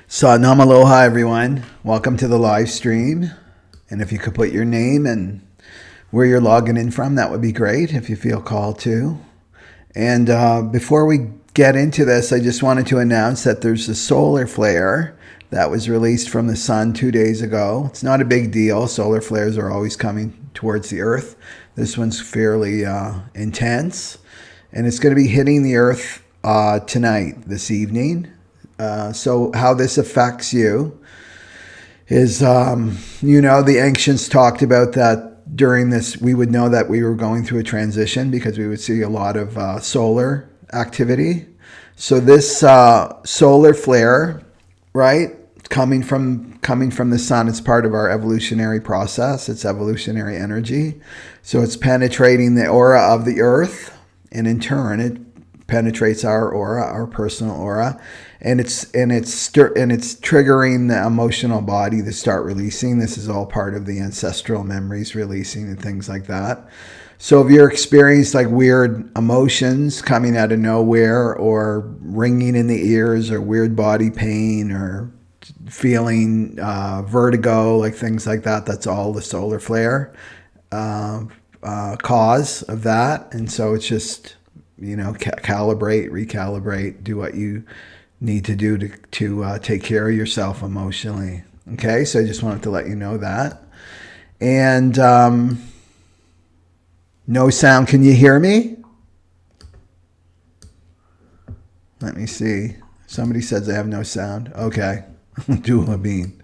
Satnam Aloha, everyone. Welcome to the live stream. And if you could put your name and where you're logging in from, that would be great if you feel called to. And before we get into this, I just wanted to announce that there's a solar flare that was released from the sun 2 days ago. It's not a big deal. Solar flares are always coming towards the Earth. This one's fairly intense. And it's going to be hitting the Earth tonight, this evening. So how this affects you is, the ancients talked about that during this, we would know that we were going through a transition because we would see a lot of solar activity. So this solar flare, right, coming from the sun, it's part of our evolutionary process. It's evolutionary energy. So it's penetrating the aura of the Earth, and in turn, it penetrates our aura, our personal aura. And it's triggering the emotional body to start releasing. This is all part of the ancestral memories releasing and things like that. So if you're experiencing like weird emotions coming out of nowhere, or ringing in the ears, or weird body pain, or feeling vertigo, like things like that, that's all the solar flare cause of that. And so it's just, calibrate, recalibrate, do what you need to do to take care of yourself emotionally. Okay, so I just wanted to let you know that. And no sound. Can you hear me? Let me see. Somebody says they have no sound. Okay. Dula bean.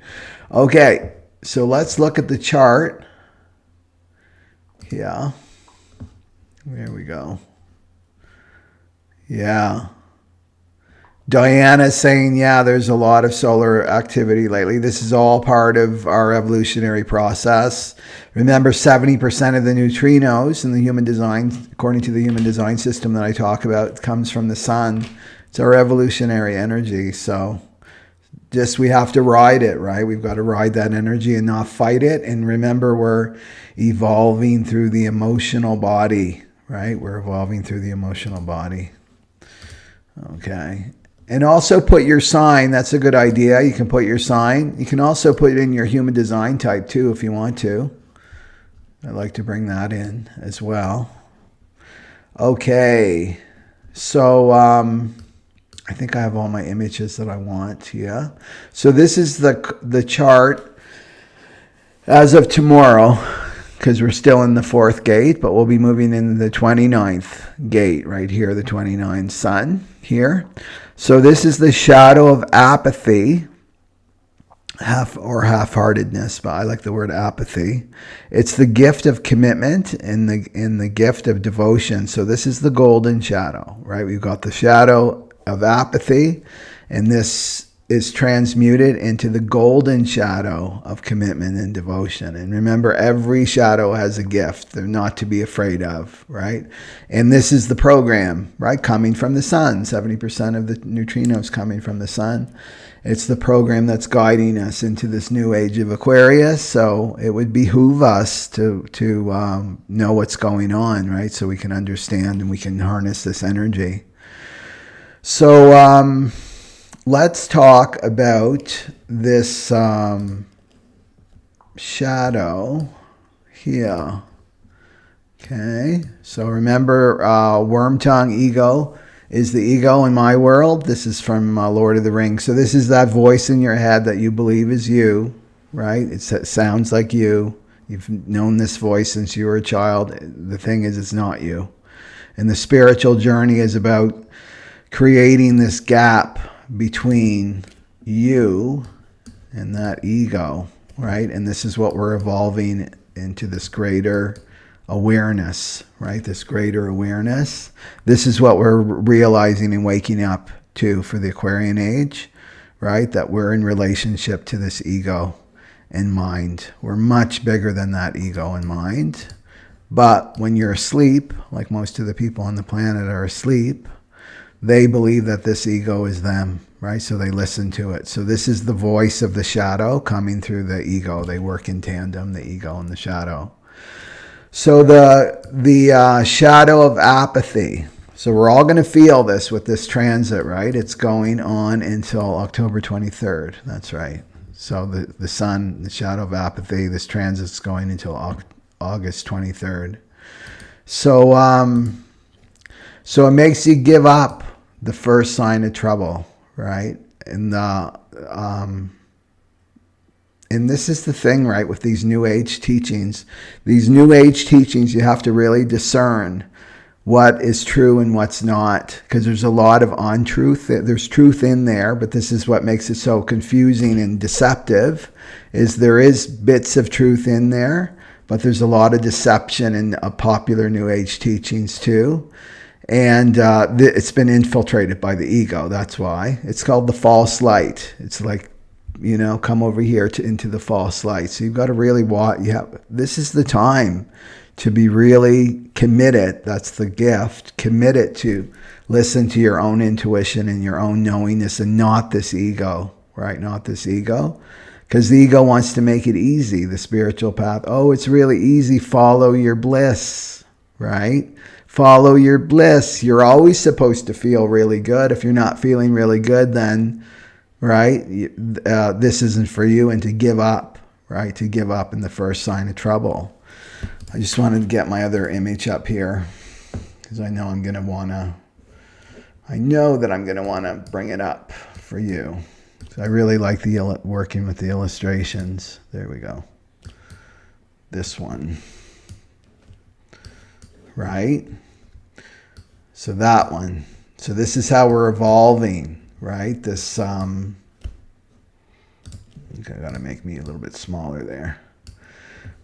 Okay, so let's look at the chart. Yeah. There we go. Yeah. Diana's saying, yeah, there's a lot of solar activity lately. This is all part of our evolutionary process. Remember, 70% of the neutrinos in the human design, according to the human design system that I talk about, comes from the sun. It's our evolutionary energy. So just we have to ride it, right? We've got to ride that energy and not fight it. And remember, we're evolving through the emotional body, right? We're evolving through the emotional body. Okay. And also put your sign. That's a good idea. You can put your sign. You can also put in your human design type too if you want to. I'd like to bring that in as well. Okay. So I think I have all my images that I want. Yeah. So this is the chart as of tomorrow, because we're still in the 4th gate, but we'll be moving into the 29th gate right here, the 29th sun here. So this is the shadow of apathy, half-heartedness, but I like the word apathy. It's the gift of commitment and the gift of devotion. So this is the golden shadow, right? We've got the shadow of apathy, and this is transmuted into the golden shadow of commitment and devotion. And remember, every shadow has a gift. They're not to be afraid of, right? And this is the program, right? Coming from the sun. 70% of the neutrinos coming from the sun. It's the program that's guiding us into this new age of Aquarius. So it would behoove us to know what's going on, right? So we can understand and we can harness this energy. So, let's talk about this shadow here. Okay, so remember, worm tongue ego is the ego in my world. This is from Lord of the Rings. So this is that voice in your head that you believe is you, right? It sounds like you. You've known this voice since you were a child. The thing is, it's not you. And the spiritual journey is about creating this gap between you and that ego, right? And this is what we're evolving into, this greater awareness, right? This greater awareness. This is what we're realizing and waking up to for the Aquarian age, right? That we're in relationship to this ego and mind. We're much bigger than that ego and mind. But when you're asleep, like most of the people on the planet are asleep, they believe that this ego is them, right? So they listen to it. So this is the voice of the shadow coming through the ego. They work in tandem, the ego and the shadow. So the shadow of apathy, So we're all going to feel this with this transit, right? It's going on until October 23rd. That's right. So the sun, the shadow of apathy, this transit's going until August 23rd. So so it makes you give up the first sign of trouble, right? And this is the thing, right, with these New Age teachings. These New Age teachings, you have to really discern what is true and what's not, because there's a lot of untruth. There's truth in there, but this is what makes it so confusing and deceptive, is there is bits of truth in there, but there's a lot of deception in popular New Age teachings too. And it's been infiltrated by the ego. That's why. It's called the false light. It's like, you know, come over here into the false light. So you've got to really watch. This is the time to be really committed. That's the gift. Committed to listen to your own intuition and your own knowingness, and not this ego, right? Not this ego. Because the ego wants to make it easy, the spiritual path. Oh, it's really easy. Follow your bliss, right? Follow your bliss. You're always supposed to feel really good. If you're not feeling really good, then, right, this isn't for you. And to give up, right? To give up in the first sign of trouble. I just wanted to get my other image up here, because I know that I'm going to want to bring it up for you. So I really like working with the illustrations. There we go. This one. Right? So that one. So this is how we're evolving, right? This, I think I got to make me a little bit smaller there.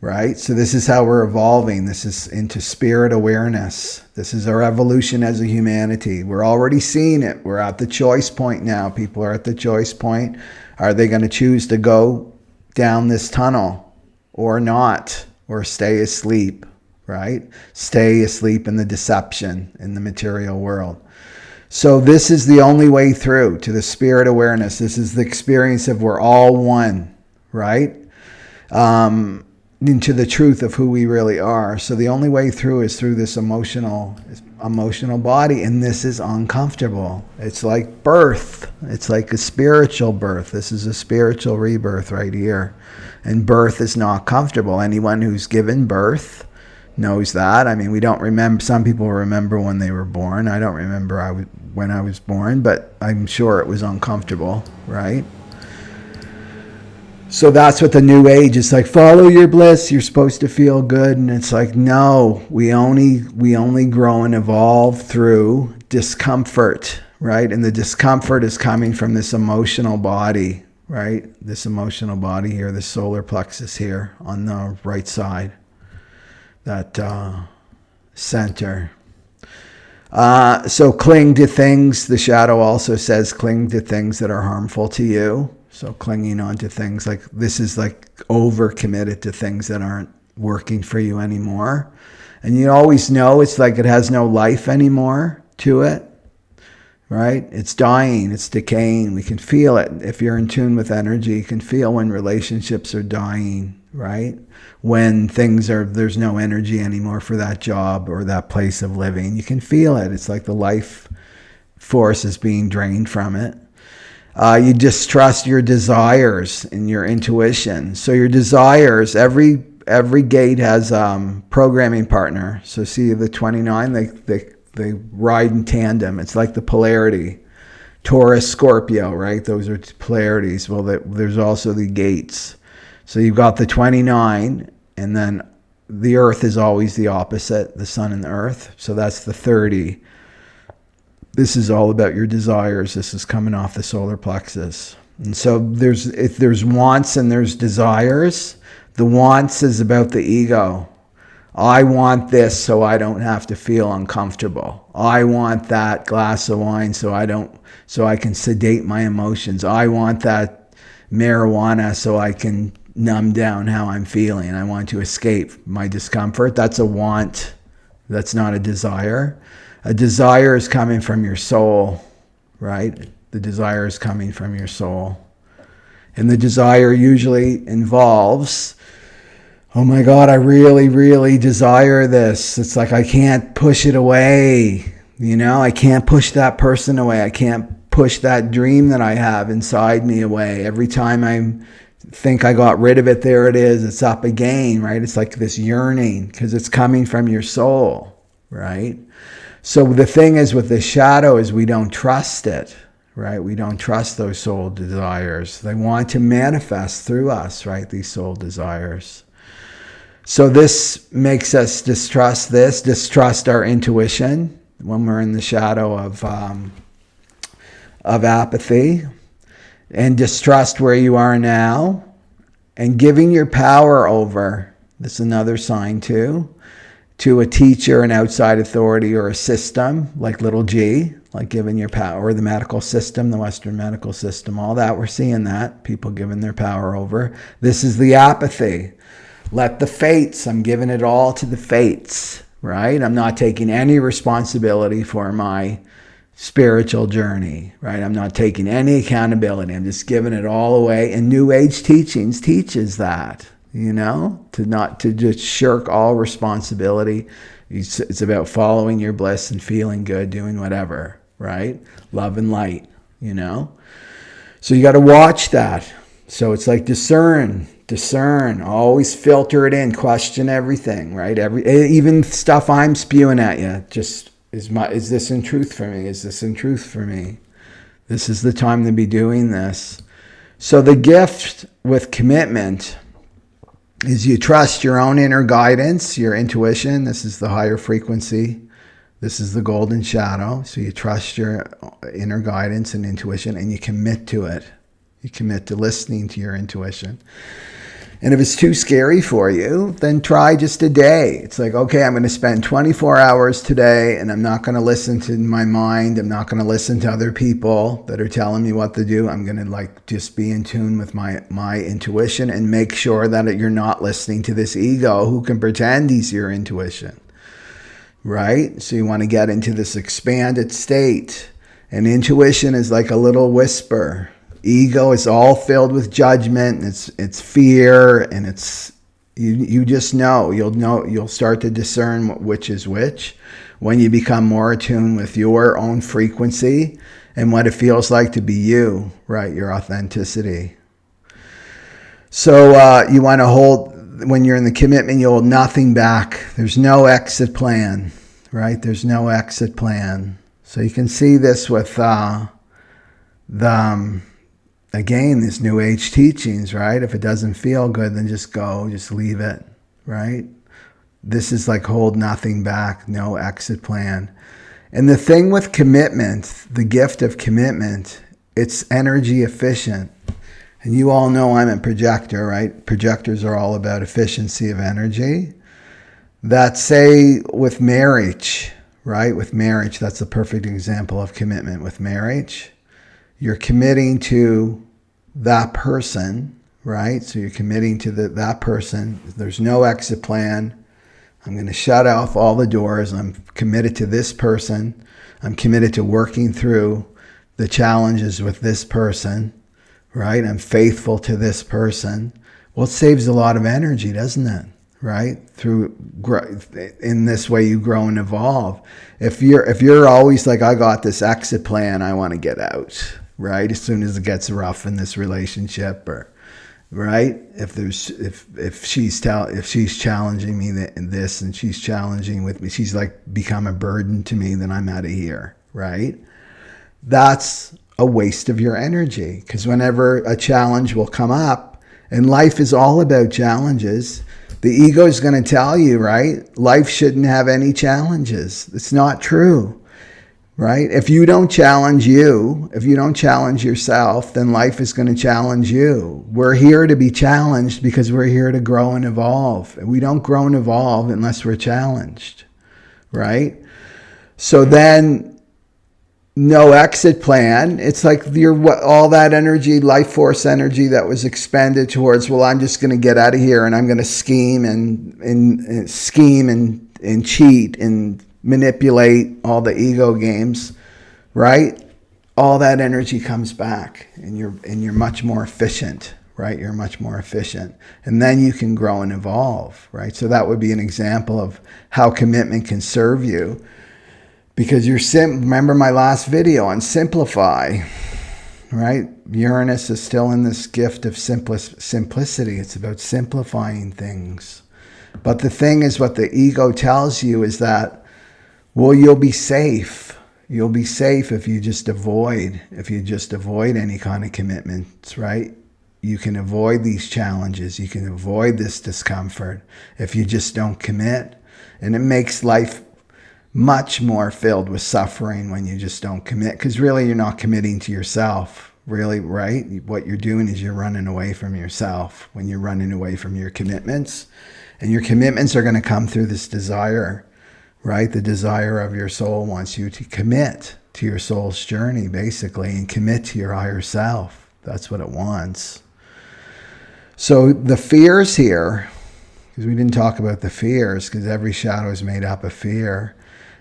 Right? So this is how we're evolving. This is into spirit awareness. This is our evolution as a humanity. We're already seeing it. We're at the choice point now. People are at the choice point. Are they going to choose to go down this tunnel or not? Or stay asleep, right? Stay asleep in the deception in the material world. So this is the only way through to the spirit awareness. This is the experience of we're all one, right? Into the truth of who we really are. So the only way through is through this emotional body, and this is uncomfortable. It's like birth. It's like a spiritual birth. This is a spiritual rebirth right here. And birth is not comfortable. Anyone who's given birth knows that. I mean, we don't remember. Some people remember when they were born. I don't remember when I was born, but I'm sure it was uncomfortable, right? So that's what the New Age is like. Follow your bliss. You're supposed to feel good. And it's like, no, we only grow and evolve through discomfort, right? And the discomfort is coming from this emotional body, right? This emotional body here, the solar plexus here on the right side, that center. So cling to things. The shadow also says cling to things that are harmful to you. So clinging on to things like this is like overcommitted to things that aren't working for you anymore. And you always know it's like it has no life anymore to it, right? It's dying, it's decaying. We can feel it. If you're in tune with energy, you can feel when relationships are dying, right? When there's no energy anymore for that job or that place of living. You can feel it. It's like the life force is being drained from it. You distrust your desires and your intuition. So your desires, every gate has programming partner. So see the 29, they ride in tandem. It's like the polarity. Taurus, Scorpio, right? Those are polarities. Well, there's also the gates. So you've got the 29, and then the Earth is always the opposite, the Sun and the Earth. So that's the 30. This is all about your desires. This is coming off the solar plexus. And so if there's wants and there's desires, the wants is about the ego. I want this so I don't have to feel uncomfortable. I want that glass of wine so I can sedate my emotions. I want that marijuana so I can numb down how I'm feeling. I want to escape my discomfort. That's a want. That's not a desire. A desire is coming from your soul, right? The desire is coming from your soul. And the desire usually involves, oh my God, I really, really desire this. It's like I can't push it away. You know, I can't push that person away. I can't push that dream that I have inside me away. Every time I think I got rid of it, there it is. It's up again, right? It's like this yearning because it's coming from your soul, right? So the thing is with the shadow is we don't trust it, right? We don't trust those soul desires. They want to manifest through us, right? These soul desires. So this makes us distrust our intuition when we're in the shadow of apathy, and distrust where you are now, and giving your power over, this is another sign too, to a teacher, an outside authority, or a system like little g, like giving your power, or the medical system, the Western medical system, all that, we're seeing that, people giving their power over. This is the apathy. Let the fates, I'm giving it all to the fates, right? I'm not taking any responsibility for my spiritual journey, right? I'm not taking any accountability. I'm just giving it all away. And New Age teachings teaches that, you know, to just shirk all responsibility. It's about following your bliss and feeling good, doing whatever, right? Love and light, you know? So you got to watch that. So it's like discern, always filter it in, question everything, right? Even stuff I'm spewing at you, just is this in truth for me? Is this in truth for me? This is the time to be doing this. So the gift with commitment is you trust your own inner guidance, your intuition. This is the higher frequency. This is the golden shadow. So you trust your inner guidance and intuition, and you commit to it. You commit to listening to your intuition. And if it's too scary for you, then try just a day. It's like, okay, I'm going to spend 24 hours today, and I'm not going to listen to my mind. I'm not going to listen to other people that are telling me what to do. I'm going to just be in tune with my intuition, and make sure that you're not listening to this ego who can pretend he's your intuition, right? So you want to get into this expanded state. And intuition is like a little whisper. Ego is all filled with judgment, and it's fear, and it's you just know. You'll start to discern which is which when you become more attuned with your own frequency and what it feels like to be you, right? Your authenticity. So you want to hold, when you're in the commitment, you hold nothing back. There's no exit plan, right? There's no exit plan. So you can see this with again, this New Age teachings, right? If it doesn't feel good, then just go, just leave it, right? This is like hold nothing back, no exit plan. And the thing with commitment, the gift of commitment, it's energy efficient. And you all know I'm a projector, right? Projectors are all about efficiency of energy. That, say, with marriage, right? With marriage, that's a perfect example of commitment with marriage. You're committing to that person, right? So you're committing to that person. There's no exit plan. I'm going to shut off all the doors. I'm committed to this person. I'm committed to working through the challenges with this person, right? I'm faithful to this person. Well, it saves a lot of energy, doesn't it? Right? In this way you grow and evolve. If you're always like, I got this exit plan, I want to get out, right? As soon as it gets rough in this relationship, or right? If she's challenging me in this, and she's challenging with me, she's like become a burden to me, then I'm out of here, right? That's a waste of your energy, because whenever a challenge will come up, and life is all about challenges, the ego is going to tell you, right? Life shouldn't have any challenges. It's not true, right? If you don't challenge if you don't challenge yourself, then life is going to challenge you. We're here to be challenged because we're here to grow and evolve. We don't grow and evolve unless we're challenged, right? So then, no exit plan. It's like all that energy, life force energy that was expended towards, well, I'm just going to get out of here and I'm going to scheme and scheme and cheat and manipulate, all the ego games, right? All that energy comes back, and you're much more efficient, right? You're much more efficient, and then you can grow and evolve, right? So that would be an example of how commitment can serve you. Because remember my last video on simplify, right? Uranus is still in this gift of simplicity. It's about simplifying things. But the thing is, what the ego tells you is that, well, you'll be safe. You'll be safe if you just avoid any kind of commitments, right? You can avoid these challenges. You can avoid this discomfort if you just don't commit. And it makes life much more filled with suffering when you just don't commit, because really you're not committing to yourself, really, right? What you're doing is you're running away from yourself when you're running away from your commitments. And your commitments are going to come through this desire, right? The desire of your soul wants you to commit to your soul's journey, basically, and commit to your higher self. That's what it wants. So the fears here, because we didn't talk about the fears, because every shadow is made up of fear,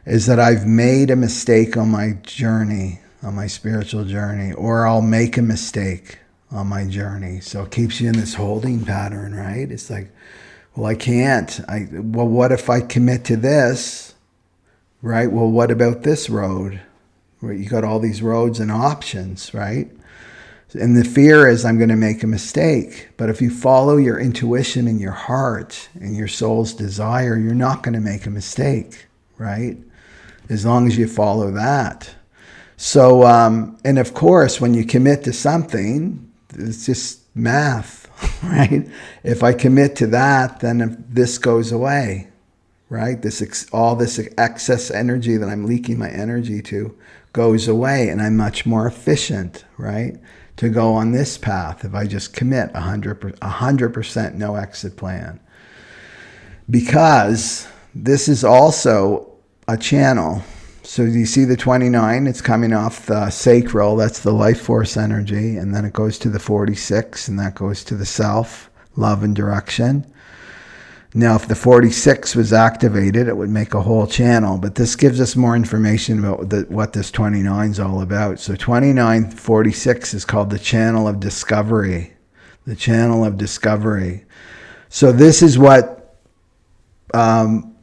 is that I've made a mistake on my journey, on my spiritual journey, or I'll make a mistake on my journey. So it keeps you in this holding pattern, right? It's like, well, I can't. Well, what if I commit to this, right? Well, what about this road? Where you got all these roads and options, right? And the fear is I'm going to make a mistake. But if you follow your intuition and your heart and your soul's desire, you're not going to make a mistake, right? As long as you follow that. So, and of course, when you commit to something, it's just math, right? If I commit to that, then this goes away, right? All this excess energy that I'm leaking my energy to goes away, and I'm much more efficient, right? To go on this path if I just commit 100% no exit plan. Because this is also a channel. So you see the 29, it's coming off the sacral, that's the life force energy, and then it goes to the 46, and that goes to the self, love and direction. Now, if the 46 was activated, it would make a whole channel, but this gives us more information about what this 29 is all about. So 2946 is called the channel of discovery, the channel of discovery. So this is what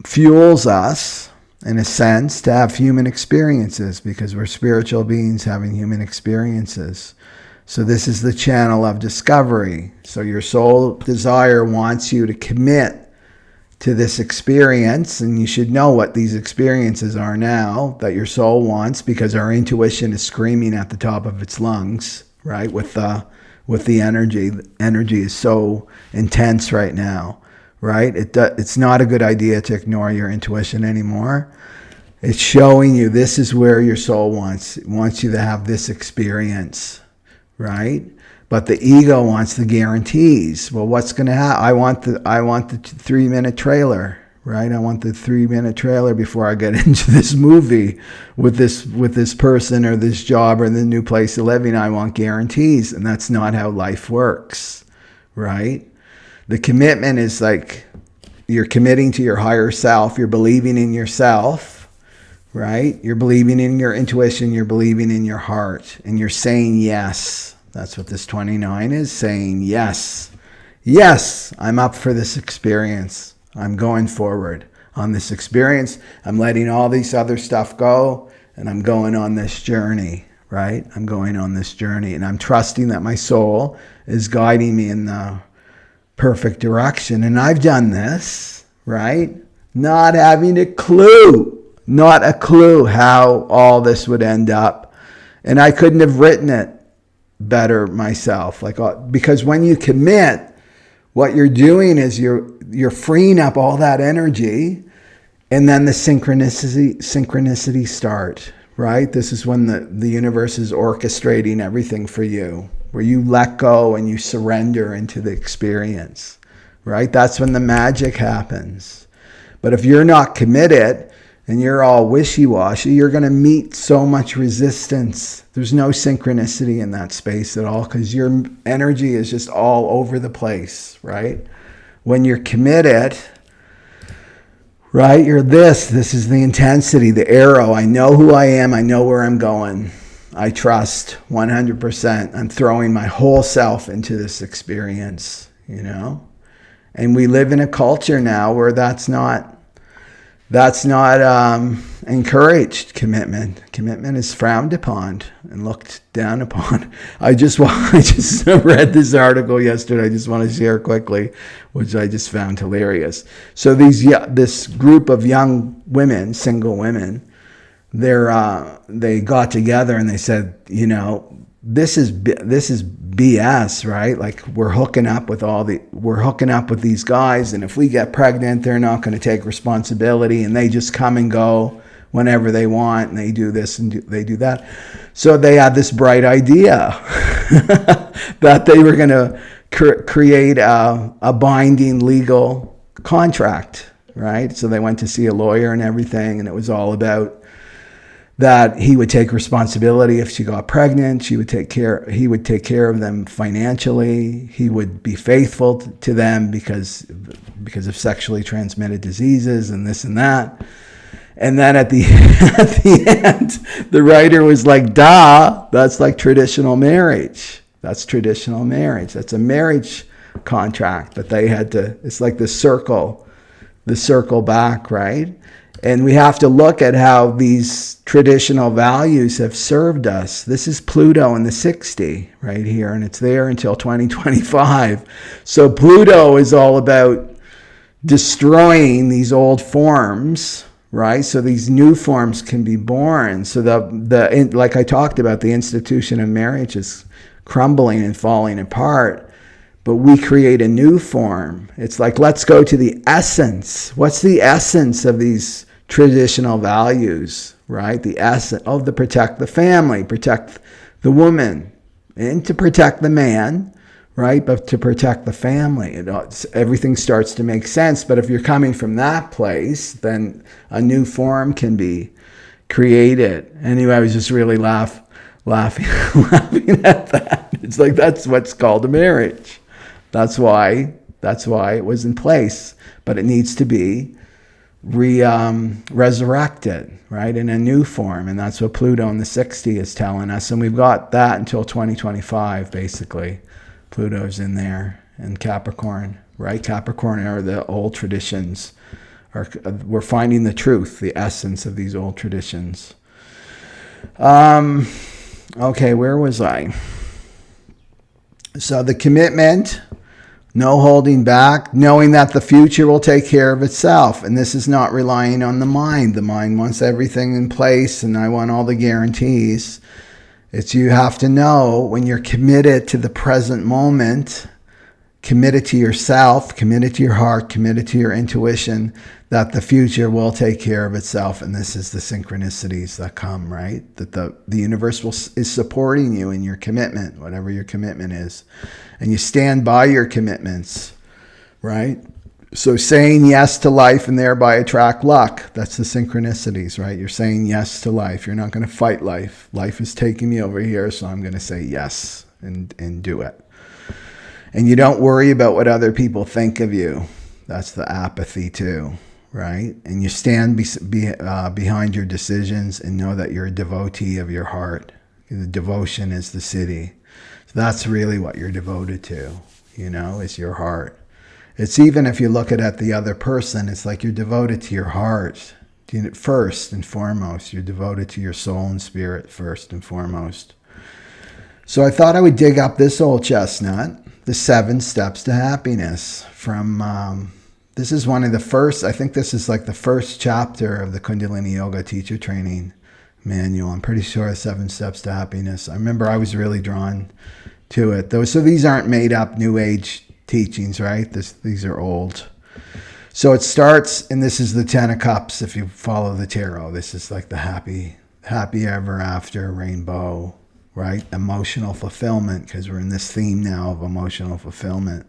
fuels us, in a sense, to have human experiences, because we're spiritual beings having human experiences. So this is the channel of discovery. So your soul desire wants you to commit to this experience, and you should know what these experiences are now that your soul wants, because our intuition is screaming at the top of its lungs, right? With the energy. The energy is so intense right now. Right? It's not a good idea to ignore your intuition anymore. It's showing you this is where your soul wants you to have this experience, right? But the ego wants the guarantees. Well, what's going to happen? I want the 3-minute trailer, right? I want the 3-minute trailer before I get into this movie with this person or this job or the new place of living. I want guarantees, and that's not how life works, right? The commitment is like you're committing to your higher self. You're believing in yourself, right? You're believing in your intuition. You're believing in your heart. And you're saying yes. That's what this 29 is, saying yes. Yes, I'm up for this experience. I'm going forward on this experience. I'm letting all these other stuff go, and I'm going on this journey, right? I'm going on this journey, and I'm trusting that my soul is guiding me in the perfect direction. And I've done this, right? Not having a clue how all this would end up. And I couldn't have written it better myself. Because when you commit, what you're doing is you're freeing up all that energy, and then the synchronicity start, right? This is when the universe is orchestrating everything for you, where you let go and you surrender into the experience, right? That's when the magic happens. But if you're not committed and you're all wishy-washy, you're going to meet so much resistance. There's no synchronicity in that space at all, because your energy is just all over the place, right? When you're committed, right, this is the intensity, the arrow. I know who I am. I know where I'm going. I trust 100%. I'm throwing my whole self into this experience, And we live in a culture now where that's not That's not encouraged. Commitment is frowned upon and looked down upon. I just read this article yesterday. I just want to share quickly, which I just found hilarious. So this group of young women, single women, they got together and they said, this is BS, right? Like we're hooking up with these guys, and if we get pregnant, they're not going to take responsibility, and they just come and go whenever they want, and they do this and they do that. So they had this bright idea that they were going to create a binding legal contract, right? So they went to see a lawyer and everything, and it was all about that he would take responsibility if she got pregnant. He would take care of them financially. He would be faithful to them because of sexually transmitted diseases and this and that. And then at the end, the writer was like, "Duh, that's like traditional marriage. That's traditional marriage. That's a marriage contract that they had to." It's like the circle back, right? And we have to look at how these traditional values have served us. This is Pluto in the 60 right here, and it's there until 2025. So Pluto is all about destroying these old forms, right? So these new forms can be born. So like I talked about, the institution of marriage is crumbling and falling apart. But we create a new form. It's like, let's go to the essence. What's the essence of these traditional values, right? The essence of to protect the family, protect the woman, and to protect the man, right? But to protect the family. Everything starts to make sense. But if you're coming from that place, then a new form can be created. Anyway, I was just really laughing at that. It's like, that's what's called a marriage. That's why it was in place, but it needs to be resurrected, right, in a new form, and that's what Pluto in the 60 is telling us. And we've got that until 2025, basically. Pluto's in there, and Capricorn, right? Capricorn are the old traditions. We're finding the truth, the essence of these old traditions. Okay, where was I? So the commitment, no holding back, knowing that the future will take care of itself. And this is not relying on the mind. The mind wants everything in place, and I want all the guarantees. It's you have to know when you're committed to the present moment, committed to yourself, committed to your heart, committed to your intuition, that the future will take care of itself. And this is the synchronicities that come, right? That the universe is supporting you in your commitment, whatever your commitment is. And you stand by your commitments, right? So saying yes to life and thereby attract luck. That's the synchronicities, right? You're saying yes to life. You're not going to fight life. Life is taking me over here, so I'm going to say yes and do it. And you don't worry about what other people think of you. That's the apathy too, right? And you stand behind your decisions and know that you're a devotee of your heart. The devotion is the city. So that's really what you're devoted to, is your heart. It's even if you look at the other person, it's like you're devoted to your heart first and foremost. You're devoted to your soul and spirit first and foremost. So I thought I would dig up this old chestnut, The 7 Steps to Happiness, from, this is one of the first, I think this is like the first chapter of the Kundalini Yoga teacher training manual. I'm pretty sure 7 Steps to Happiness. I remember I was really drawn to it, though. So these aren't made up New Age teachings, right? These are old. So it starts, and this is the 10 of Cups. If you follow the tarot, this is like the happy ever after rainbow, right? Emotional fulfillment, because we're in this theme now of emotional fulfillment.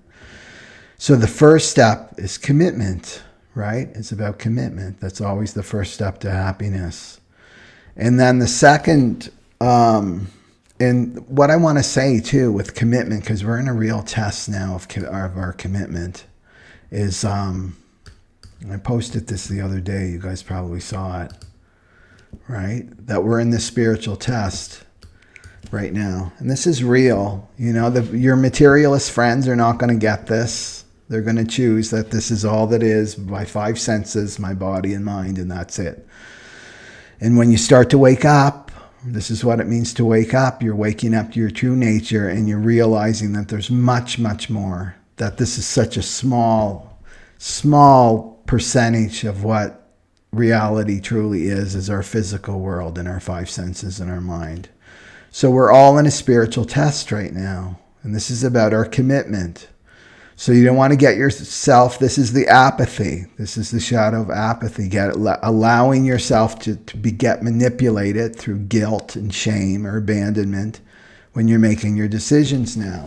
So the first step is commitment, right? It's about commitment. That's always the first step to happiness. And then the second, and what I want to say too with commitment, because we're in a real test now of our commitment, is I posted this the other day. You guys probably saw it, right? That we're in this spiritual test right now. And this is real. Your materialist friends are not going to get this. They're going to choose that this is all that is, my five senses, my body and mind, and that's it. And when you start to wake up, this is what it means to wake up. You're waking up to your true nature, and you're realizing that there's much, much more. That this is such a small percentage of what reality truly is our physical world and our five senses and our mind. So we're all in a spiritual test right now. And this is about our commitment. So you don't want to get yourself, this is the apathy. This is the shadow of apathy. Allowing yourself to get manipulated through guilt and shame or abandonment when you're making your decisions now.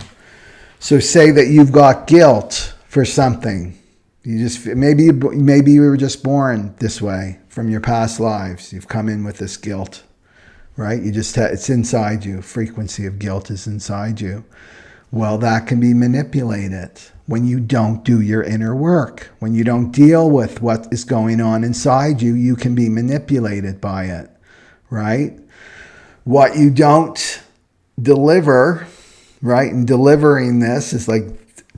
So say that you've got guilt for something. Maybe you were just born this way from your past lives. You've come in with this guilt, right? It's inside you. Frequency of guilt is inside you. Well, that can be manipulated when you don't do your inner work. When you don't deal with what is going on inside you, you can be manipulated by it, right? What you don't deliver, right? And delivering this is like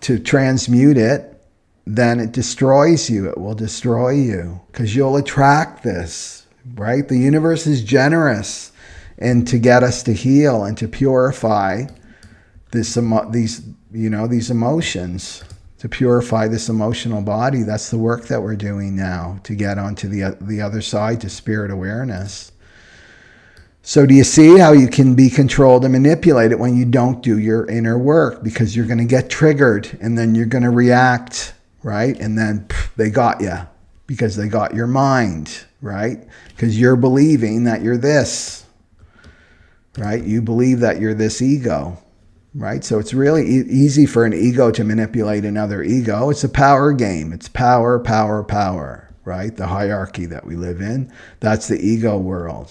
to transmute it, then it destroys you. It will destroy you because you'll attract this, right? The universe is generous and to get us to heal and to purify these emotions, to purify this emotional body. That's the work that we're doing now to get onto the other side, to spirit awareness. So do you see how you can be controlled and manipulated when you don't do your inner work? Because you're going to get triggered and then you're going to react, right? And then they got you because they got your mind, right? Because you're believing that you're this, right? You believe that you're this ego. Right? So it's really easy for an ego to manipulate another ego. It's a power game. It's power, power, power, right? The hierarchy that we live in. That's the ego world.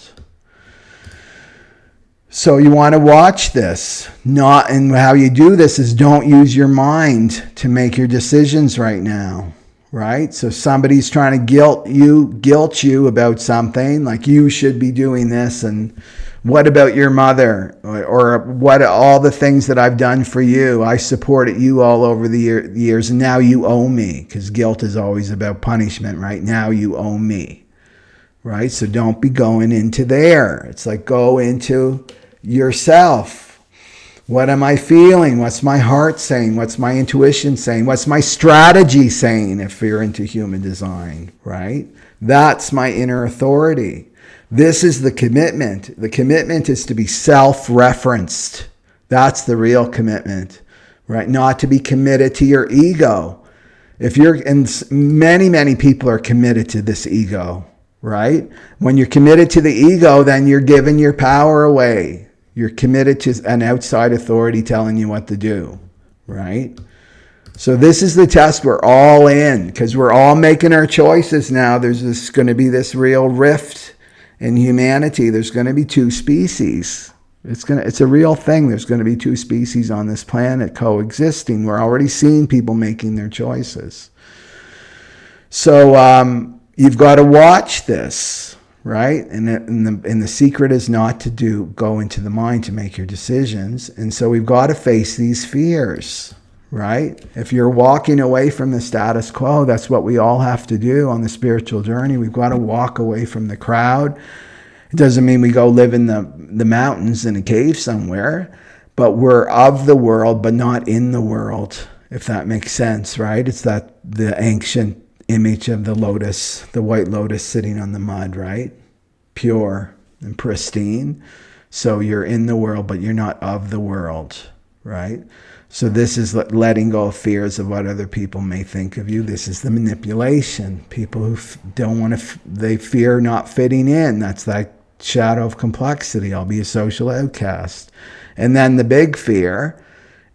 So you want to watch this. And how you do this is don't use your mind to make your decisions right now. Right? So somebody's trying to guilt you about something, like you should be doing this, and what about your mother, or what all the things that I've done for you? I supported you all over the years, and now you owe me, because guilt is always about punishment, right? Now you owe me, right? So don't be going into there. It's like go into yourself. What am I feeling? What's my heart saying? What's my intuition saying? What's my strategy saying if you're into human design, right? That's my inner authority. This is the commitment. The commitment is to be self-referenced. That's the real commitment, right? Not to be committed to your ego. And many people are committed to this ego, right? When you're committed to the ego, then you're giving your power away. You're committed to an outside authority telling you what to do, right? So this is the test we're all in, because we're all making our choices now. There's going to be this real rift in humanity. There's going to be two species. It's a real thing. There's going to be two species on this planet coexisting. We're already seeing people making their choices. So you've got to watch this. Right? And the secret is not to go into the mind to make your decisions. And so we've got to face these fears, right? If you're walking away from the status quo, that's what we all have to do on the spiritual journey. We've got to walk away from the crowd. It doesn't mean we go live in the mountains in a cave somewhere, but we're of the world, but not in the world, if that makes sense, right? It's the ancient image of the lotus, the white lotus sitting on the mud, right? Pure and pristine. So you're in the world, but you're not of the world, right? So this is letting go of fears of what other people may think of you. This is the manipulation. People who don't want to, they fear not fitting in. That's that shadow of complexity. I'll be a social outcast. And then the big fear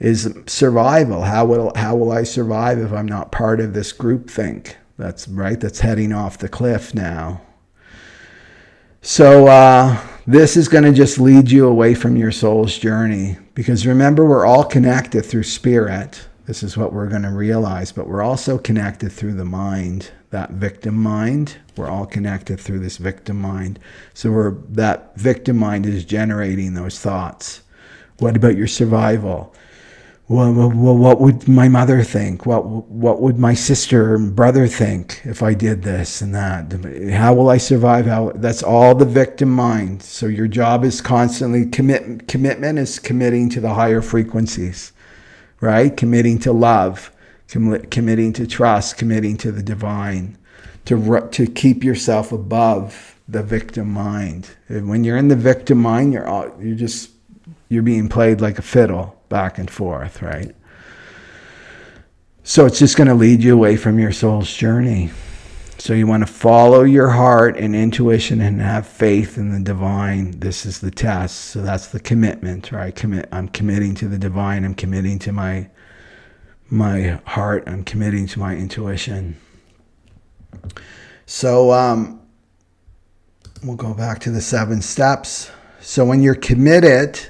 is survival. How will I survive if I'm not part of this groupthink? That's right. That's heading off the cliff now. So this is going to just lead you away from your soul's journey, because remember, we're all connected through spirit. This is what we're going to realize, but we're also connected through the mind, that victim mind. We're all connected through this victim mind. So that victim mind is generating those thoughts. What about your survival? well, what would my mother think? What would my sister and brother think if I did this and that? How will I survive? That's all the victim mind. So your job is constantly commitment is committing to the higher frequencies, right? Committing to love, committing to trust, committing to the divine, to keep yourself above the victim mind. And when you're in the victim mind, you're being played like a fiddle, back and forth, right? So it's just going to lead you away from your soul's journey. So you want to follow your heart and intuition and have faith in the divine. This is the test. So that's the commitment, right? I'm committing to the divine. I'm committing to my heart. I'm committing to my intuition. So we'll go back to the 7 steps. So when you're committed,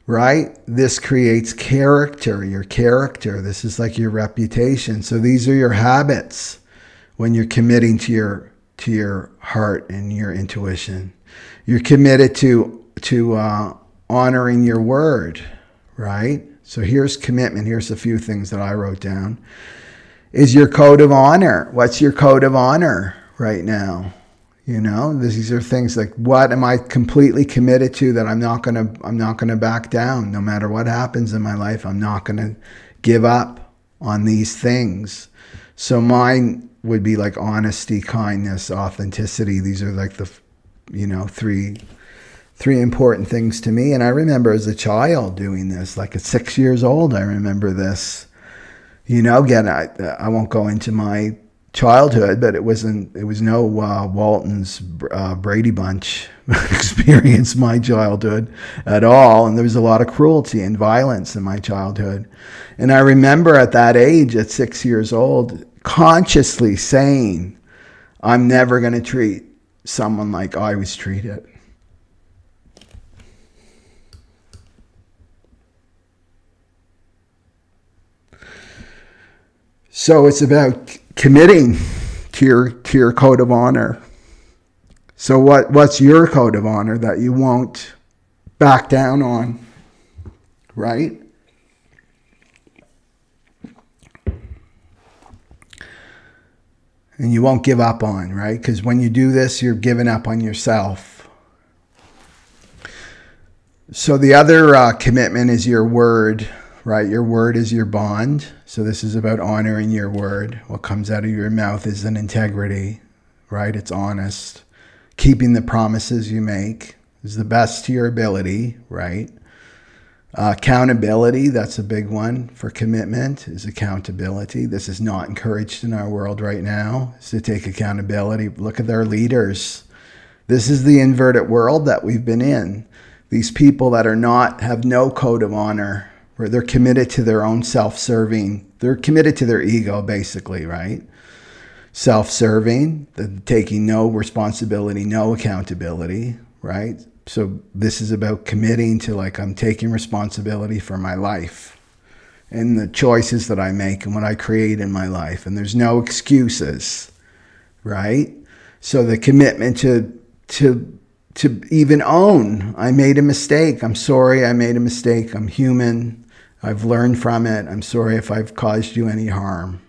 right, this creates character, your character. This is like your reputation. So these are your habits when you're committing to your heart and your intuition. You're committed to honoring your word, right? So here's commitment. Here's a few things that I wrote down. Is your code of honor? What's your code of honor right now? You know, these are things like, what am I completely committed to that I'm not gonna back down no matter what happens in my life. I'm not gonna give up on these things. So mine would be like honesty, kindness, authenticity. These are like the, three important things to me. And I remember as a child doing this, like at 6 years old, I remember this. Again, I won't go into my childhood, but it was no Walton's Brady Bunch experience, my childhood at all. And there was a lot of cruelty and violence in my childhood. And I remember at that age, at 6 years old, consciously saying, I'm never going to treat someone like I was treated. So it's about committing to your code of honor. So what's your code of honor that you won't back down on, right? And you won't give up on, right? Because when you do this, you're giving up on yourself. So the other commitment is your word, right? Your word is your bond. So this is about honoring your word. What comes out of your mouth is an integrity, right? It's honest. Keeping the promises you make is the best to your ability, right? Accountability, that's a big one for commitment, is accountability. This is not encouraged in our world right now, is to take accountability. Look at our leaders. This is the inverted world that we've been in. These people that have no code of honor, where they're committed to their own self-serving. They're committed to their ego, basically, right? Self-serving, taking no responsibility, no accountability, right? So this is about committing to, like, I'm taking responsibility for my life and the choices that I make and what I create in my life. And there's no excuses, right? So the commitment to even own, I made a mistake. I'm sorry I made a mistake. I'm human. I've learned from it. I'm sorry if I've caused you any harm.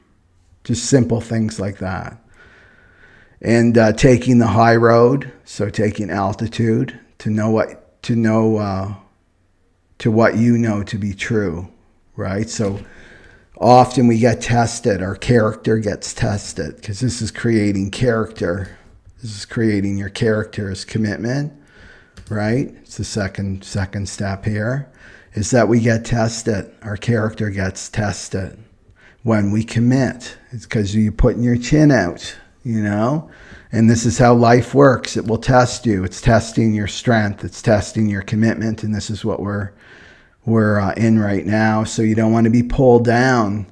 Just simple things like that. And taking the high road, so taking altitude to what you know to be true, right? So often we get tested. Our character gets tested because this is creating character. This is creating your character as commitment, right? It's the second step here, is that we get tested. Our character gets tested when we commit. It's because you're putting your chin out, and this is how life works. It will test you. It's testing your strength. It's testing your commitment, and this is what we're in right now. So you don't want to be pulled down,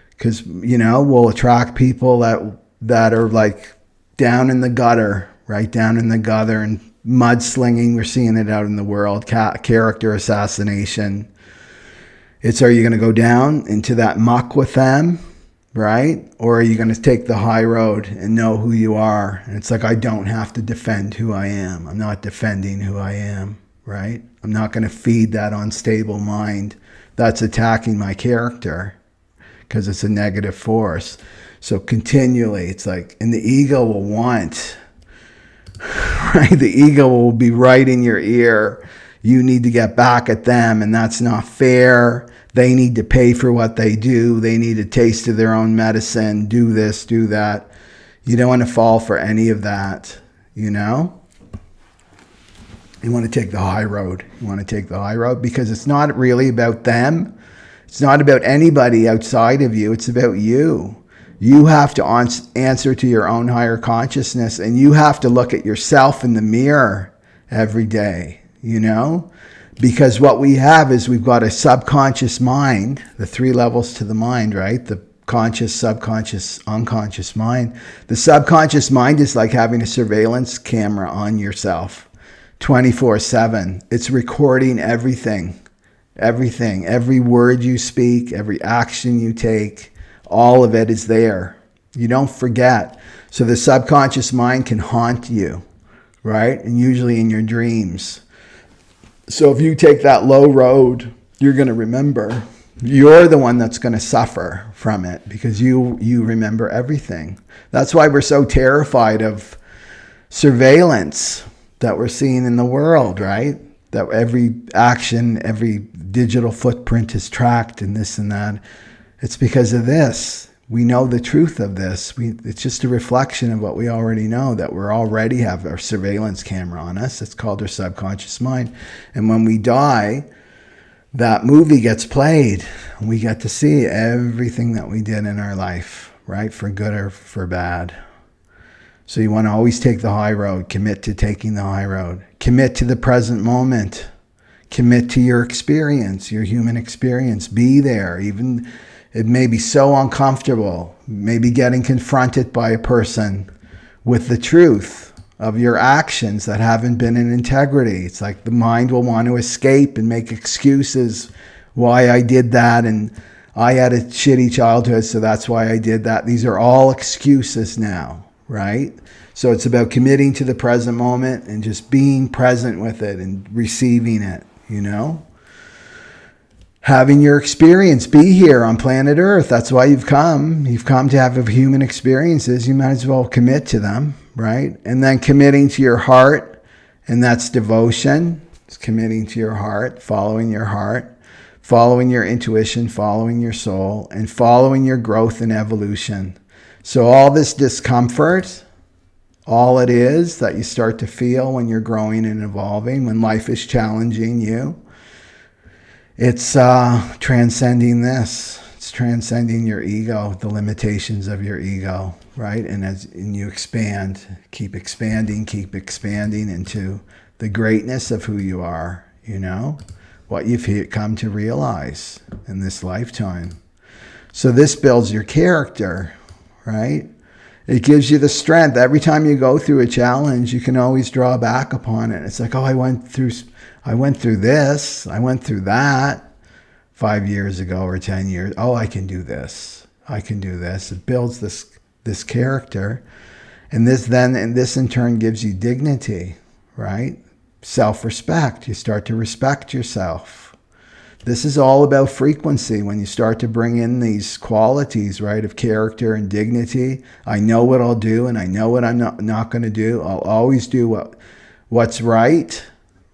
because we'll attract people that are like down in the gutter, right? Down in the gutter and mudslinging. We're seeing it out in the world. Character assassination. Are you going to go down into that muck with them, right? Or are you going to take the high road and know who you are? And it's like, I don't have to defend who I am. I'm not defending who I am, right? I'm not going to feed that unstable mind that's attacking my character because it's a negative force. So continually, it's like, and the ego will want, right? The ego will be right in your ear. You need to get back at them, and that's not fair. They need to pay for what they do. They need a taste of their own medicine. Do this, do that. You don't want to fall for any of that, you know? You want to take the high road. You want to take the high road because it's not really about them. It's not about anybody outside of you. It's about you. You have to answer to your own higher consciousness, and you have to look at yourself in the mirror every day, you know? Because what we have is we've got a subconscious mind, the 3 levels to the mind, right? The conscious, subconscious, unconscious mind. The subconscious mind is like having a surveillance camera on yourself 24/7. It's recording everything, every word you speak, every action you take. All of it is there. You don't forget. So the subconscious mind can haunt you, right? And usually in your dreams. So if you take that low road, you're going to remember. You're the one that's going to suffer from it because you remember everything. That's why we're so terrified of surveillance that we're seeing in the world, right? That every action, every digital footprint is tracked and this and that. It's because of this. We know the truth of this. It's just a reflection of what we already know, that we already have our surveillance camera on us. It's called our subconscious mind. And when we die, that movie gets played. And we get to see everything that we did in our life, right? For good or for bad. So you want to always take the high road. Commit to taking the high road. Commit to the present moment. Commit to your experience, your human experience. Be there. Even it may be so uncomfortable, maybe getting confronted by a person with the truth of your actions that haven't been in integrity. It's like the mind will want to escape and make excuses why I did that, and I had a shitty childhood, so that's why I did that. These are all excuses now, right? So it's about committing to the present moment and just being present with it and receiving it, you know? Having your experience, be here on planet Earth. That's why you've come. You've come to have human experiences. You might as well commit to them, right? And then committing to your heart, and that's devotion. It's committing to your heart, following your intuition, following your soul, and following your growth and evolution. So all this discomfort, all it is that you start to feel when you're growing and evolving, when life is challenging you, it's transcending this. It's transcending your ego, the limitations of your ego, right? And you expand, keep expanding into the greatness of who you are, you know, what you've come to realize in this lifetime. So this builds your character, right? It gives you the strength. Every time you go through a challenge, you can always draw back upon it. It's like, oh, I went through this, I went through that 5 years ago or 10 years. Oh, I can do this. I can do this. It builds this character. And this in turn gives you dignity, right? Self-respect. You start to respect yourself. This is all about frequency. When you start to bring in these qualities, right, of character and dignity, I know what I'll do and I know what I'm not going to do. I'll always do what's right.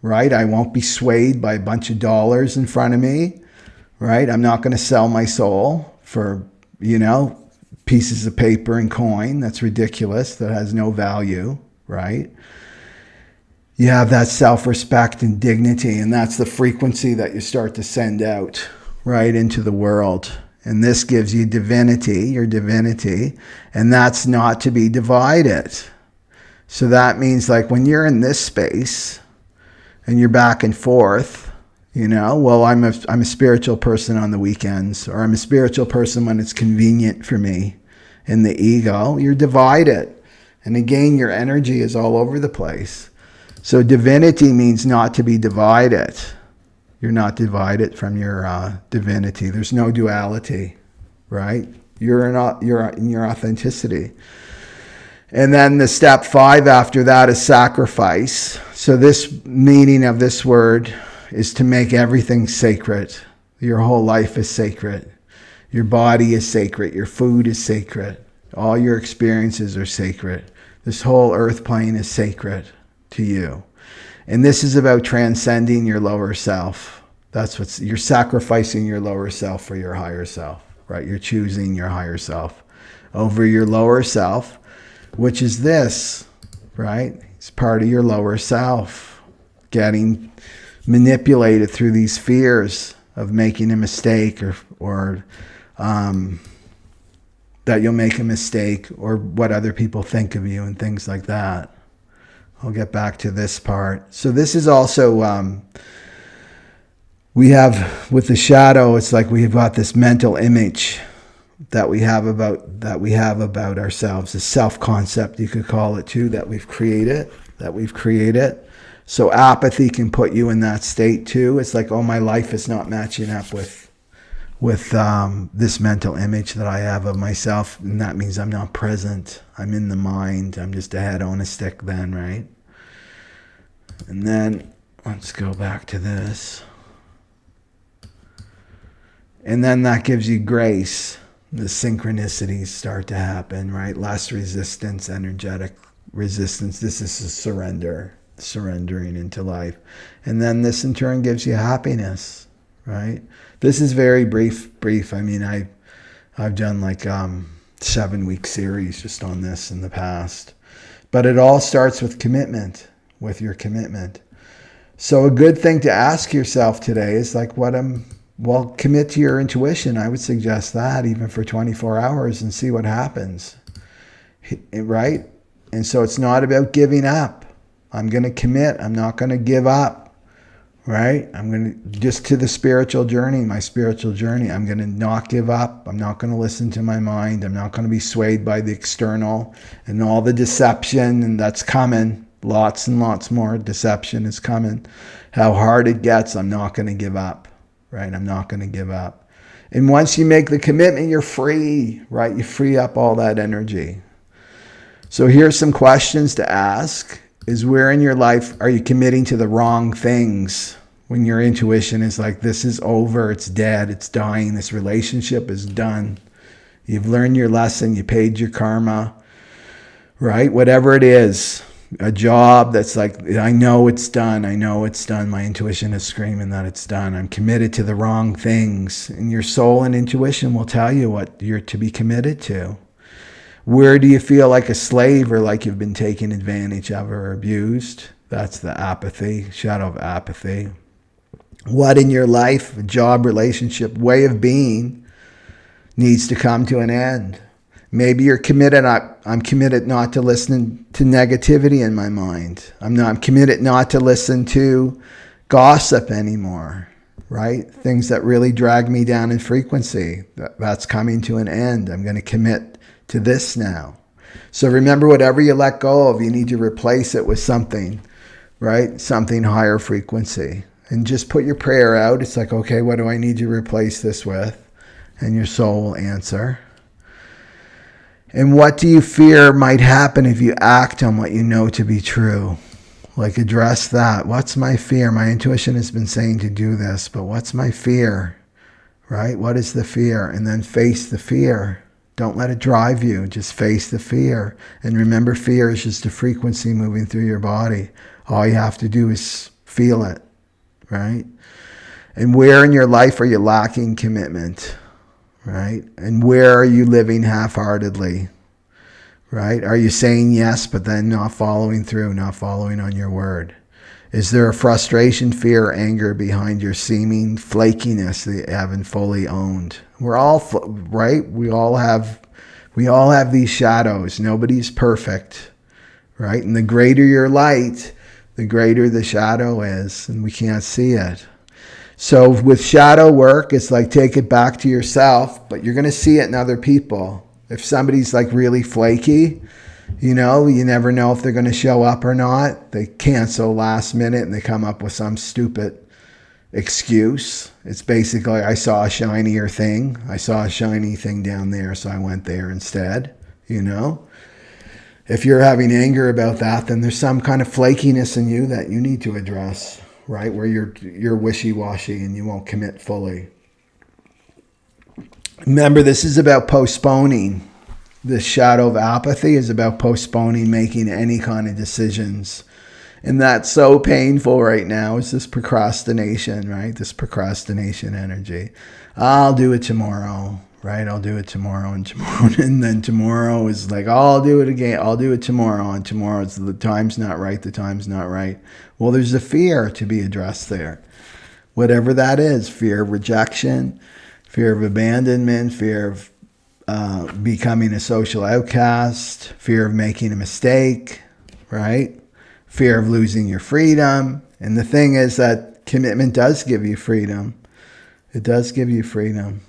Right? I won't be swayed by a bunch of dollars in front of me, right? I'm not going to sell my soul for, pieces of paper and coin. That's ridiculous. That has no value, right? You have that self-respect and dignity, and that's the frequency that you start to send out, right, into the world. And this gives you divinity, your divinity, and that's not to be divided. So that means like when you're in this space, and you're back and forth, well, I'm a spiritual person on the weekends, or I'm a spiritual person when it's convenient for me. In the ego, you're divided. And again, your energy is all over the place. So divinity means not to be divided. You're not divided from your divinity. There's no duality, right? You're in your authenticity. And then the step 5 after that is sacrifice. So this meaning of this word is to make everything sacred. Your whole life is sacred. Your body is sacred. Your food is sacred. All your experiences are sacred. This whole earth plane is sacred to you. And this is about transcending your lower self. You're sacrificing your lower self for your higher self, right? You're choosing your higher self over your lower self, which is this, right? It's part of your lower self, getting manipulated through these fears of making a mistake or that you'll make a mistake or what other people think of you and things like that. I'll get back to this part. So this is also, we have with the shadow, it's like we've got this mental image that we have about ourselves, a self-concept, you could call it too, that we've created. So apathy can put you in that state too. It's like, oh, my life is not matching up with this mental image that I have of myself, and that means I'm not present. I'm in the mind. I'm just a head on a stick then, right? And then let's go back to this. And then that gives you grace. The synchronicities start to happen, right? Less resistance, energetic resistance. This is a surrendering into life. And then this in turn gives you happiness, right? This is very brief. I mean, I've done like 7-week series just on this in the past. But it all starts with commitment, with your commitment. So a good thing to ask yourself today is like, commit to your intuition. I would suggest that even for 24 hours and see what happens, right? And so it's not about giving up. I'm going to commit. I'm not going to give up, right? I'm going to just to the spiritual journey, my spiritual journey. I'm going to not give up. I'm not going to listen to my mind. I'm not going to be swayed by the external and all the deception, and that's coming. Lots and lots more deception is coming. How hard it gets, I'm not going to give up, right? I'm not going to give up. And once you make the commitment, you're free, right? You free up all that energy. So here's some questions to ask. Is where in your life are you committing to the wrong things when your intuition is like, this is over, it's dead, it's dying, this relationship is done. You've learned your lesson, you paid your karma, right? Whatever it is, a job that's like, I know it's done, my intuition is screaming that it's done. I'm committed to the wrong things. And your soul and intuition will tell you what you're to be committed to. Where do you feel like a slave or like you've been taken advantage of or abused? That's the apathy, shadow of apathy. What in your life, a job, relationship, way of being needs to come to an end? Maybe you're committed. I'm committed not to listen to negativity in my mind. I'm committed not to listen to gossip anymore, right? Things that really drag me down in frequency. That's coming to an end. I'm going to commit to this now. So remember, whatever you let go of, you need to replace it with something, right? Something higher frequency. And just put your prayer out. It's like, okay, what do I need to replace this with? And your soul will answer. And what do you fear might happen if you act on what you know to be true? Like, address that. What's my fear? My intuition has been saying to do this, but what's my fear? Right? What is the fear? And then face the fear. Don't let it drive you. Just face the fear. And remember, fear is just a frequency moving through your body. All you have to do is feel it, right? And where in your life are you lacking commitment, right? And where are you living half-heartedly, right? Are you saying yes, but then not following through, not following on your word? Is there a frustration, fear, or anger behind your seeming flakiness that you haven't fully owned? We're all, right? We all have these shadows. Nobody's perfect, right? And the greater your light, the greater the shadow is, and we can't see it. So with shadow work, it's like take it back to yourself, but you're going to see it in other people. If somebody's like really flaky, you know, you never know if they're going to show up or not. They cancel last minute and they come up with some stupid excuse. It's basically, I saw a shinier thing. I saw a shiny thing down there, so I went there instead, you know. If you're having anger about that, then there's some kind of flakiness in you that you need to address, right? Where you're wishy-washy and you won't commit fully. Remember, this is about postponing. The shadow of apathy is about postponing making any kind of decisions. And that's so painful right now, is this procrastination, right? This procrastination energy. I'll do it tomorrow, right? I'll do it tomorrow and tomorrow. And then tomorrow is like, oh, I'll do it again. I'll do it tomorrow. And tomorrow, it's the time's not right. The time's not right. Well, there's a fear to be addressed there. Whatever that is, fear of rejection, fear of abandonment, fear of becoming a social outcast, fear of making a mistake, right? Fear of losing your freedom. And the thing is that commitment does give you freedom. It does give you freedom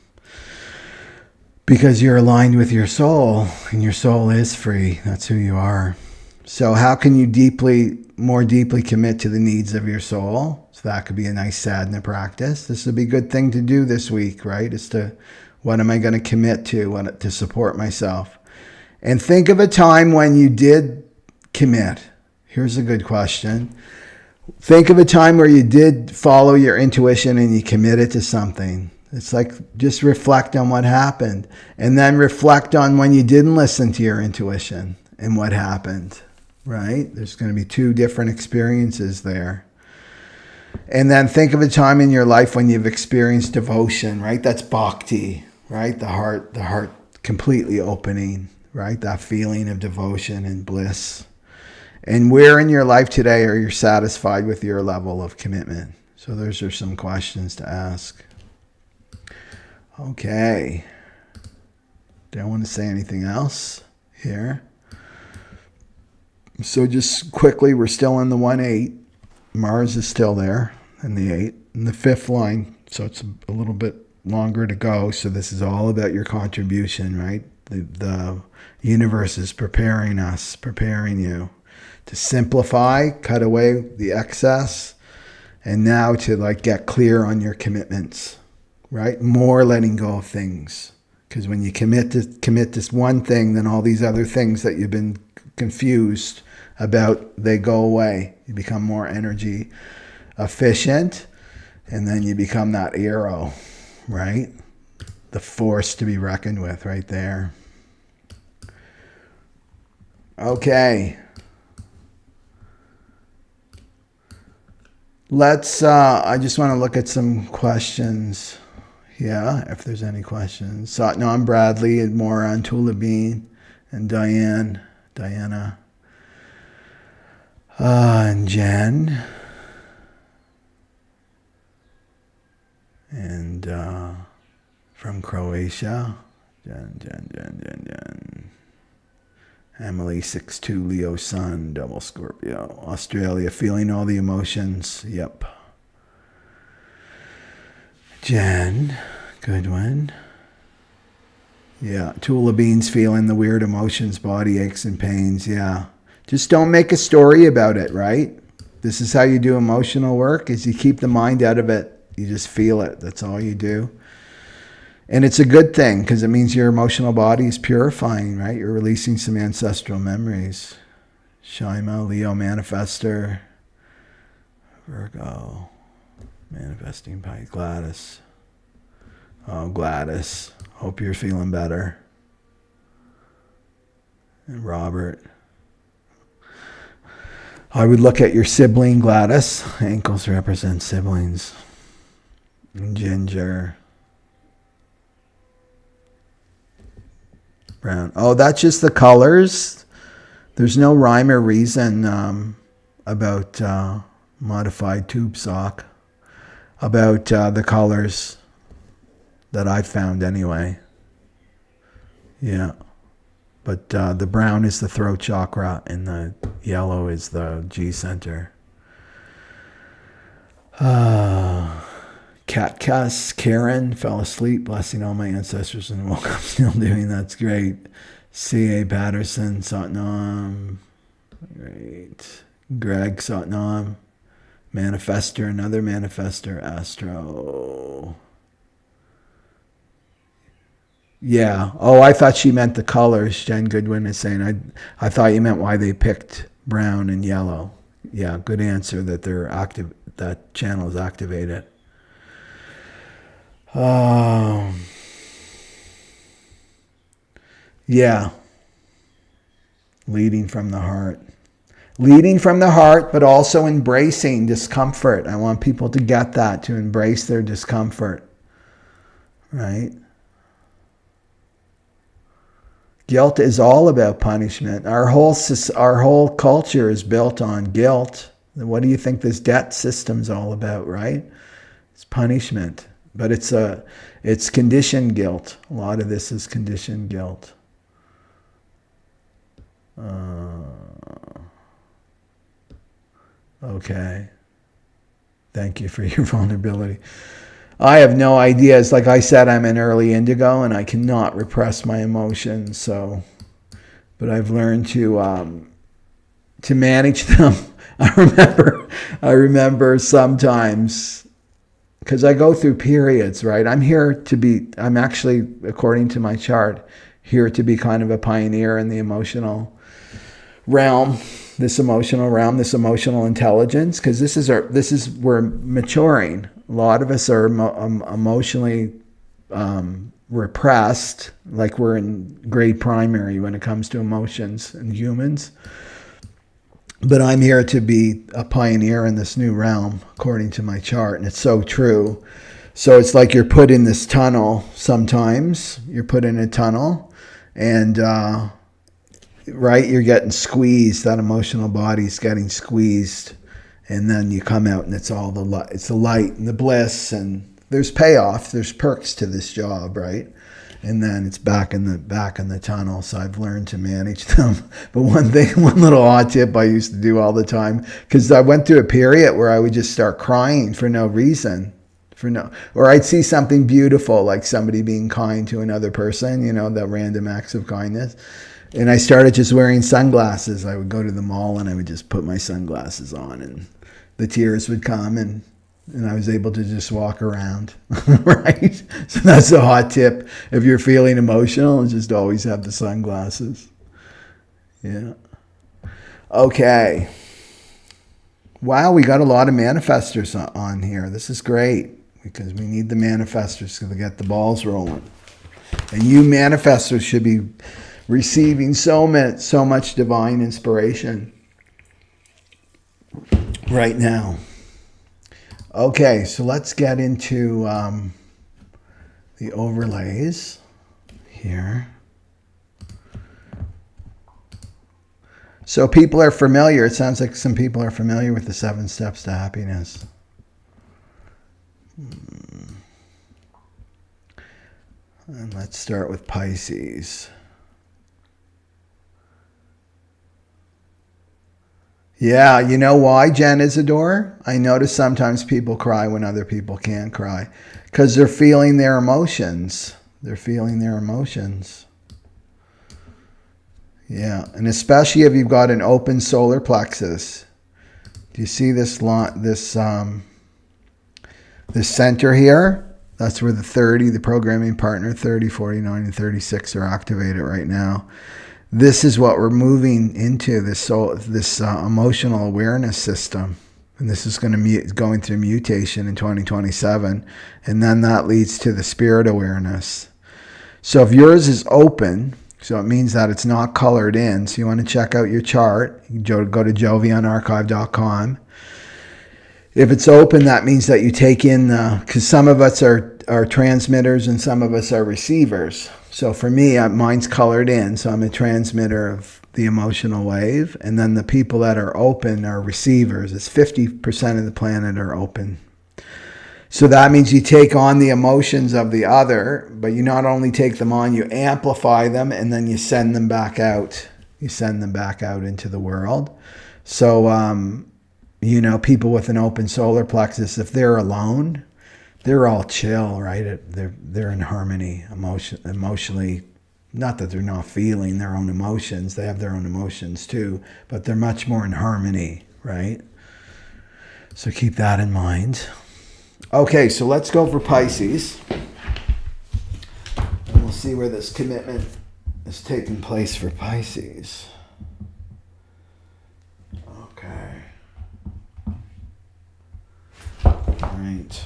because you're aligned with your soul, and your soul is free. That's who you are. So how can you more deeply commit to the needs of your soul? So that could be a nice sadhana practice. This would be a good thing to do this week, right? Is to, what am I going to commit to support myself? And think of a time when you did commit. Here's a good question. Think of a time where you did follow your intuition and you committed to something. It's like, just reflect on what happened, and then reflect on when you didn't listen to your intuition and what happened, right? There's going to be two different experiences there. And then think of a time in your life when you've experienced devotion, right? That's bhakti, right? The heart completely opening, right? That feeling of devotion and bliss. And where in your life today are you satisfied with your level of commitment? So those are some questions to ask. Okay. Don't want to say anything else here. So just quickly, we're still in the 1-8. Mars is still there in the 8. In the 5th line, so it's a little bit longer to go. So this is all about your contribution, right? The universe is preparing us, preparing you to simplify, cut away the excess, and now to like get clear on your commitments, right? More letting go of things. Because when you commit to one thing, then all these other things that you've been confused about, they go away. You become more energy efficient, and then you become that arrow, right? The force to be reckoned with right there. Okay. I just want to look at some questions. Yeah, if there's any questions. Satnam Bradley and Moran Tulabine and Diana, and Jen, and from Croatia, Jen. Emily 6'2", Leo Sun, double Scorpio. Australia, feeling all the emotions. Yep. Jen, good one. Yeah, Tula Beans, feeling the weird emotions, body aches and pains. Yeah. Just don't make a story about it, right? This is how you do emotional work, is you keep the mind out of it. You just feel it. That's all you do. And it's a good thing, because it means your emotional body is purifying, right? You're releasing some ancestral memories. Shaima, Leo Manifester, Virgo, Manifesting by Gladys. Oh, Gladys, hope you're feeling better. And Robert. I would look at your sibling, Gladys. Ankles represent siblings. And Ginger. Brown. Oh, that's just the colors. There's no rhyme or reason about modified tube sock. About the colors that I found anyway. Yeah. But the brown is the throat chakra and the yellow is the G center. Cat Cuss, Karen, fell asleep, blessing all my ancestors and woke up still doing. That's great. C.A. Patterson, Satnam. Great. Greg, Satnam. Manifester, another manifester, Astro. Yeah. Oh, I thought she meant the colors. Jen Goodwin is saying, I thought you meant why they picked brown and yellow. Yeah, good answer that they're active. That channel is activated. Yeah. Leading from the heart. Leading from the heart, but also embracing discomfort. I want people to get that, to embrace their discomfort. Right? Guilt is all about punishment. Our whole culture is built on guilt. What do you think this debt system's all about, right? It's punishment. But it's conditioned guilt. A lot of this is conditioned guilt. Okay. Thank you for your vulnerability. I have no idea. It's like I said, I'm an early indigo and I cannot repress my emotions. So, but I've learned to manage them. I remember sometimes, because I go through periods, right? I'm actually, according to my chart, here to be kind of a pioneer in the emotional realm, this emotional intelligence, because we're maturing. A lot of us are emotionally repressed, like we're in grade primary when it comes to emotions and humans. But I'm here to be a pioneer in this new realm, according to my chart, and it's so true. So it's like you're put in this tunnel sometimes. You're put in a tunnel, and right, you're getting squeezed. That emotional body's getting squeezed, and then you come out, and it's all it's the light and the bliss, and there's payoff. There's perks to this job, right? And then it's back in the tunnel. So I've learned to manage them. But one little odd tip I used to do all the time, because I went through a period where I would just start crying for no reason. Or I'd see something beautiful, like somebody being kind to another person, the random acts of kindness. And I started just wearing sunglasses. I would go to the mall and I would just put my sunglasses on, and the tears would come, and I was able to just walk around, right? So that's a hot tip. If you're feeling emotional, just always have the sunglasses. Yeah. Okay. Wow, we got a lot of manifestors on here. This is great, because we need the manifestors to get the balls rolling. And you manifestors should be receiving so much divine inspiration right now. Okay, so let's get into the overlays here. So people are familiar. It sounds like some people are familiar with the 7 steps to happiness. And let's start with Pisces. Yeah, you know why, Jen Isidore? I notice sometimes people cry when other people can't cry, because they're feeling their emotions. They're feeling their emotions. Yeah, and especially if you've got an open solar plexus. Do you see this center here? That's where the 30, the programming partner, 30, 49, and 36 are activated right now. This is what we're moving into, this emotional awareness system. And this is going through mutation in 2027. And then that leads to the spirit awareness. So if yours is open, so it means that it's not colored in. So you want to check out your chart. You can go to jovionarchive.com. If it's open, that means that you take in because some of us are transmitters and some of us are receivers. So for me, mine's colored in, so I'm a transmitter of the emotional wave. And then the people that are open are receivers. It's 50% of the planet are open. So that means you take on the emotions of the other, but you not only take them on, you amplify them, and then you send them back out. You send them back out into the world. So, people with an open solar plexus, if they're alone, they're all chill, right? They're in harmony emotionally. Not that they're not feeling their own emotions. They have their own emotions too, but they're much more in harmony, right? So keep that in mind. Okay, so let's go for Pisces. And we'll see where this commitment is taking place for Pisces. Okay. All right.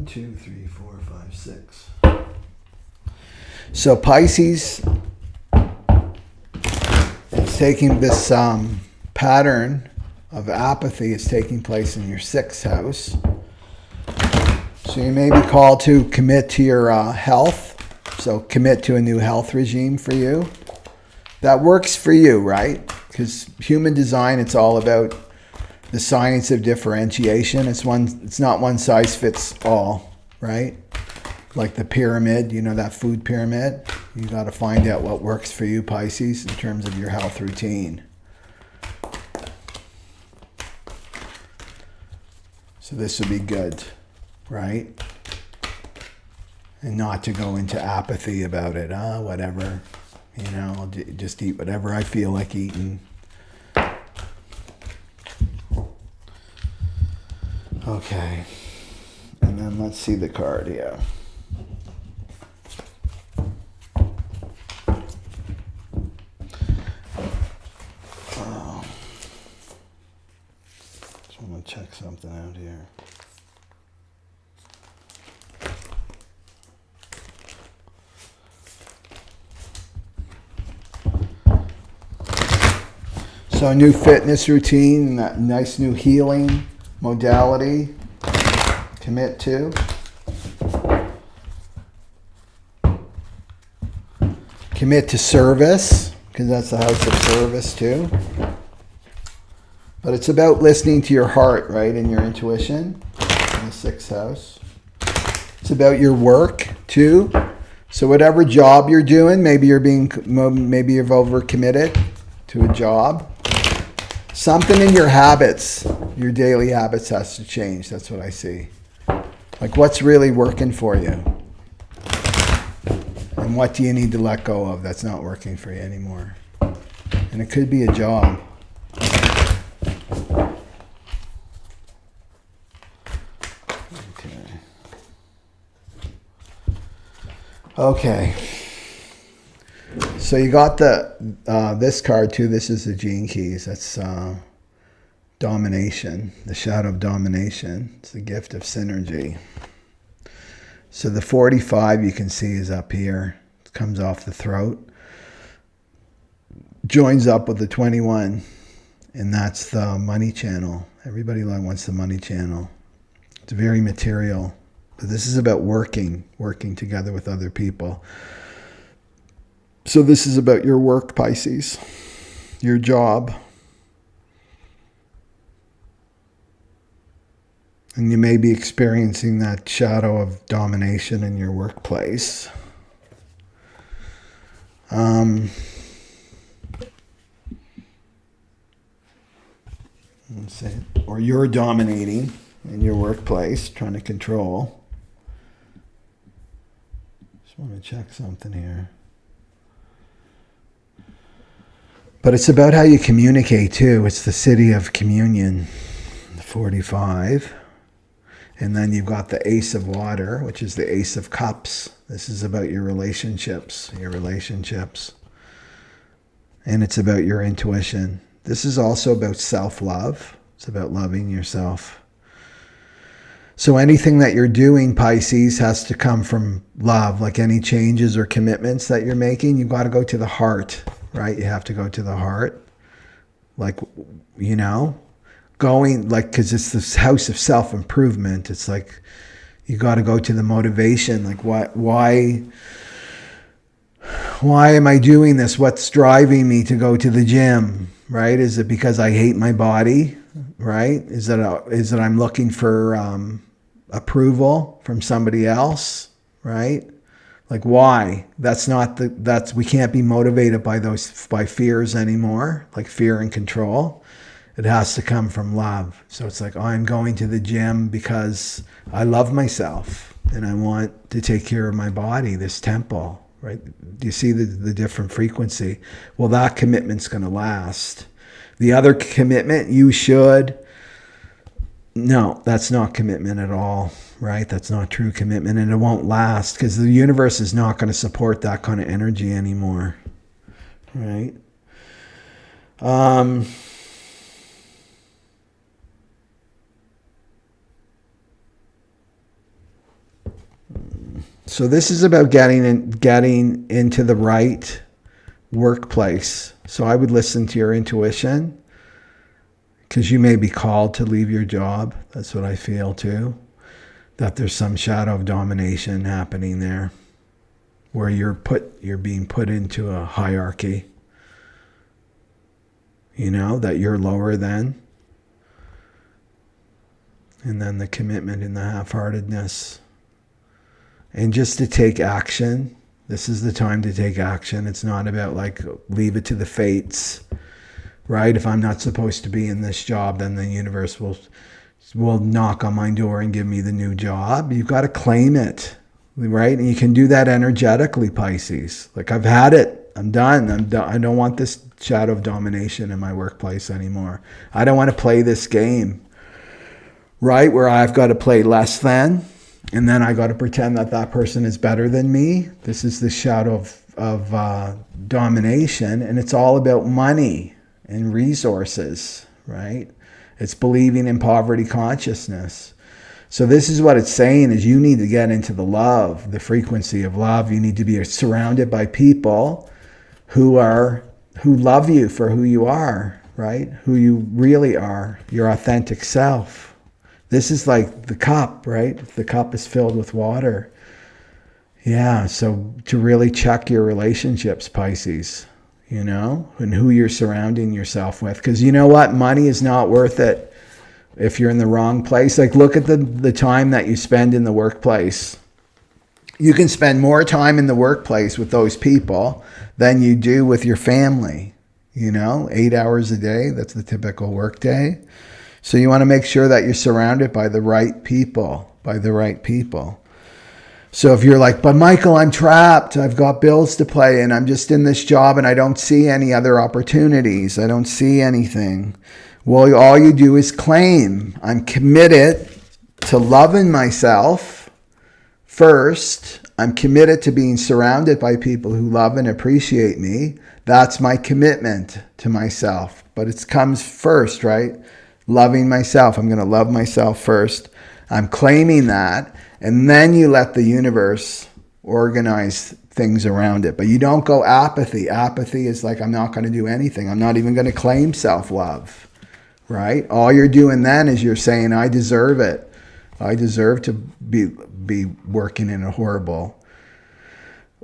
2, 3, 4, 5, 6. So Pisces, it's taking this pattern of apathy is taking place in your 6th house. So you may be called to commit to your health. So commit to a new health regime for you. That works for you, right? Because human design, it's all about the science of differentiation. It's not one size fits all, right? Like the pyramid, you know, that food pyramid. You got to find out what works for you, Pisces, in terms of your health routine. So this would be good, right? And not to go into apathy about it. Whatever, you know, I'll just eat whatever I feel like eating. Okay, and then let's see the card here. Just want to check something out here. So a new fitness routine, nice new healing modality, commit to. Commit to service, because that's the house of service too. But it's about listening to your heart, right, and your intuition in the 6th house. It's about your work too. So whatever job you're doing, maybe you've overcommitted to a job. Something in your habits, your daily habits has to change. That's what I see. Like what's really working for you? And what do you need to let go of that's not working for you anymore? And it could be a job. Okay. So you got this card too. This is the Gene Keys. That's domination, the shadow of domination. It's the gift of synergy. So the 45 you can see is up here. It comes off the throat. Joins up with the 21. And that's the money channel. Everybody wants the money channel. It's very material. But this is about working together with other people. So this is about your work, Pisces, your job. And you may be experiencing that shadow of domination in your workplace. Or you're dominating in your workplace, trying to control. Just want to check something here. But it's about how you communicate too. It's the city of communion, the 45. And then you've got the Ace of Water, which is the Ace of Cups. This is about your relationships. And it's about your intuition. This is also about self-love. It's about loving yourself. So anything that you're doing, Pisces, has to come from love. Like any changes or commitments that you're making, you've got to go to the heart. Right? You have to go to the heart. Like, you know, going, like, because it's this house of self-improvement. It's like, you got to go to the motivation. Like, why am I doing this? What's driving me to go to the gym? Right? Is it because I hate my body? Right? Is it I'm looking for approval from somebody else? Right? Like why? We can't be motivated by fears anymore, like fear and control. It has to come from love. So it's like, I'm going to the gym because I love myself and I want to take care of my body, this temple, right? Do you see the different frequency? Well, that commitment's going to last. The other commitment, no, that's not commitment at all, right? That's not true commitment, and it won't last because the universe is not going to support that kind of energy anymore, right? So this is about getting into the right workplace. So I would listen to your intuition, because you may be called to leave your job. That's what I feel too. That there's some shadow of domination happening there, where you're being put into a hierarchy. You know, that you're lower than. And then the commitment and the half-heartedness. And just to take action. This is the time to take action. It's not about like, leave it to the fates, right? If I'm not supposed to be in this job, then the universe will knock on my door and give me the new job. You've got to claim it, right? And you can do that energetically, Pisces. Like, I've had it. I'm done. I don't want this shadow of domination in my workplace anymore. I don't want to play this game, right? Where I've got to play less than. And then I got to pretend that that person is better than me. This is the shadow of domination. And it's all about money and resources, right? It's believing in poverty consciousness. So this is what it's saying, is you need to get into the love, the frequency of love. You need to be surrounded by people who love you for who you are, right? Who you really are, your authentic self. This is like the cup, right? The cup is filled with water. Yeah, so to really check your relationships, Pisces, you know, and who you're surrounding yourself with. Because you know what? Money is not worth it if you're in the wrong place. Like, look at the time that you spend in the workplace. You can spend more time in the workplace with those people than you do with your family. You know, 8 hours a day, that's the typical work day. So you want to make sure that you're surrounded by the right people, So if you're like, but Michael, I'm trapped. I've got bills to pay and I'm just in this job and I don't see any other opportunities. I don't see anything. Well, all you do is claim, I'm committed to loving myself first. I'm committed to being surrounded by people who love and appreciate me. That's my commitment to myself. But it comes first, right? Loving myself. I'm going to love myself first. I'm claiming that. And then you let the universe organize things around it. But you don't go apathy. Apathy is like, I'm not going to do anything. I'm not even going to claim self-love, right? All you're doing then is you're saying, I deserve it. I deserve to be working in a horrible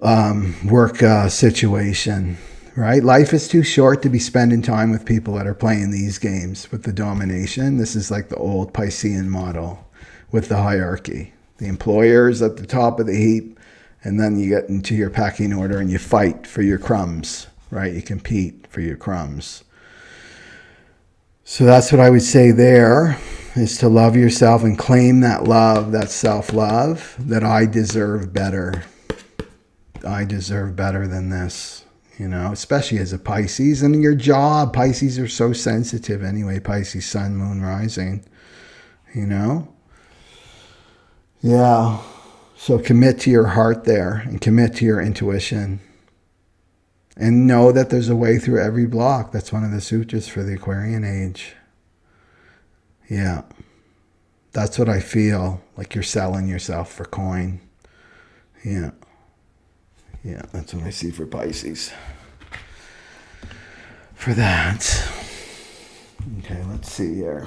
work situation. Right? Life is too short to be spending time with people that are playing these games with the domination. This is like the old Piscean model with the hierarchy. The employer is at the top of the heap, and then you get into your pecking order and you fight for your crumbs, right? You compete for your crumbs. So that's what I would say there, is to love yourself and claim that love, that self-love, that I deserve better. I deserve better than this. You know, especially as a Pisces, and your job. Pisces are so sensitive anyway. Pisces, sun, moon, rising. You know? Yeah. So commit to your heart there and commit to your intuition. And know that there's a way through every block. That's one of the sutras for the Aquarian age. Yeah. That's what I feel. Like you're selling yourself for coin. Yeah. Yeah, that's what I see for Pisces. For that. Okay, let's see here.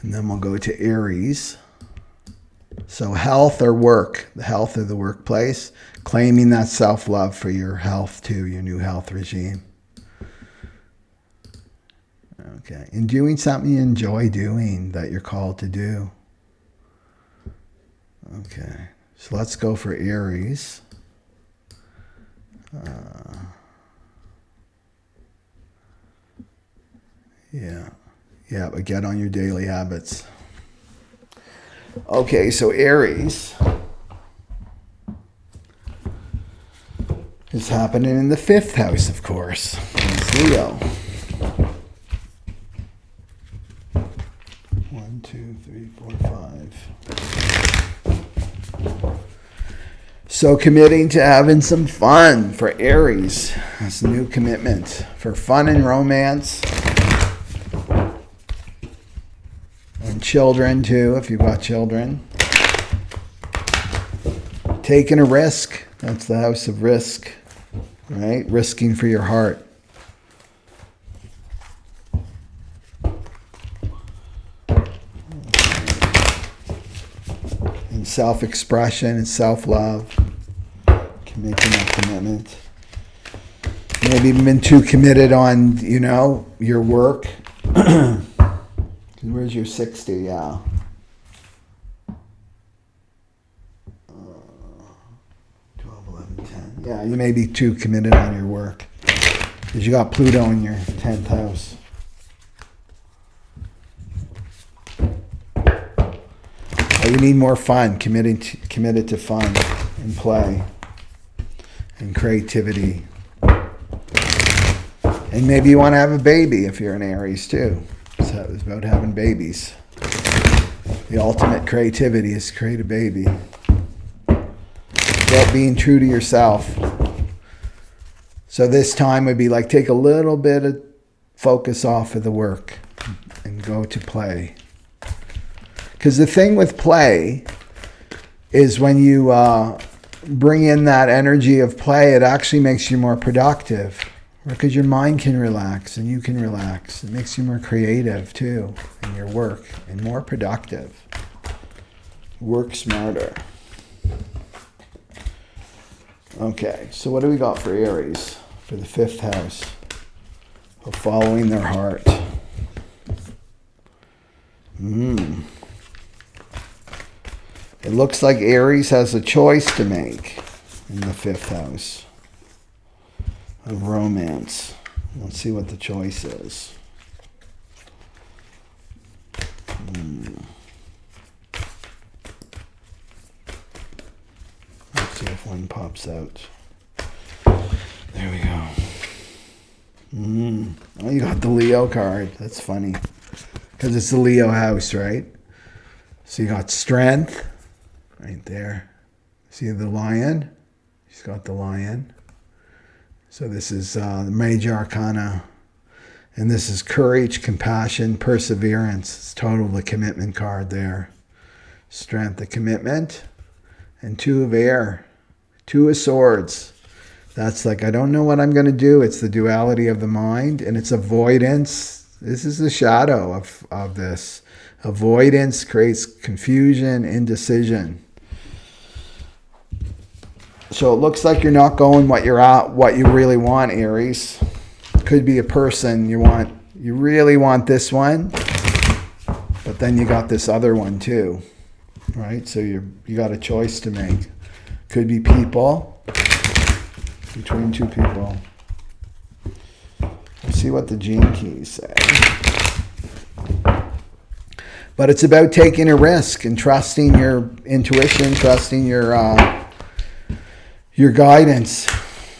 And then we'll go to Aries. So health or work, the health of the workplace, claiming that self-love for your health too, your new health regime. Okay, and doing something you enjoy doing, that you're called to do. Okay. So let's go for Aries. Yeah, but get on your daily habits. Okay, so Aries is happening in the 5th house, of course. It's Leo. 1, 2, 3, 4, 5. So committing to having some fun for Aries. That's a new commitment for fun and romance. And children too, if you've got children. taking a risk. That's the house of risk, right? Risking for your heart. And self-expression and self-love. Making that commitment. Maybe you've been too committed on, you know, your work. Where's your 60? Yeah. 12, 11, 10. Yeah, you may be too committed on your work. Because you got Pluto in your 10th house. Oh, you need more fun. Committed to fun and play. And creativity. And maybe you want to have a baby if you're an Aries too. So it's about having babies. The ultimate creativity is to create a baby. About being true to yourself. So this time would be like take a little bit of focus off of the work and go to play. Because the thing with play is when you bring in that energy of play, it actually makes you more productive because your mind can relax and you can relax. It makes you more creative too in your work and more productive. Work smarter. Okay, so what do we got for Aries for the 5th house of following their heart? It looks like Aries has a choice to make in the 5th house of romance. Let's see what the choice is. Let's see if one pops out. There we go. Oh, you got the Leo card. That's funny. Because it's the Leo house, right? So you got strength. Right there. See the lion? She's got the lion. So this is the major arcana. And this is courage, compassion, perseverance. It's total the commitment card there. Strength, the commitment. And 2 of air. 2 of swords. That's like, I don't know what I'm going to do. It's the duality of the mind. And it's avoidance. This is the shadow of this. Avoidance creates confusion, indecision. So it looks like you're not going what you really want, Aries. Could be a person you really want this one, but then you got this other one too, right? So you got a choice to make. Could be people, between 2 people. Let's see what the gene keys say. But it's about taking a risk and trusting your intuition, trusting your guidance,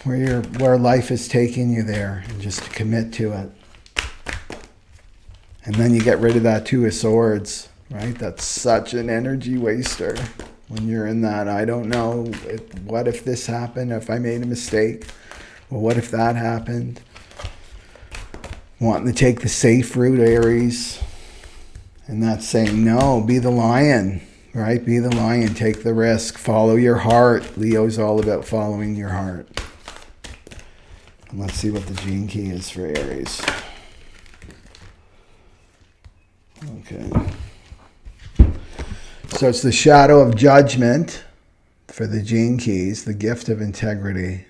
where life is taking you there, and just to commit to it. And then you get rid of that 2 of swords, right? That's such an energy waster when you're in that. I don't know, what if this happened, if I made a mistake? Well, what if that happened? Wanting to take the safe route, Aries. And that's saying, no, be the lion. Right? Be the lion. Take the risk. Follow your heart. Leo's all about following your heart. And let's see what the gene key is for Aries. Okay. So it's the shadow of judgment for the gene keys, the gift of integrity.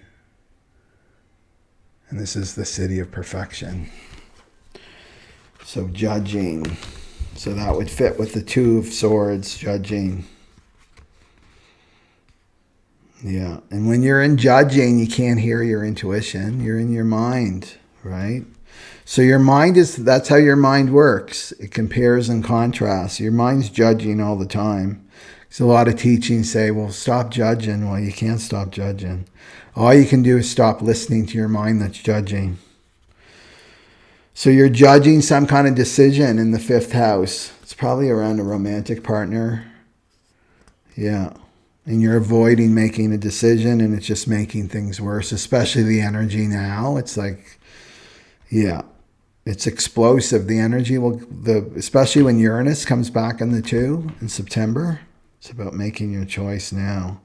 And this is the city of perfection. So judging. So that would fit with the 2 of swords, judging. Yeah. And when you're in judging, you can't hear your intuition. You're in your mind, right? So your mind that's how your mind works. It compares and contrasts. Your mind's judging all the time. There's a lot of teachings say, well, stop judging. Well, you can't stop judging. All you can do is stop listening to your mind that's judging. So you're judging some kind of decision in the 5th house. It's probably around a romantic partner. Yeah. And you're avoiding making a decision, and it's just making things worse, especially the energy now. It's like, yeah, it's explosive. The energy especially when Uranus comes back in the 2 in September. It's about making your choice now.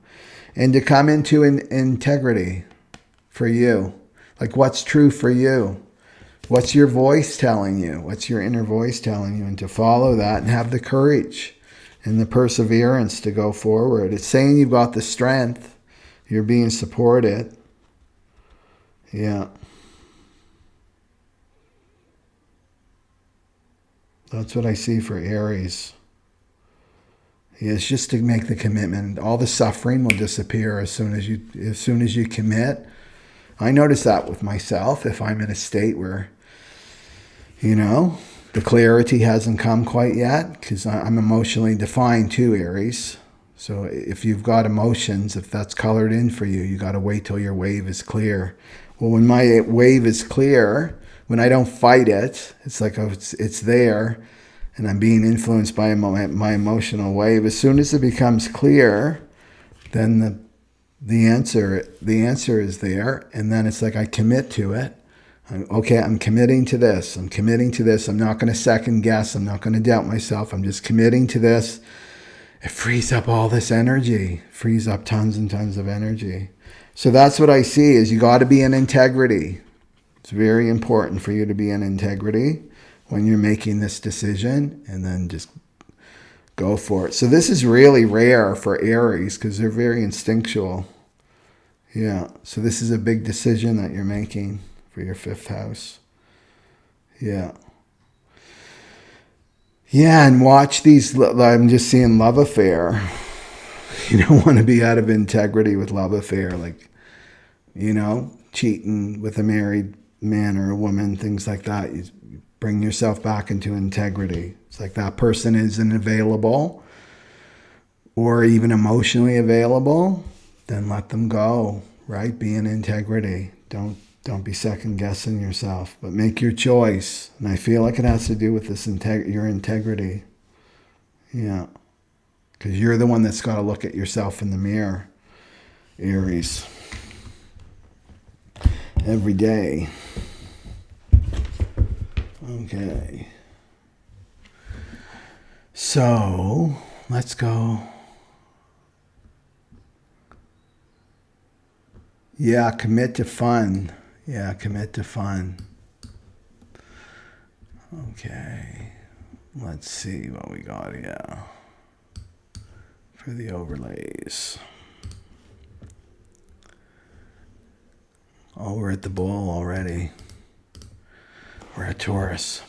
and to come into integrity for you. Like, what's true for you? What's your voice telling you? What's your inner voice telling you? And to follow that and have the courage and the perseverance to go forward. It's saying you've got the strength. You're being supported. Yeah. That's what I see for Aries. It's just to make the commitment. All the suffering will disappear as soon as you commit. I notice that with myself. If I'm in a state where, the clarity hasn't come quite yet, because I'm emotionally defined too, Aries. So if you've got emotions, if that's colored in for you, you got to wait till your wave is clear. Well, when my wave is clear, when I don't fight it, it's like, it's there, and I'm being influenced by my emotional wave. As soon as it becomes clear, then the answer is there, and then it's like I commit to it. Okay, I'm committing to this. I'm committing to this. I'm not going to second guess. I'm not going to doubt myself. I'm just committing to this. It frees up all this energy, frees up tons and tons of energy. So that's what I see, is you got to be in integrity. It's very important for you to be in integrity when you're making this decision, and then just go for it. So this is really rare for Aries because they're very instinctual. Yeah, so this is a big decision that you're making for your 5th house. Yeah. Yeah, and watch these, I'm just seeing love affair. You don't want to be out of integrity with love affair, like, cheating with a married man or a woman, things like that. You bring yourself back into integrity. It's like that person isn't available or even emotionally available, then let them go, right? Be in integrity. Don't be second guessing yourself, but make your choice. And I feel like it has to do with this your integrity. Yeah. Because you're the one that's got to look at yourself in the mirror, Aries. Every day. Okay. So, let's go. Yeah, commit to fun. Yeah, commit to fun. Okay. Let's see what we got here for the overlays. Oh, we're at the bull already. We're at Taurus.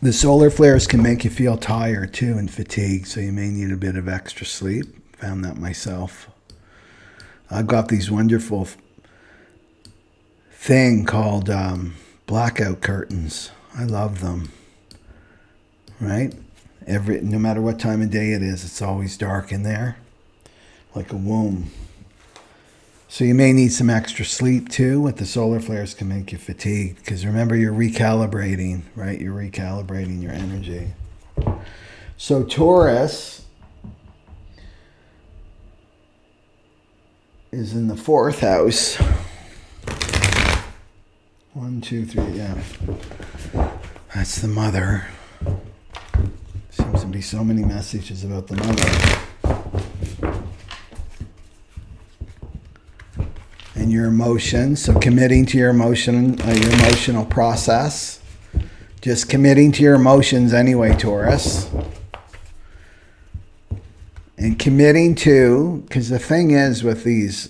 The solar flares can make you feel tired too and fatigued, so you may need a bit of extra sleep. Found that myself. I've got these wonderful thing called blackout curtains. I love them. Right? No matter what time of day it is, it's always dark in there, like a womb. So you may need some extra sleep too. With the solar flares can make you fatigued, because remember, you're recalibrating, right? You're recalibrating your energy. So Taurus is in the 4th house. 1, 2, 3, yeah. That's the mother. Seems to be so many messages about the mother. And your emotions. So committing to your emotional process. Just committing to your emotions anyway, Taurus. And committing to, because the thing is with these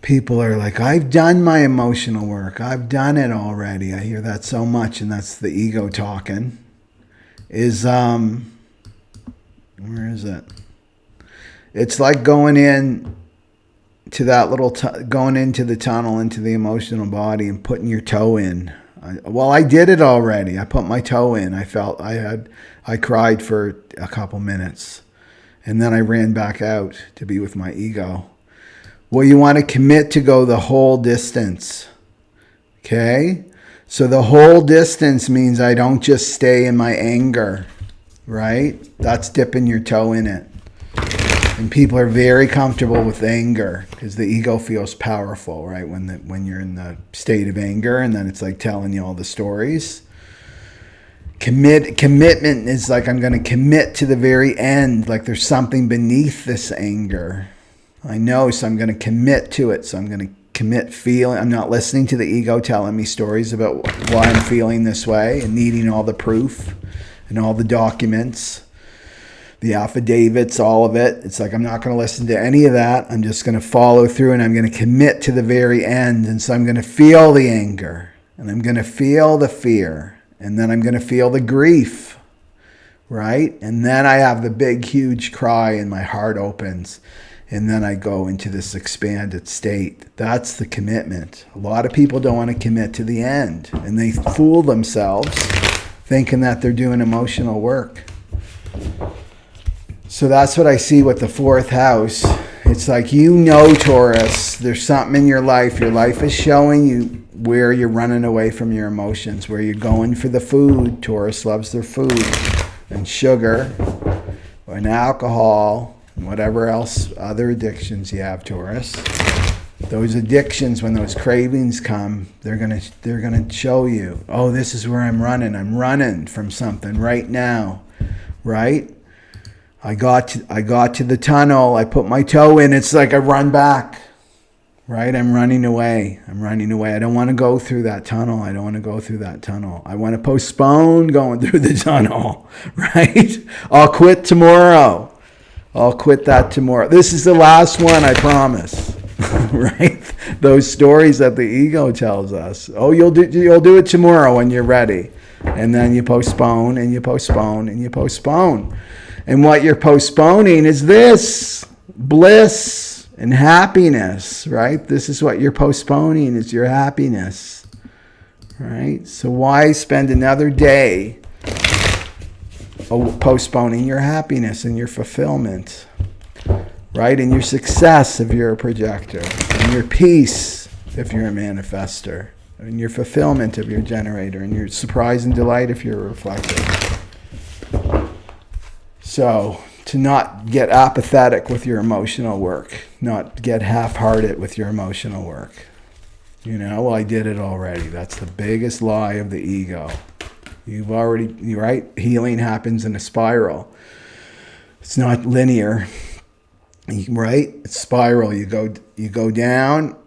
people are like, I've done my emotional work. I've done it already. I hear that so much, and that's the ego talking. Where is it? It's like going in to that little, going into the tunnel, into the emotional body and putting your toe in. I did it already. I put my toe in. I cried for a couple minutes. And then I ran back out to be with my ego. Well, you want to commit to go the whole distance. Okay? So the whole distance means I don't just stay in my anger, right? That's dipping your toe in it. And people are very comfortable with anger because the ego feels powerful, right? When you're in the state of anger, and then it's like telling you all the stories. Commitment is like I'm going to commit to the very end. Like there's something beneath this anger. I know, so I'm going to commit to it. So I'm going to commit feeling. I'm not listening to the ego telling me stories about why I'm feeling this way and needing all the proof and all the documents, the affidavits, all of it. It's like I'm not going to listen to any of that. I'm just going to follow through and I'm going to commit to the very end. And so I'm going to feel the anger and I'm going to feel the fear. And then I'm going to feel the grief, right? And then I have the big, huge cry and my heart opens. And then I go into this expanded state. That's the commitment. A lot of people don't want to commit to the end. And they fool themselves thinking that they're doing emotional work. So that's what I see with the fourth house. It's like, Taurus, there's something in your life. Your life is showing you where you're running away from your emotions, where you're going for the food. Taurus loves their food and sugar and alcohol and whatever else, other addictions you have, Taurus. Those addictions, when those cravings come, they're gonna show you, oh, this is where I'm running. I'm running from something right now, right? I got to the tunnel. I put my toe in. It's like I run back. Right? I'm running away. I don't want to go through that tunnel. I want to postpone going through the tunnel. Right? I'll quit tomorrow. I'll quit that tomorrow. This is the last one, I promise. Right? Those stories that the ego tells us. Oh, you'll do it tomorrow when you're ready. And then you postpone and you postpone and you postpone. And what you're postponing is this bliss and happiness, right? This is what you're postponing, is your happiness, right? So why spend another day postponing your happiness and your fulfillment, right? And your success if you're a projector, and your peace if you're a manifester, and your fulfillment if you're a generator, and your surprise and delight if you're a reflector. So, to not get apathetic with your emotional work, not get half-hearted with your emotional work. Well, I did it already. That's the biggest lie of the ego. You're right? Healing happens in a spiral. It's not linear, right? It's spiral. You go down,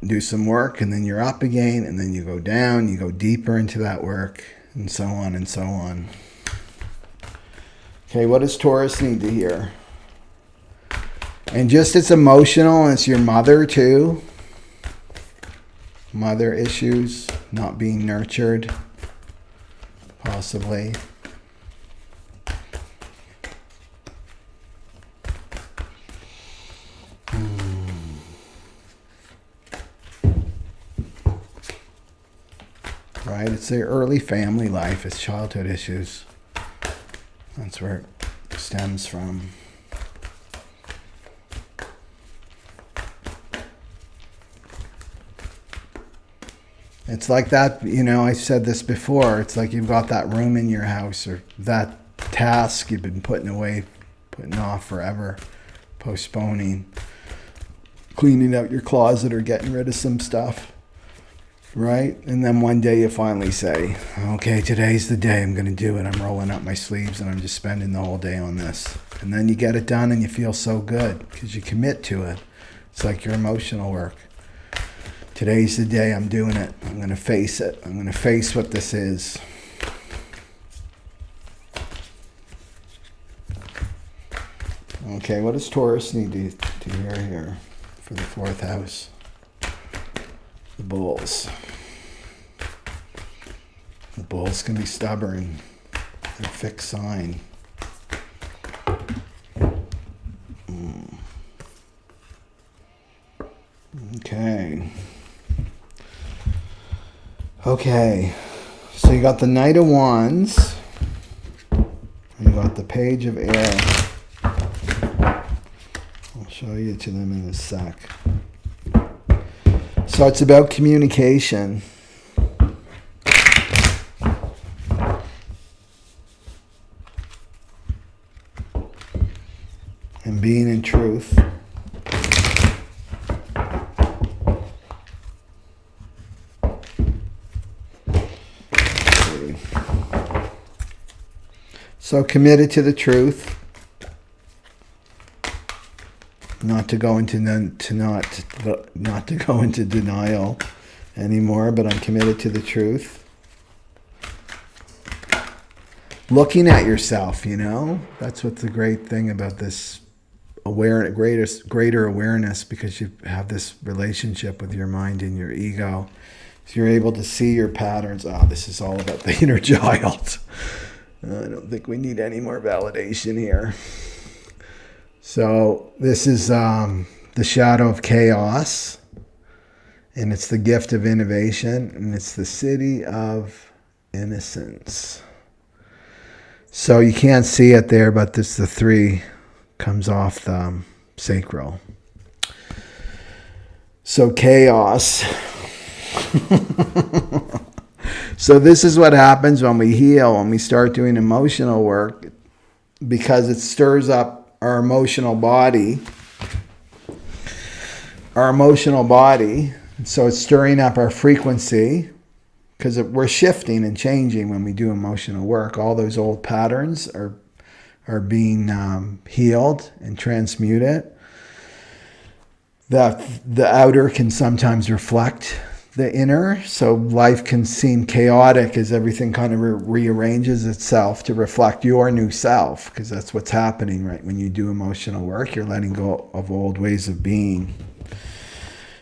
do some work, and then you're up again, and then you go down, you go deeper into that work, and so on and so on. Okay, what does Taurus need to hear? And just it's emotional, and it's your mother too. Mother issues, not being nurtured, possibly. Right, it's their early family life, it's childhood issues. That's where it stems from. It's like that, I said this before, it's like you've got that room in your house or that task you've been putting off forever, postponing, cleaning out your closet or getting rid of some stuff. Right? And then one day you finally say, okay, today's the day I'm going to do it. I'm rolling up my sleeves and I'm just spending the whole day on this. And then you get it done and you feel so good because you commit to it. It's like your emotional work. Today's the day I'm doing it. I'm going to face it. I'm going to face what this is. Okay, what does Taurus need to hear here for the fourth house? The bulls. The bulls can be stubborn. They're a fixed sign. Okay. So you got the Knight of Wands. And you got the Page of Air. I'll show you to them in a sec. So it's about communication. And being in truth. So committed to the truth. Not to go into not to go into denial anymore, but I'm committed to the truth. Looking at yourself, you know, that's what's the great thing about this greater awareness, because you have this relationship with your mind and your ego. So you're able to see your patterns. This is all about the inner child. I don't think we need any more validation here. So this is the shadow of chaos, and it's the gift of innovation, and it's the city of innocence. So you can't see it there, but this the 3 comes off the sacral. So chaos. So this is what happens when we heal, when we start doing emotional work, because it stirs up our emotional body. So it's stirring up our frequency, because we're shifting and changing when we do emotional work. All those old patterns are being healed and transmuted. The outer can sometimes reflect the inner, so life can seem chaotic as everything kind of rearranges itself to reflect your new self, because that's what's happening, right? When you do emotional work, you're letting go of old ways of being.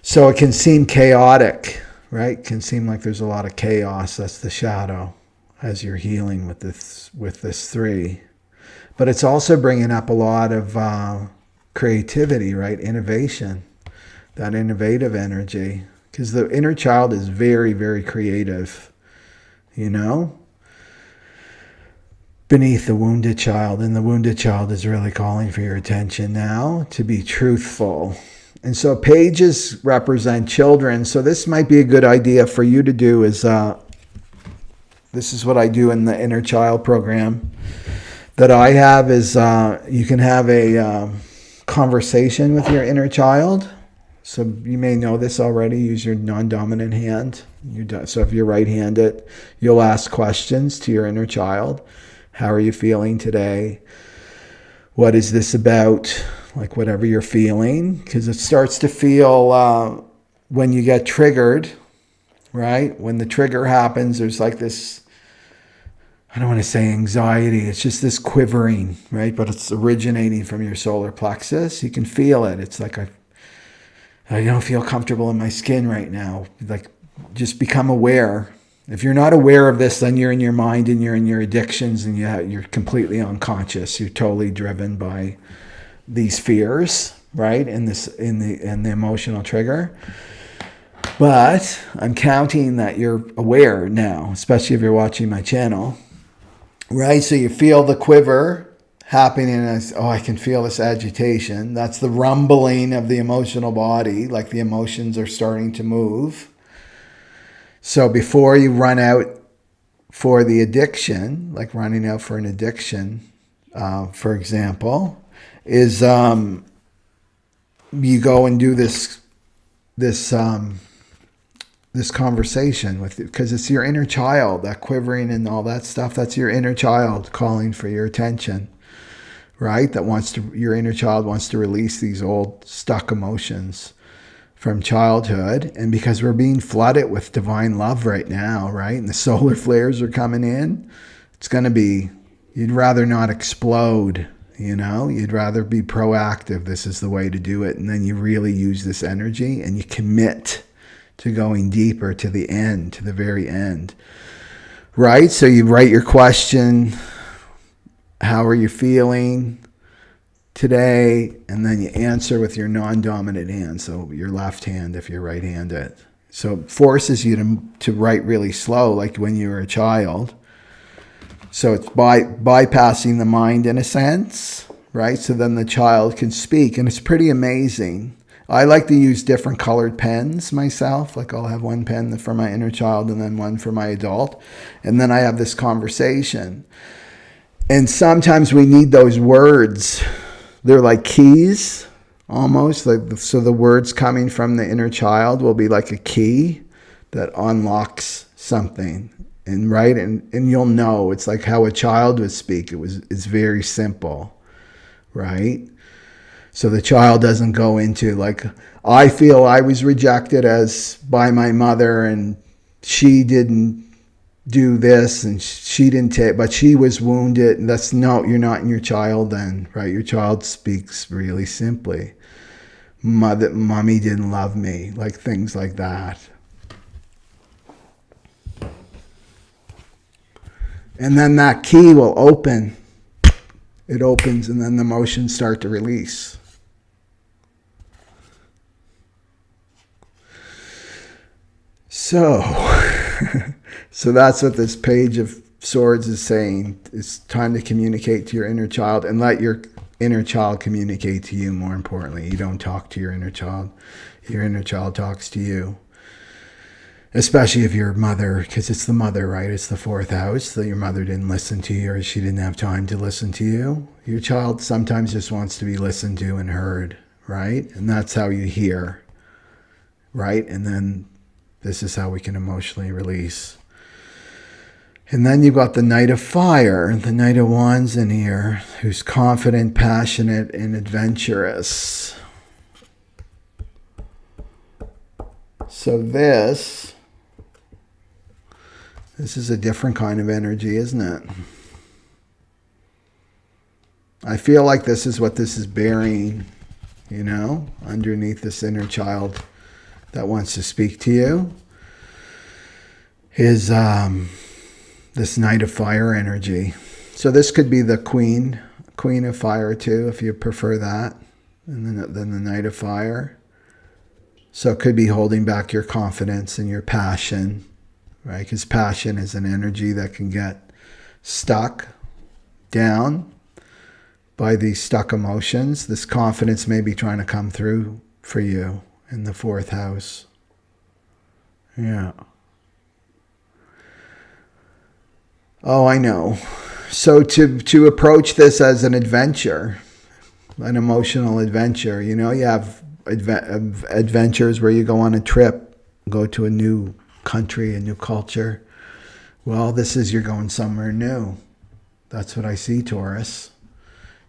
So it can seem chaotic, right? It can seem like there's a lot of chaos. That's the shadow as you're healing with this 3. But it's also bringing up a lot of creativity, right? Innovation, that innovative energy. Because the inner child is very, very creative, you know, beneath the wounded child. And the wounded child is really calling for your attention now to be truthful. And so pages represent children. So this might be a good idea for you to do is, this is what I do in the inner child program that I have is you can have a conversation with your inner child. So you may know this already. Use your non-dominant hand. So if you're right-handed, you'll ask questions to your inner child. How are you feeling today? What is this about? Like whatever you're feeling. Because it starts to feel when you get triggered, right? When the trigger happens, there's like this, I don't want to say anxiety. It's just this quivering, right? But it's originating from your solar plexus. You can feel it. It's like I don't feel comfortable in my skin right now. Like, just become aware. If you're not aware of this, then you're in your mind and you're in your addictions and you're completely unconscious. You're totally driven by these fears, right? And the emotional trigger. But I'm counting that you're aware now, especially if you're watching my channel, right? So you feel the quiver happening as, I can feel this agitation. That's the rumbling of the emotional body, like the emotions are starting to move. So before you run out for the addiction, like running out for an addiction, for example, is you go and do this conversation with, because it's your inner child, that quivering and all that stuff. That's your inner child calling for your attention. Right? Your inner child wants to release these old stuck emotions from childhood. And because we're being flooded with divine love right now, right? And the solar flares are coming in, it's going to be, you'd rather not explode, you know? You'd rather be proactive. This is the way to do it. And then you really use this energy and you commit to going deeper to the end, to the very end. Right? So you write your question, how are you feeling today? And then you answer with your non-dominant hand. So your left hand if you're right-handed. So it forces you to write really slow, like when you were a child. So it's bypassing the mind in a sense, right? So then the child can speak. And it's pretty amazing. I like to use different colored pens myself. Like I'll have one pen for my inner child and then one for my adult. And then I have this conversation. And sometimes we need those words. They're like keys, almost. So the words coming from the inner child will be like a key that unlocks something. And right, and you'll know. It's like how a child would speak. It's very simple, right? So the child doesn't go into like, I feel I was rejected as by my mother, and she didn't do this, and she didn't take, but she was wounded. And that's no, you're not in your child then, right? Your child speaks really simply. Mommy didn't love me, like things like that. And then that key will open. It opens, and then the emotions start to release. So, so that's what this Page of Swords is saying. It's time to communicate to your inner child and let your inner child communicate to you, more importantly. You don't talk to your inner child. Your inner child talks to you. Especially if your mother, because it's the mother, right? It's the fourth house. So your mother didn't listen to you, or she didn't have time to listen to you. Your child sometimes just wants to be listened to and heard, right? And that's how you hear, right? And then this is how we can emotionally release. And then you've got the Knight of Fire, the Knight of Wands in here, who's confident, passionate, and adventurous. So this is a different kind of energy, isn't it? I feel like this is what this is bearing, you know, underneath this inner child that wants to speak to you. Is this Knight of Fire energy. So this could be the Queen of Fire too, if you prefer that, and then the Knight of Fire. So it could be holding back your confidence and your passion, right? Because passion is an energy that can get stuck down by these stuck emotions. This confidence may be trying to come through for you in the fourth house. Yeah. Oh, I know. So to approach this as an adventure, an emotional adventure, you know, you have adventures where you go on a trip, go to a new country, a new culture. Well, this is, you're going somewhere new. That's what I see, Taurus.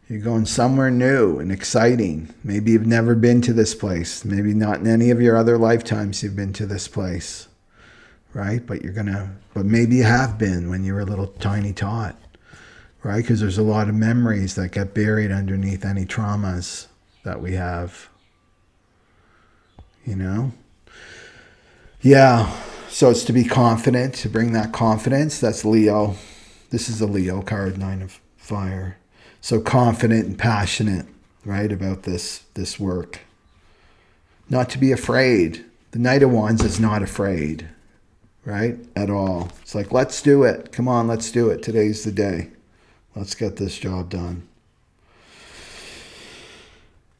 You're going somewhere new and exciting. Maybe you've never been to this place. Maybe not in any of your other lifetimes you've been to this place, right? But maybe you have been when you were a little tiny tot, right? Because there's a lot of memories that get buried underneath any traumas that we have, you know? Yeah. So it's to be confident, to bring that confidence. That's Leo. This is a Leo card, Nine of Fire. So confident and passionate, right, about this work. Not to be afraid. The Knight of Wands is not afraid, right, at all. It's like, let's do it. Come on, let's do it. Today's the day. Let's get this job done.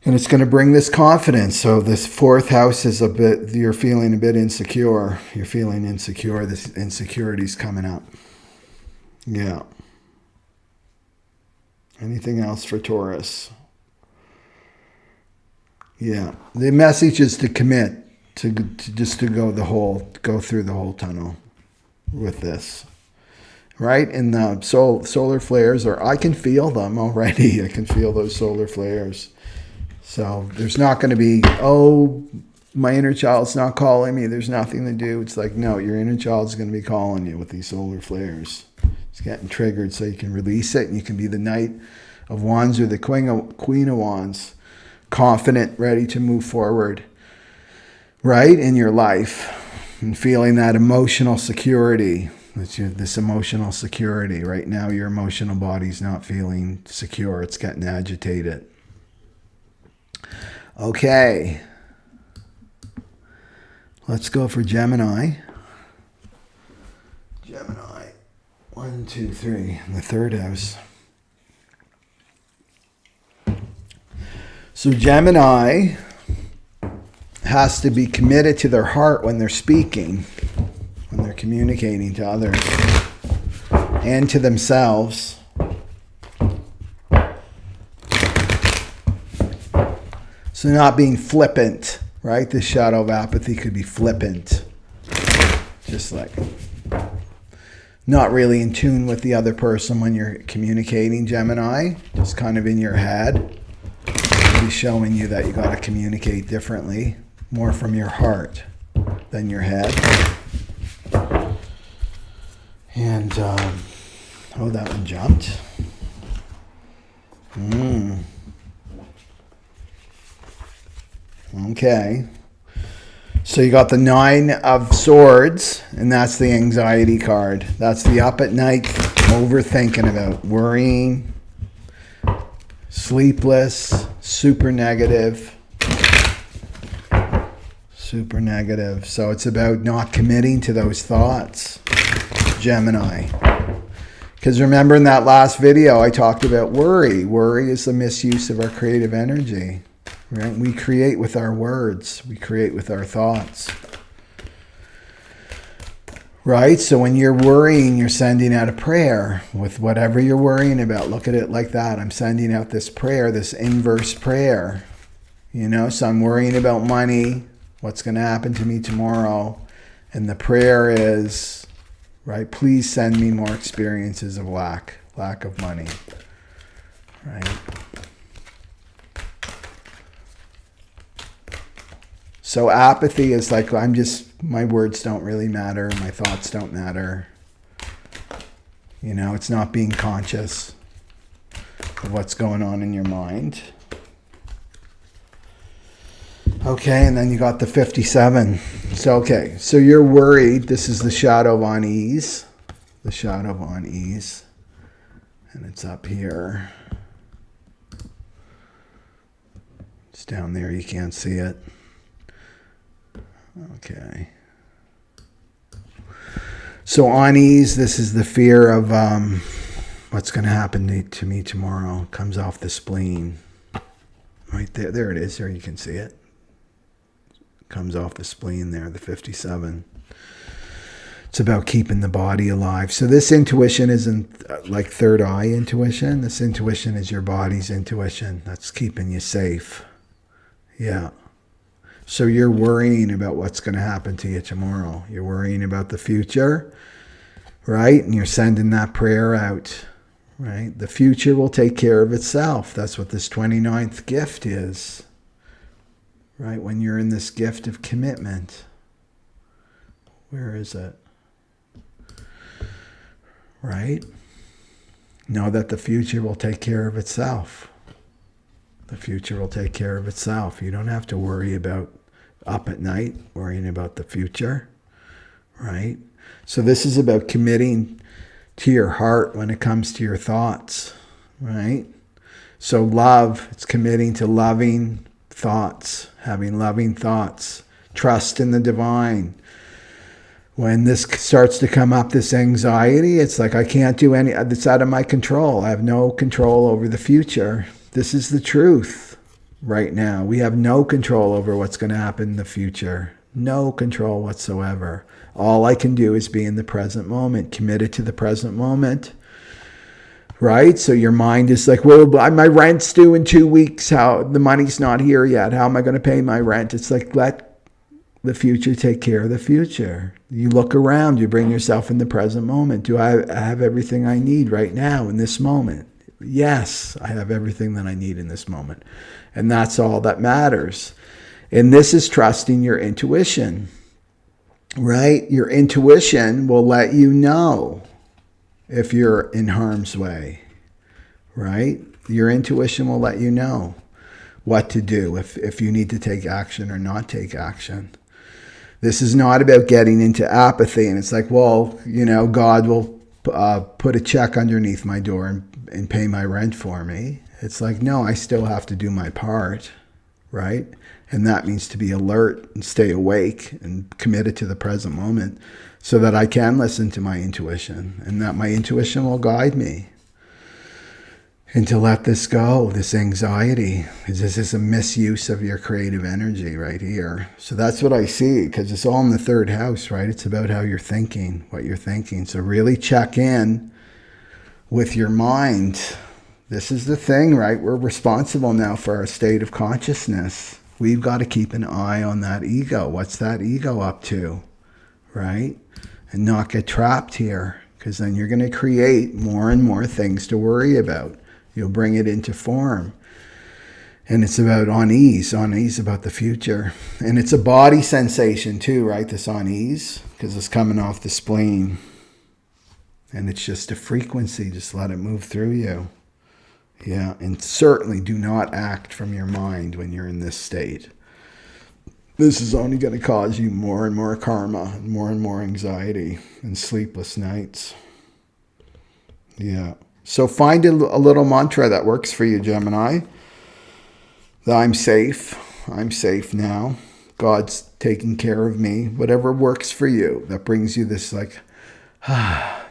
And it's going to bring this confidence. So this fourth house is you're feeling a bit insecure. You're feeling insecure. This insecurity's coming up. Yeah. Anything else for Taurus? Yeah. The message is to commit, to go through the whole tunnel with this. Right? And the solar flares I can feel them already. I can feel those solar flares. So there's not going to be, my inner child's not calling me. There's nothing to do. It's like, no, your inner child's going to be calling you with these solar flares. It's getting triggered so you can release it, and you can be the Knight of Wands or the Queen of Wands, confident, ready to move forward, right, in your life, and feeling that emotional security. This emotional security. Right now, your emotional body's not feeling secure. It's getting agitated. Okay. Let's go for Gemini. Gemini. 1, 2, 3. In the third house. So Gemini has to be committed to their heart when they're speaking, when they're communicating to others and to themselves. So not being flippant, right? The shadow of apathy could be flippant. Just like, not really in tune with the other person when you're communicating, Gemini, just kind of in your head. He's showing you that you got to communicate differently, more from your heart than your head. And, oh, that one jumped. Okay. So you got the 9 of Swords, and that's the anxiety card. That's the up at night, overthinking about, worrying, sleepless, super negative. Super negative. So it's about not committing to those thoughts, Gemini. Because remember in that last video, I talked about worry. Worry is the misuse of our creative energy. Right? We create with our words. We create with our thoughts. Right? So when you're worrying, you're sending out a prayer with whatever you're worrying about. Look at it like that. I'm sending out this prayer, this inverse prayer. You know, so I'm worrying about money, what's going to happen to me tomorrow. And the prayer is, right, please send me more experiences of lack of money. Right? So apathy is like, my words don't really matter. My thoughts don't matter. You know, it's not being conscious of what's going on in your mind. Okay, and then you got the 57. So, okay, so you're worried. This is the shadow of unease. The shadow of unease. And it's up here. It's down there. You can't see it. Okay. So unease, this is the fear of what's going to happen to me tomorrow. It comes off the spleen. Right there. There it is. There you can see it. It comes off the spleen there, the 57. It's about keeping the body alive. So this intuition isn't like third eye intuition. This intuition is your body's intuition. That's keeping you safe. Yeah. So you're worrying about what's going to happen to you tomorrow. You're worrying about the future, right? And you're sending that prayer out, right? The future will take care of itself. That's what this 29th gift is, right? When you're in this gift of commitment. Where is it? Right? Know that the future will take care of itself. The future will take care of itself. You don't have to worry about up at night, worrying about the future, right? So this is about committing to your heart when it comes to your thoughts, right? So love, it's committing to loving thoughts, having loving thoughts, trust in the divine. When this starts to come up, this anxiety, it's like I can't do it's out of my control. I have no control over the future. This is the truth right now. We have no control over what's going to happen in the future. No control whatsoever. All I can do is be in the present moment, committed to the present moment. Right? So your mind is like, well, my rent's due in 2 weeks. The money's not here yet. How am I going to pay my rent? It's like, let the future take care of the future. You look around, you bring yourself in the present moment. Do I have everything I need right now in this moment? Yes, I have everything that I need in this moment. And that's all that matters. And this is trusting your intuition, right? Your intuition will let you know if you're in harm's way, right? Your intuition will let you know what to do, if you need to take action or not take action. This is not about getting into apathy. And it's like, well, you know, God will put a check underneath my door and pay my rent for me. It's like, no, I still have to do my part, right? And that means to be alert and stay awake and committed to the present moment so that I can listen to my intuition and that my intuition will guide me. And to let this go, this anxiety, this is a misuse of your creative energy right here. So that's what I see, because it's all in the third house, right? It's about how you're thinking, what you're thinking. So really check in with your mind. This is the thing, right? We're responsible now for our state of consciousness. We've got to keep an eye on that ego. What's that ego up to, right? And not get trapped here. because then you're going to create more and more things to worry about. You'll bring it into form. And it's about unease about the future. And it's a body sensation too, right? This unease, because it's coming off the spleen. And it's just a frequency. Just let it move through you. Yeah, and certainly do not act from your mind when you're in this state. This is only going to cause you more and more karma, and more anxiety, and sleepless nights. Yeah. So find a little mantra that works for you, Gemini. That I'm safe. I'm safe now. God's taking care of me. Whatever works for you. That brings you this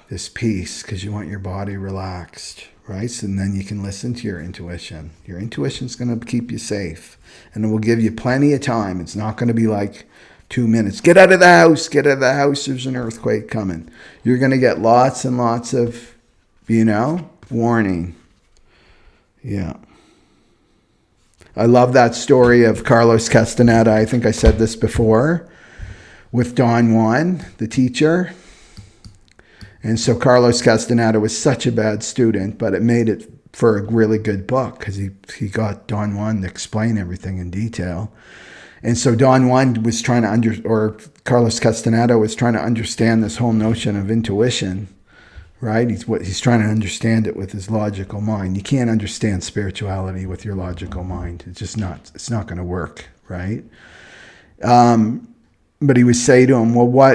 this peace, because you want your body relaxed. Right? So then you can listen to your intuition. Your intuition's going to keep you safe. And it will give you plenty of time. It's not going to be like 2 minutes. Get out of the house. Get out of the house. There's an earthquake coming. You're going to get lots and lots of, warning. Yeah. I love that story of Carlos Castaneda. I think I said this before. With Don Juan, the teacher. And so Carlos Castaneda was such a bad student, but it made it for a really good book, because he got Don Juan to explain everything in detail. And so Don Juan was trying to Carlos Castaneda was trying to understand this whole notion of intuition, right? He's trying to understand it with his logical mind. You can't understand spirituality with your logical mind. It's not going to work, right? But he would say to him,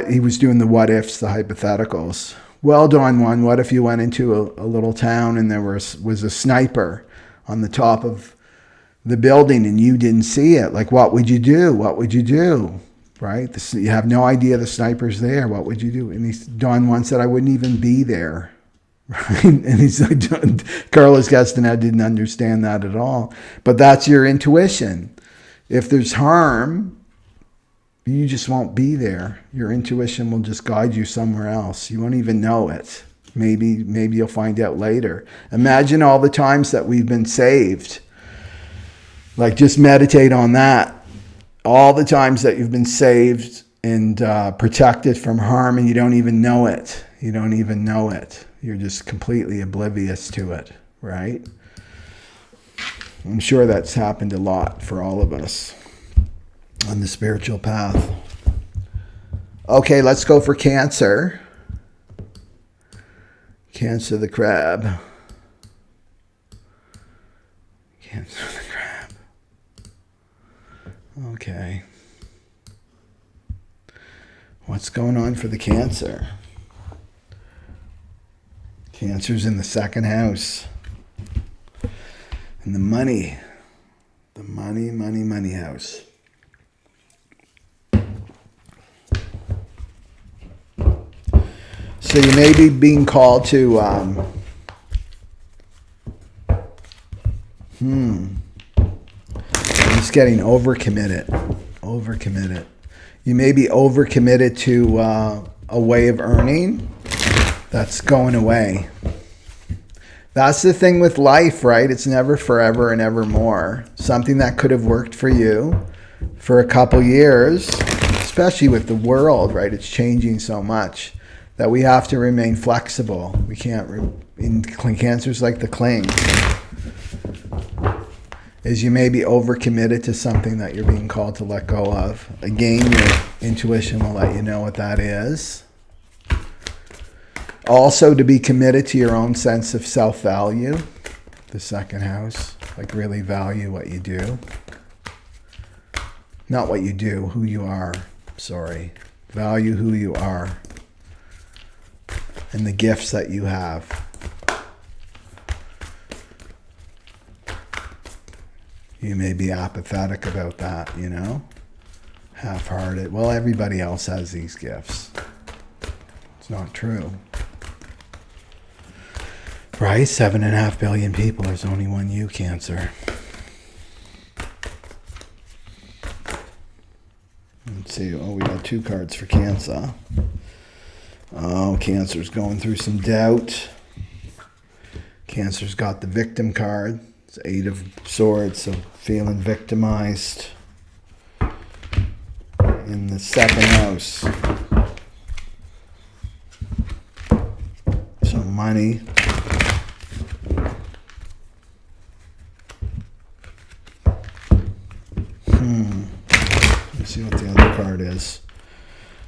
he was doing the what ifs, the hypotheticals. Well, Don Juan, what if you went into a little town and there was a sniper on the top of the building and you didn't see it? Like, what would you do? What would you do? Right? You have no idea the sniper's there. What would you do? And Don Juan said, I wouldn't even be there. Right? And he's like, Carlos Castaneda didn't understand that at all. But that's your intuition. If there's harm, you just won't be there. Your intuition will just guide you somewhere else. You won't even know it. Maybe you'll find out later. Imagine all the times that we've been saved. Like, just meditate on that. All the times that you've been saved and protected from harm, and you don't even know it. You don't even know it. You're just completely oblivious to it, right? I'm sure that's happened a lot for all of us on the spiritual path. Okay, let's go for Cancer. Cancer the crab. Cancer the crab. Okay. What's going on for the Cancer? Cancer's in the second house. And the money. The money house. So you may be being called to, I'm just getting overcommitted. You may be overcommitted to a way of earning that's going away. That's the thing with life, right? It's never forever and ever more. Something that could have worked for you for a couple years, especially with the world, right? It's changing so much that we have to remain flexible. We can't, in Cancer's like the cling. Is you may be overcommitted to something that you're being called to let go of. Again, your intuition will let you know what that is. Also, to be committed to your own sense of self-value, the second house, like really value what you do. Not what you do, who you are, sorry. Value who you are and the gifts that you have. You may be apathetic about that, half-hearted. Well, everybody else has these gifts. It's not true. Right? 7.5 billion people. There's only one you, Cancer. Let's see. Oh, we got 2 cards for Cancer. Oh, Cancer's going through some doubt. Cancer's got the victim card. It's 8 of Swords, so feeling victimized. In the second house. money. Let's see what the other card is.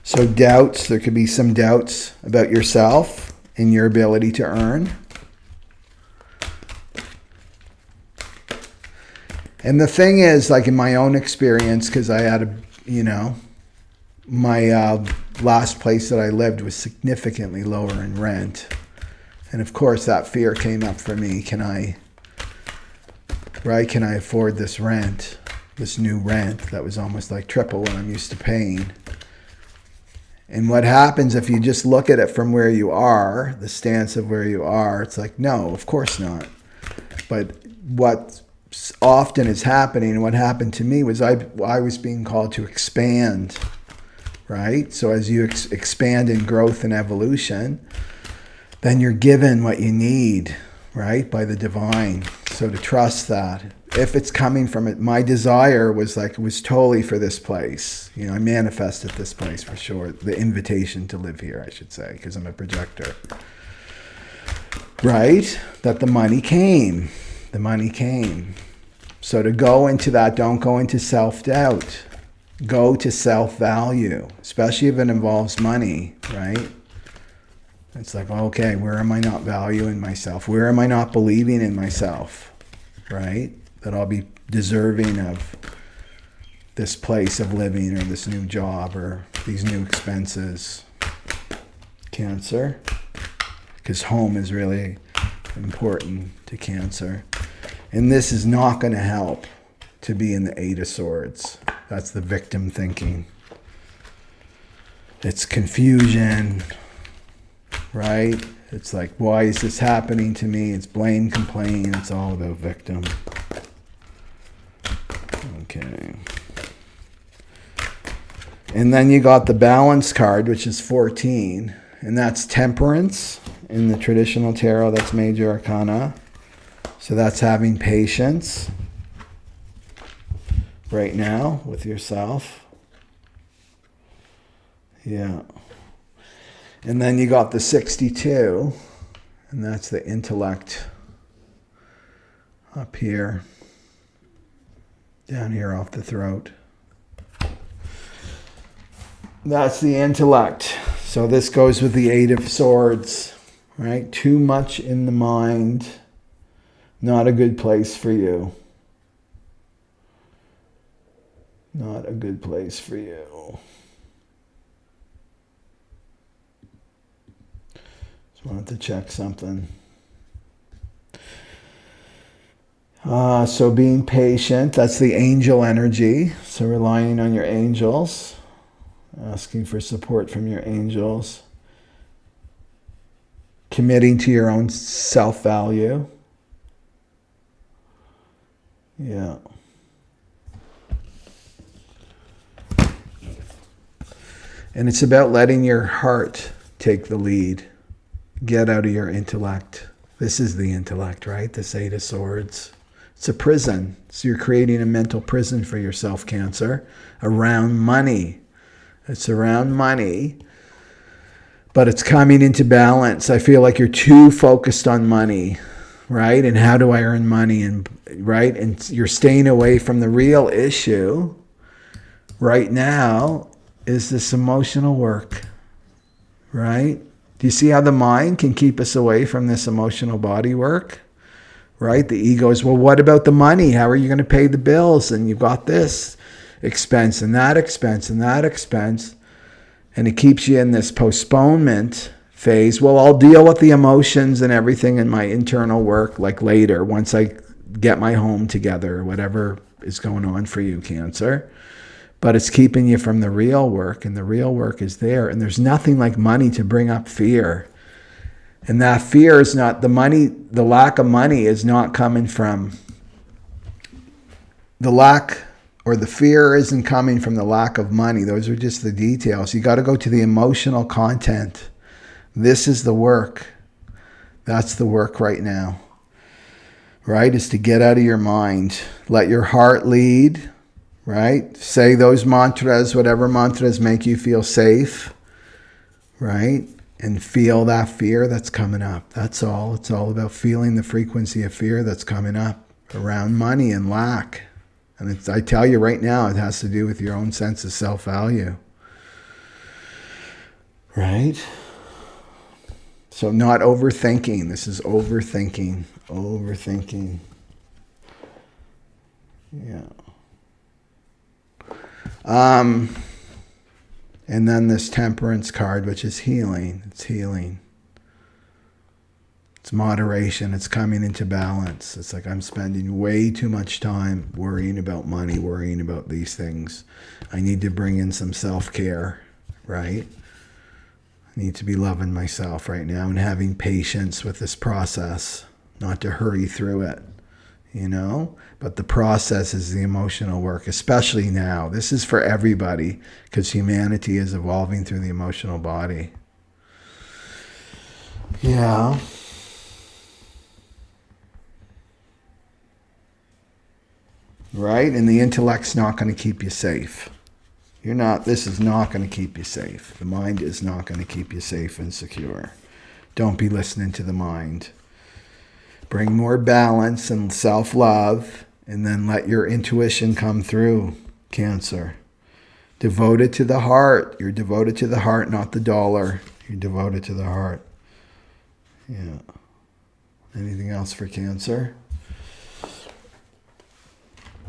So doubts, there could be some doubts about yourself and your ability to earn. And the thing is, like in my own experience, because I had my last place that I lived was significantly lower in rent. And of course that fear came up for me. Can I afford this rent? This new rent that was almost like triple what I'm used to paying. And what happens if you just look at it from where you are, the stance of where you are, it's like, no, of course not. But what often is happening, and what happened to me was I was being called to expand, right? So as you expand in growth and evolution, then you're given what you need, right, by the divine. So to trust that. If it's coming from it, my desire was totally for this place. I manifested this place for sure. The invitation to live here, I should say, because I'm a projector. Right? That the money came. The money came. So to go into that, don't go into self-doubt. Go to self-value, especially if it involves money, right? It's like, okay, where am I not valuing myself? Where am I not believing in myself, right? That I'll be deserving of this place of living or this new job or these new expenses. Cancer, because home is really important to Cancer. And this is not going to help to be in the Eight of Swords. That's the victim thinking. It's confusion, right? It's like, why is this happening to me? It's blame, complain. It's all about victim. Okay. And then you got the balance card, which is 14. And that's temperance. In the traditional tarot, that's major arcana. So that's having patience right now with yourself. Yeah. And then you got the 62. And that's the intellect up here. Down here off the throat. That's the intellect. So this goes with the Eight of Swords, right? Too much in the mind. Not a good place for you. Not a good place for you. Just wanted to check something. So being patient, that's the angel energy. So relying on your angels, asking for support from your angels, committing to your own self-value. Yeah. And it's about letting your heart take the lead. Get out of your intellect. This is the intellect, right? This Eight of Swords. It's a prison. So you're creating a mental prison for yourself, Cancer, around money. It's around money, but it's coming into balance. I feel like you're too focused on money, right? And how do I earn money? And right? And you're staying away from the real issue right now is this emotional work, right? Do you see how the mind can keep us away from this emotional body work? Right? The ego is, well, what about the money? How are you going to pay the bills? And you've got this expense and that expense and that expense. And it keeps you in this postponement phase. Well, I'll deal with the emotions and everything in my internal work like later, once I get my home together, or whatever is going on for you, Cancer. But it's keeping you from the real work, and the real work is there. And there's nothing like money to bring up fear. And that fear is not the money, the lack of money is not coming from the lack, or the fear isn't coming from the lack of money. Those are just the details. You got to go to the emotional content. This is the work. That's the work right now. Right? Is to get out of your mind. Let your heart lead. Right? Say those mantras, whatever mantras make you feel safe. Right? and feel that fear that's coming up. That's all. It's all about feeling the frequency of fear that's coming up around money and lack. And I tell you right now, it has to do with your own sense of self-value. Right? So not overthinking. This is overthinking. Overthinking. Yeah. And then this temperance card, which is healing. It's healing. It's moderation. It's coming into balance. It's like I'm spending way too much time worrying about money, worrying about these things. I need to bring in some self-care, right? I need to be loving myself right now and having patience with this process, not to hurry through it, you know? But the process is the emotional work, especially now. This is for everybody because humanity is evolving through the emotional body. Yeah. Right? And the intellect's not going to keep you safe. This is not going to keep you safe. The mind is not going to keep you safe and secure. Don't be listening to the mind. Bring more balance and self-love, and then let your intuition come through, Cancer. Devoted to the heart. You're devoted to the heart, not the dollar. You're devoted to the heart. Yeah. Anything else for Cancer?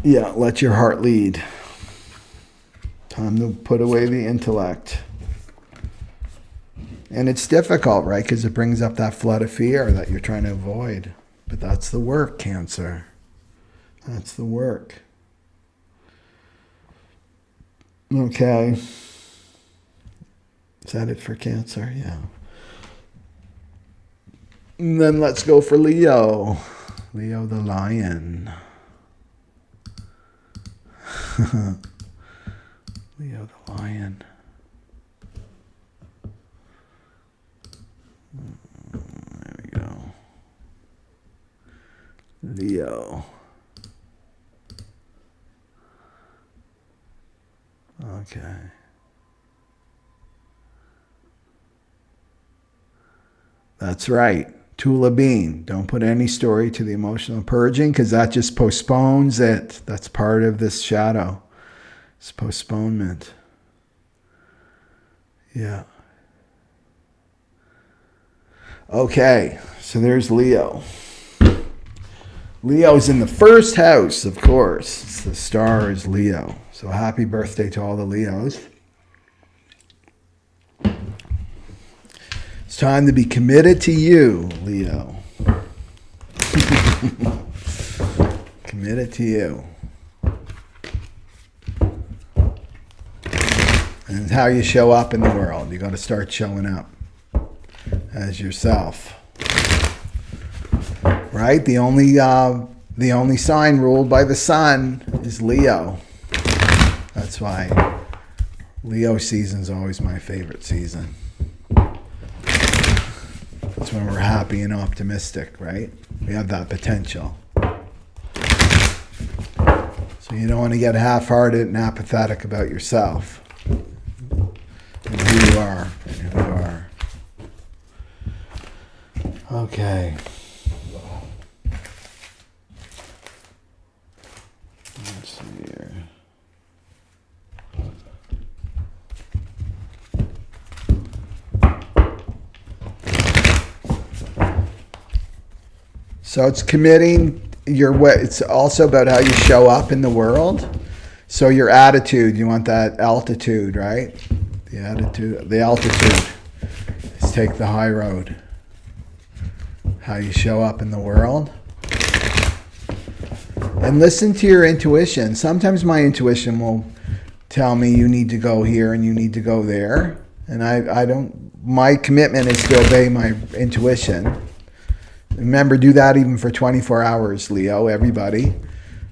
Yeah, let your heart lead. Time to put away the intellect. And it's difficult, right? Because it brings up that flood of fear that you're trying to avoid. But that's the work, Cancer. That's the work. Okay. Is that it for Cancer? Yeah. And then let's go for Leo. Leo the lion. Leo the lion. There we go. Leo. Okay. That's right. Tula Bean. Don't put any story to the emotional purging because that just postpones it. That's part of this shadow. It's postponement. Yeah. Okay. So there's Leo. Leo's in the first house, of course. The star is Leo. So happy birthday to all the Leos. It's time to be committed to you, Leo. Committed to you. And how you show up in the world. You got to start showing up as yourself. Right? The only sign ruled by the sun is Leo. That's why Leo season is always my favorite season. That's when we're happy and optimistic, right? We have that potential. So you don't want to get half-hearted and apathetic about yourself and who you are and who you are. Okay. Let's see here. So it's committing your way. It's also about how you show up in the world. So your attitude, you want that altitude, right? The altitude is take the high road. How you show up in the world. And listen to your intuition. Sometimes my intuition will tell me you need to go here and you need to go there. And I don't, my commitment is to obey my intuition. Remember, do that even for 24 hours, Leo, everybody.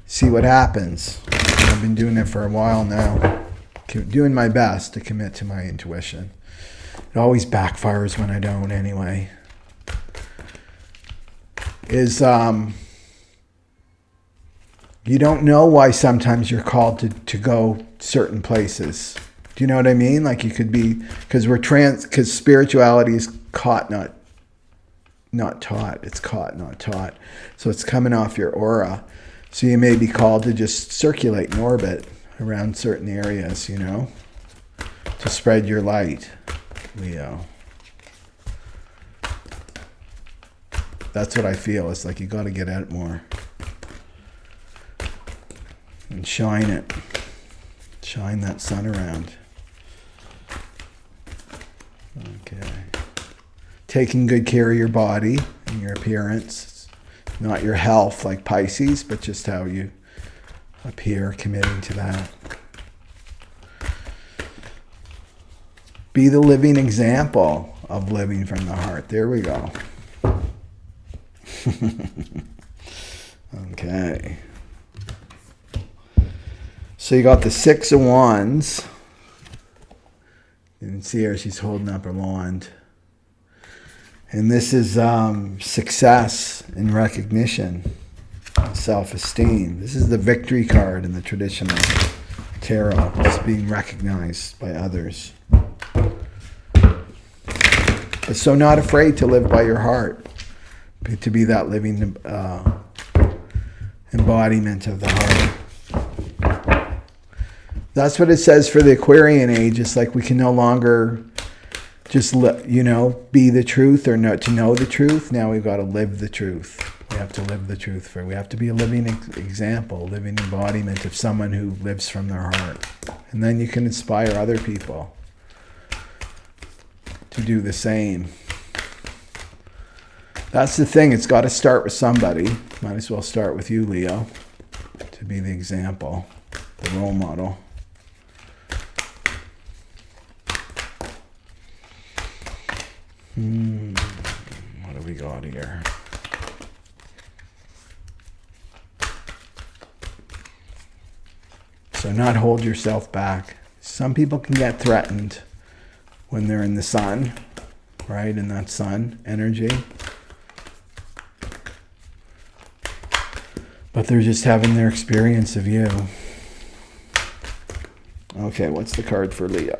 See what happens. I've been doing it for a while now. Doing my best to commit to my intuition. It always backfires when I don't anyway. You don't know why sometimes you're called to go certain places. Do you know what I mean? Like you could be, because spirituality is caught, not taught. It's caught, not taught. So it's coming off your aura. So you may be called to just circulate in orbit around certain areas, you know, to spread your light, Leo. That's what I feel. It's like you got to get out more and shine it. Shine that sun around. Okay. Taking good care of your body and your appearance. Not your health like Pisces, but just how you appear, committing to that. Be the living example of living from the heart. There we go. Okay. So you got the Six of Wands. You can see her, she's holding up her wand. And this is success and recognition, self-esteem. This is the victory card in the traditional tarot. It's being recognized by others. But so not afraid to live by your heart, to be that living embodiment of the heart. That's what it says for the Aquarian age. It's like we can no longer just, be the truth or to know the truth. Now we've got to live the truth. We have to live the truth. We have to be a living example, living embodiment of someone who lives from their heart. And then you can inspire other people to do the same. That's the thing. It's got to start with somebody. Might as well start with you, Leo, to be the example, the role model. What do we got here? So not hold yourself back. Some people can get threatened when they're in the sun, right? In that sun energy. But they're just having their experience of you. Okay, what's the card for Leo?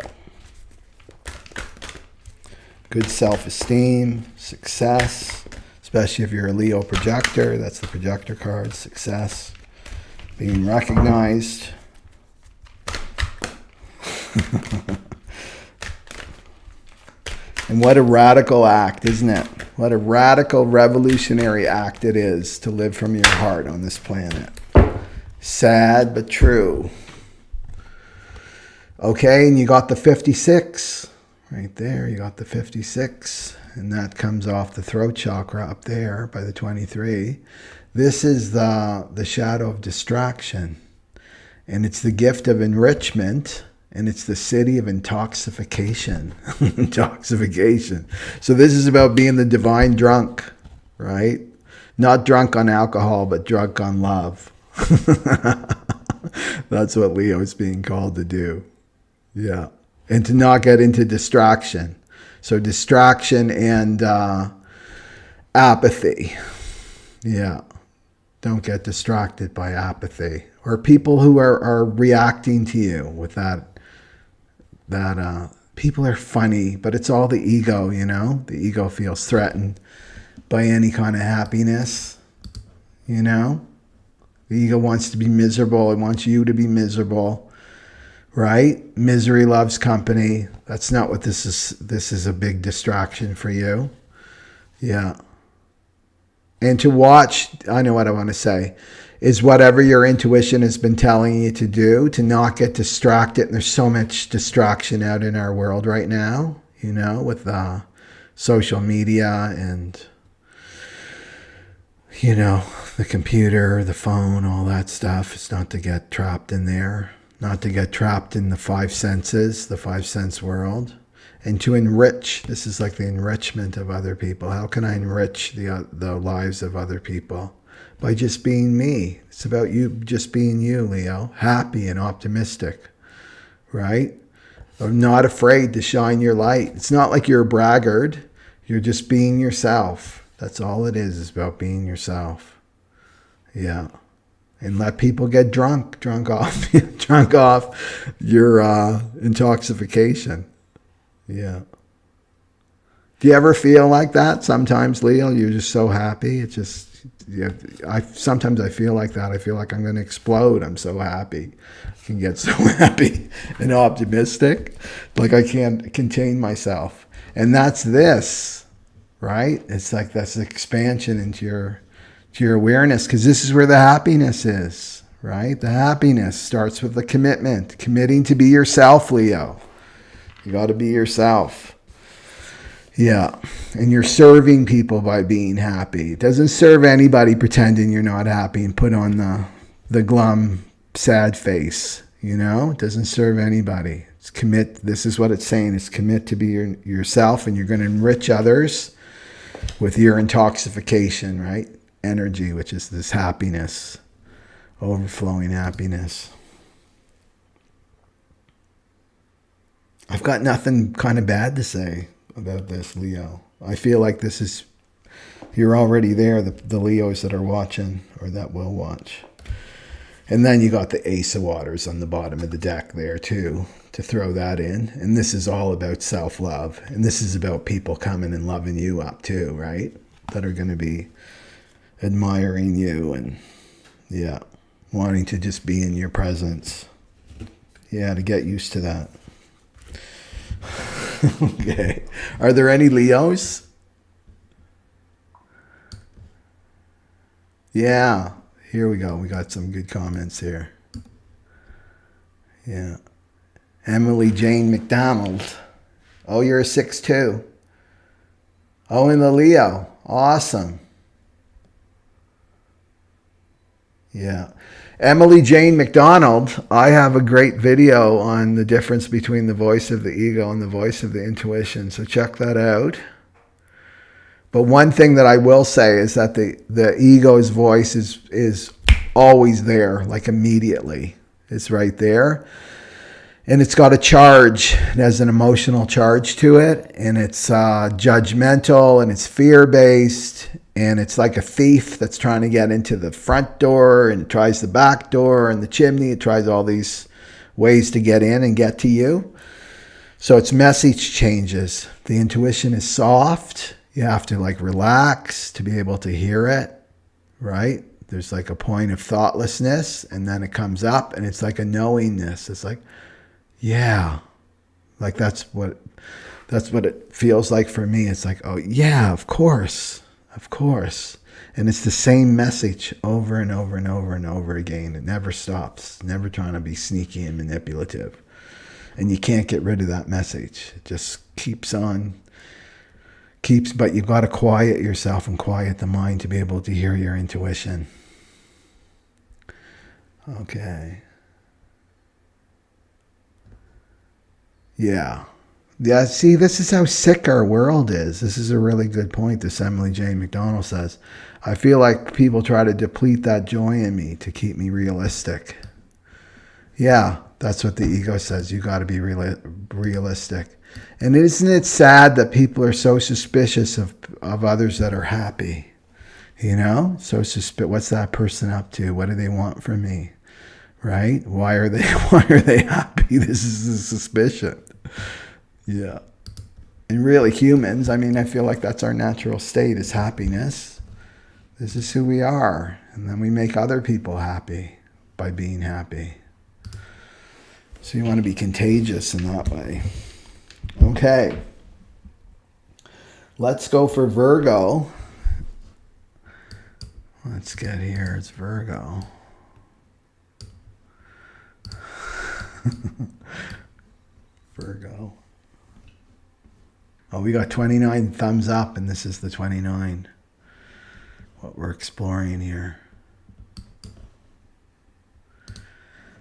Good self-esteem, success, especially if you're a Leo projector. That's the projector card, success, being recognized. And what a radical act, isn't it? What a radical revolutionary act it is to live from your heart on this planet. Sad, but true. Okay, and you got the 56. Right there, you got the 56, and that comes off the throat chakra up there by the 23. This is the shadow of distraction, and it's the gift of enrichment, and it's the city of intoxication. Intoxication. So this is about being the divine drunk, right? Not drunk on alcohol, but drunk on love. That's what Leo is being called to do. Yeah. And to not get into distraction. So distraction and apathy. Yeah. Don't get distracted by apathy. Or people who are reacting to you with that people are funny, but it's all the ego, you know? The ego feels threatened by any kind of happiness, you know? The ego wants to be miserable. It wants you to be miserable. Right? Misery loves company. That's not what this is. This is a big distraction for you. Yeah. And to watch, I know what I want to say, is whatever your intuition has been telling you to do, to not get distracted. And there's so much distraction out in our world right now, you know, with social media and, you know, the computer, the phone, all that stuff. It's not to get trapped in there. Not to get trapped in the five senses, the five sense world, and to enrich. This is like the enrichment of other people. How can I enrich the lives of other people? By just being me. It's about you just being you, Leo. Happy and optimistic, right? I'm not afraid to shine your light. It's not like you're a braggart. You're just being yourself. That's all it is about being yourself. Yeah. and let people get drunk off, drunk off your intoxication. Yeah. Do you ever feel like that sometimes, Leo? You're just so happy. It's just, sometimes I feel like that. I feel like I'm going to explode. I'm so happy. I can get so happy and optimistic. Like I can't contain myself. And that's this, right? It's like that's expansion into your awareness, because this is where the happiness is, right? The happiness starts with the commitment, committing to be yourself, Leo. You got to be yourself. Yeah, and you're serving people by being happy. It doesn't serve anybody pretending you're not happy and put on the glum, sad face, you know? It doesn't serve anybody. It's commit, this is what it's saying, it's commit to be yourself, and you're going to enrich others with your intoxication, right? Energy, which is this happiness, overflowing happiness. I've got nothing kind of bad to say about this, Leo. I feel like this is, you're already there, the Leos that are watching or that will watch. And then you got the Ace of Waters on the bottom of the deck there too, to throw that in. And this is all about self-love. And this is about people coming and loving you up too, right? That are going to be admiring you and, yeah, wanting to just be in your presence. Yeah, to get used to that. Okay. Are there any Leos? Yeah. Here we go. We got some good comments here. Yeah. Emily Jane McDonald. Oh, you're a 6'2". Oh, in the Leo. Awesome. Yeah. Emily Jane McDonald, I have a great video on the difference between the voice of the ego and the voice of the intuition. So check that out. But one thing that I will say is that the ego's voice is always there, like immediately. It's right there. And it's got a charge. It has an emotional charge to it. And it's judgmental and it's fear-based. And it's like a thief that's trying to get into the front door and it tries the back door and the chimney. It tries all these ways to get in and get to you. So its message changes. The intuition is soft. You have to like relax to be able to hear it, right? There's like a point of thoughtlessness and then it comes up and it's like a knowingness. It's like, yeah, like that's what it feels like for me. It's like, oh yeah, of course. Of course. And it's the same message over and over and over and over again. It never stops. Never trying to be sneaky and manipulative. And you can't get rid of that message. It just keeps on. But you've got to quiet yourself and quiet the mind to be able to hear your intuition. Okay. Yeah. Yeah, see, this is how sick our world is. This is a really good point, this Emily Jane McDonald says. I feel like people try to deplete that joy in me to keep me realistic. Yeah, that's what the ego says. You got to be realistic. And isn't it sad that people are so suspicious of others that are happy? You know? So what's that person up to? What do they want from me? Right? Why are they happy? This is a suspicion. Yeah. And really humans, I mean, I feel like that's our natural state is happiness. This is who we are. And then we make other people happy by being happy. So you want to be contagious in that way. Okay. Let's go for Virgo. Let's get here. It's Virgo. Virgo. Oh, we got 29 thumbs up, and this is the 29. What we're exploring here.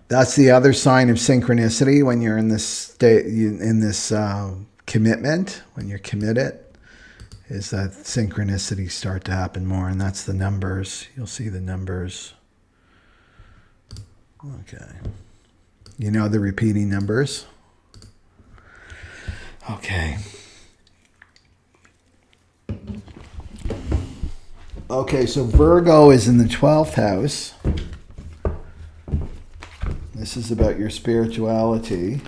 That's the other sign of synchronicity when you're in this state, in this commitment. When you're committed, is that synchronicities start to happen more, and that's the numbers. You'll see the numbers. Okay. You know the repeating numbers. Okay. Okay, so Virgo is in the 12th house. This is about your spirituality.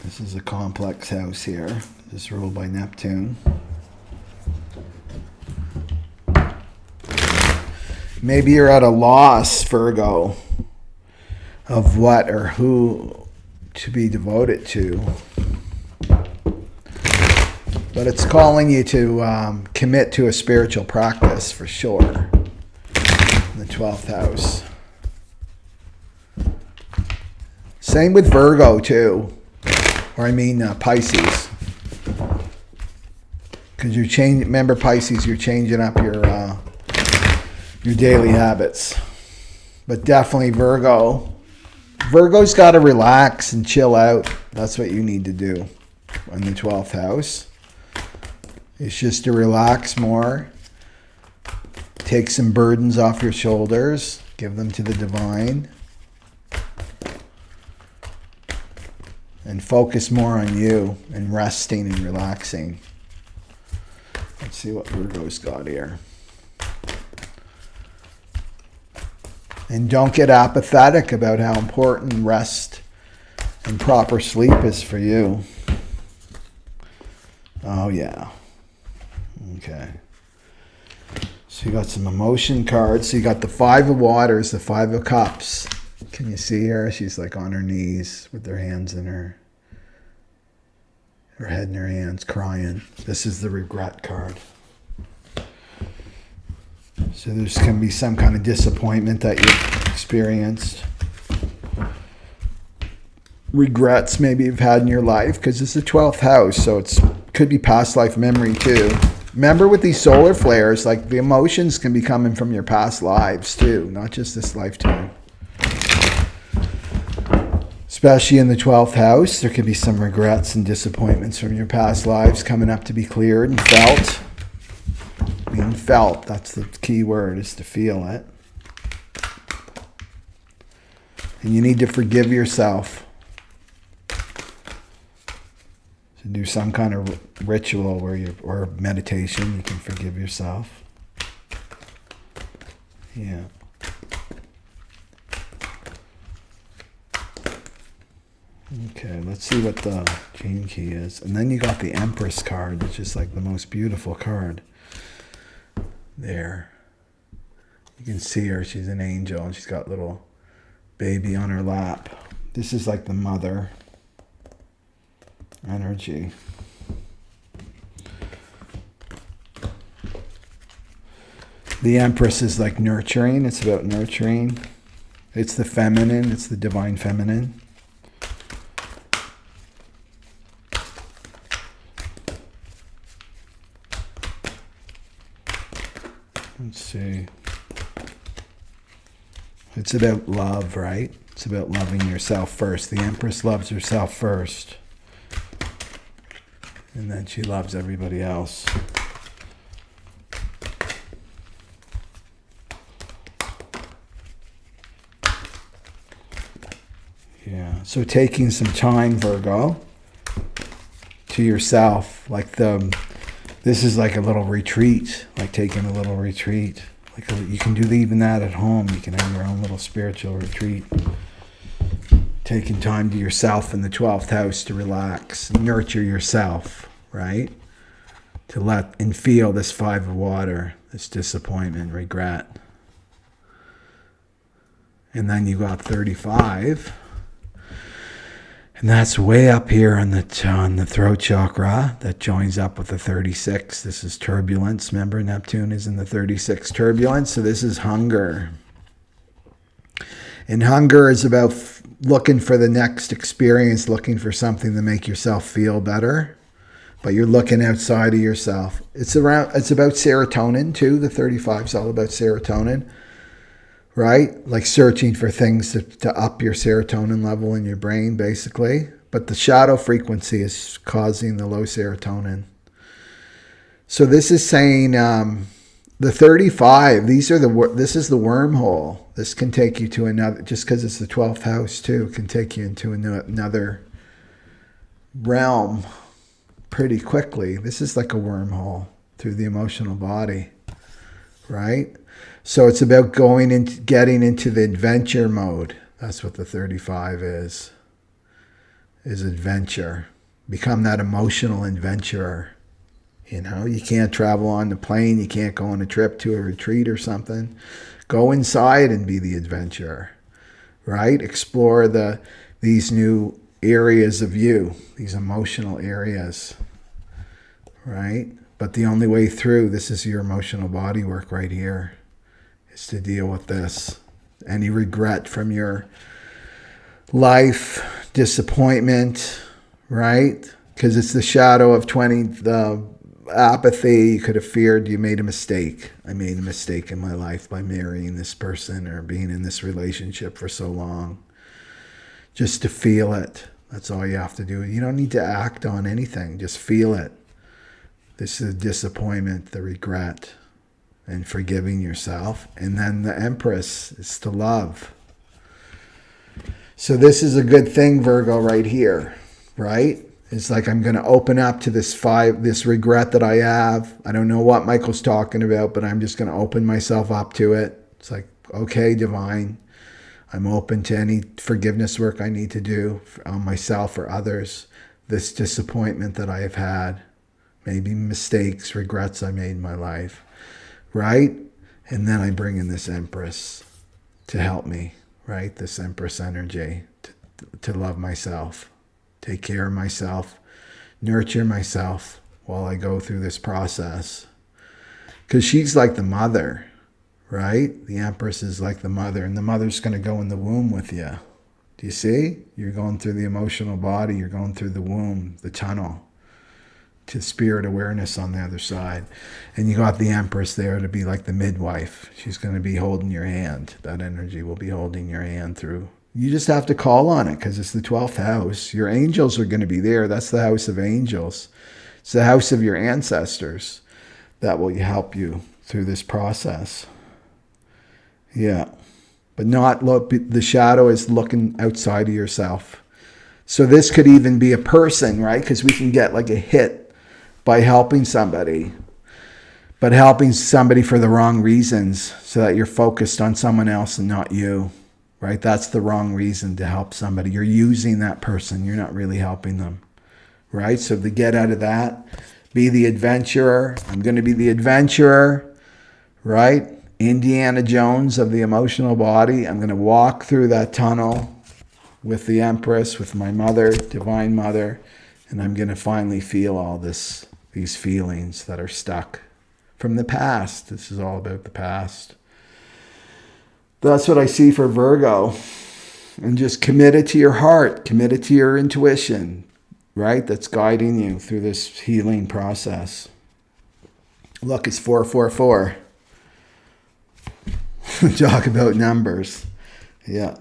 This is a complex house here. This is ruled by Neptune. Maybe you're at a loss, Virgo, of what or who to be devoted to. But it's calling you to commit to a spiritual practice for sure. In the 12th house. Same with Virgo too. Or I mean Pisces. Because you're changing, remember Pisces, you're changing up your daily habits. But definitely Virgo. Virgo's got to relax and chill out. That's what you need to do in the 12th house. It's just to relax more. Take some burdens off your shoulders. Give them to the divine. And focus more on you and resting and relaxing. Let's see what Virgo's got here. And don't get apathetic about how important rest and proper sleep is for you. Oh, yeah. Okay. So you got some emotion cards. So you got the 5 of Waters, the 5 of Cups. Can you see her? She's like on her knees with her hands in her head in her hands, crying. This is the regret card. So there's going to be some kind of disappointment that you've experienced. Regrets maybe you've had in your life, because it's the 12th house, so it could be past life memory too. Remember with these solar flares, like the emotions can be coming from your past lives too, not just this lifetime. Especially in the 12th house, there could be some regrets and disappointments from your past lives coming up to be cleared and felt. Being felt, that's the key word, is to feel it. And you need to forgive yourself. To do some kind of ritual or meditation, you can forgive yourself. Yeah. Okay, let's see what the Gene Key is. And then you got the Empress card, which is like the most beautiful card. There. You can see her. She's an angel, and she's got a little baby on her lap. This is like the mother energy. The Empress is like nurturing. It's about nurturing. It's the feminine. It's the divine feminine. Let's see. It's about love, right? It's about loving yourself first. The Empress loves herself first. And then she loves everybody else. Yeah. So taking some time, Virgo, to yourself, this is like a little retreat, like taking a little retreat. You can do even that at home. You can have your own little spiritual retreat. Taking time to yourself in the 12th house to relax, nurture yourself, right? To let and feel this 5 of Water, this disappointment, regret. And then you got 35. And that's way up here on the throat chakra that joins up with the 36. This is turbulence. Remember, Neptune is in the 36 turbulence. So this is hunger. And hunger is about looking for the next experience, looking for something to make yourself feel better. But you're looking outside of yourself. It's about serotonin too. The 35 is all about serotonin. Right? Like searching for things to up your serotonin level in your brain, basically. But the shadow frequency is causing the low serotonin. So this is saying the 35, this is the wormhole. This can take you to another, just because it's the 12th house too, can take you into another realm pretty quickly. This is like a wormhole through the emotional body, right? So it's about getting into the adventure mode. That's what the 35 is adventure. Become that emotional adventurer. You know, you can't travel on the plane. You can't go on a trip to a retreat or something. Go inside and be the adventurer, right? Explore these new areas of you, these emotional areas, right? But the only way through, this is your emotional body work right here, is to deal with this. Any regret from your life, disappointment, right? Because it's the shadow of the apathy. You could have feared you made a mistake. I made a mistake in my life by marrying this person or being in this relationship for so long. Just to feel it. That's all you have to do. You don't need to act on anything. Just feel it. This is the disappointment, the regret, and forgiving yourself. And then the Empress is to love. So this is a good thing, Virgo, right here, right? It's like I'm going to open up to this regret that I have. I don't know what Michael's talking about, but I'm just going to open myself up to it. It's like, okay, divine, I'm open to any forgiveness work I need to do on myself or others. This disappointment that I have had, maybe mistakes, regrets I made in my life, right? And then I bring in this Empress to help me, right? This Empress energy to love myself. Take care of myself, nurture myself while I go through this process. Because she's like the mother, right? The Empress is like the mother, and the mother's going to go in the womb with you. Do you see? You're going through the emotional body, you're going through the womb, the tunnel, to spirit awareness on the other side. And you got the Empress there to be like the midwife. She's going to be holding your hand. That energy will be holding your hand through. You just have to call on it because it's the 12th house. Your angels are going to be there. That's the house of angels. It's the house of your ancestors that will help you through this process. Yeah. But not look, the shadow is looking outside of yourself. So this could even be a person, right? Because we can get like a hit by helping somebody. But helping somebody for the wrong reasons so that you're focused on someone else and not you. Right? That's the wrong reason to help somebody. You're using that person. You're not really helping them. Right? So to get out of that, be the adventurer. I'm going to be the adventurer. Right? Indiana Jones of the emotional body. I'm going to walk through that tunnel with the Empress, with my mother, Divine Mother, and I'm going to finally feel all these feelings that are stuck from the past. This is all about the past. That's what I see for Virgo. And just commit it to your heart, commit it to your intuition, right? That's guiding you through this healing process. Look, it's 444. Talk about numbers. Yeah,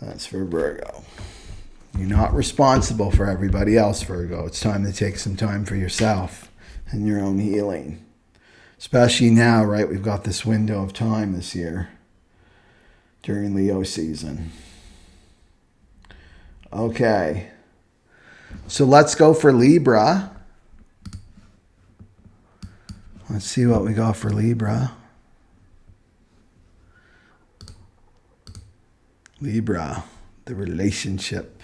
that's for Virgo. You're not responsible for everybody else, Virgo. It's time to take some time for yourself and your own healing. Especially now, right? We've got this window of time this year. During Leo season. Okay. So let's go for Libra. Let's see what we got for Libra. Libra, the relationship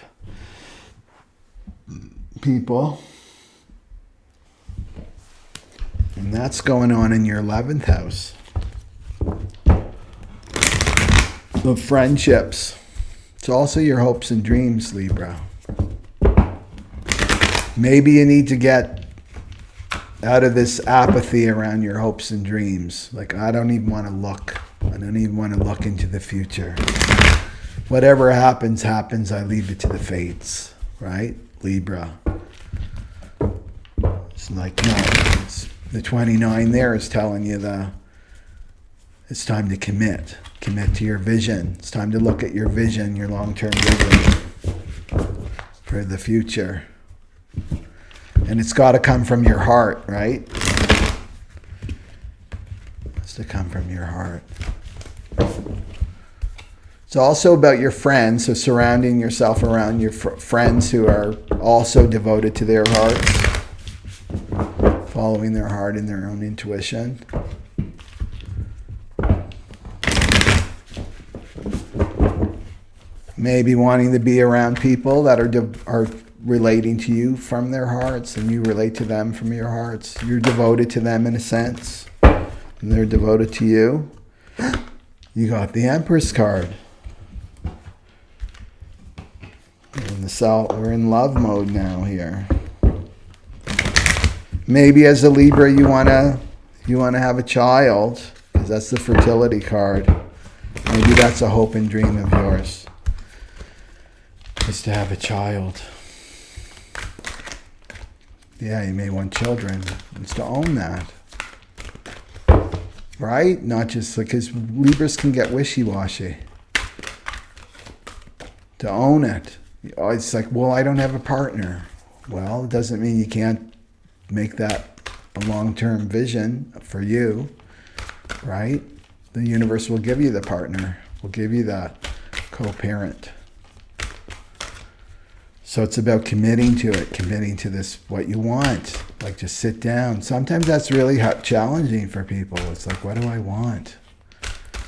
people. And that's going on in your 11th house. Of friendships. It's also your hopes and dreams, Libra. Maybe you need to get out of this apathy around your hopes and dreams. Like, I don't even want to look. I don't even want to look into the future. Whatever happens, happens. I leave it to the fates, right? Libra. It's like, no. The 29 there is telling you it's time to commit. Commit to your vision. It's time to look at your vision, your long-term vision for the future. And it's got to come from your heart, right? It's to come from your heart. It's also about your friends, so surrounding yourself around your friends who are also devoted to their hearts, following their heart and their own intuition. maybe wanting to be around people that are relating to you from their hearts, and you relate to them from your hearts. You're devoted to them in a sense, and they're devoted to you. You got the Empress card. We're in love mode now here. Maybe as a Libra, you wanna have a child, because that's the fertility card. Maybe that's a hope and dream of yours, is to have a child. Yeah, you may want children. It's to own that. Right? Not just because Libras can get wishy-washy. To own it. It's like, well, I don't have a partner. Well, it doesn't mean you can't make that a long-term vision for you. Right? The universe will give you the partner. Will give you that co-parent. So it's about committing to it, committing to this, what you want. Like, just sit down. Sometimes that's really challenging for people. It's like, what do I want?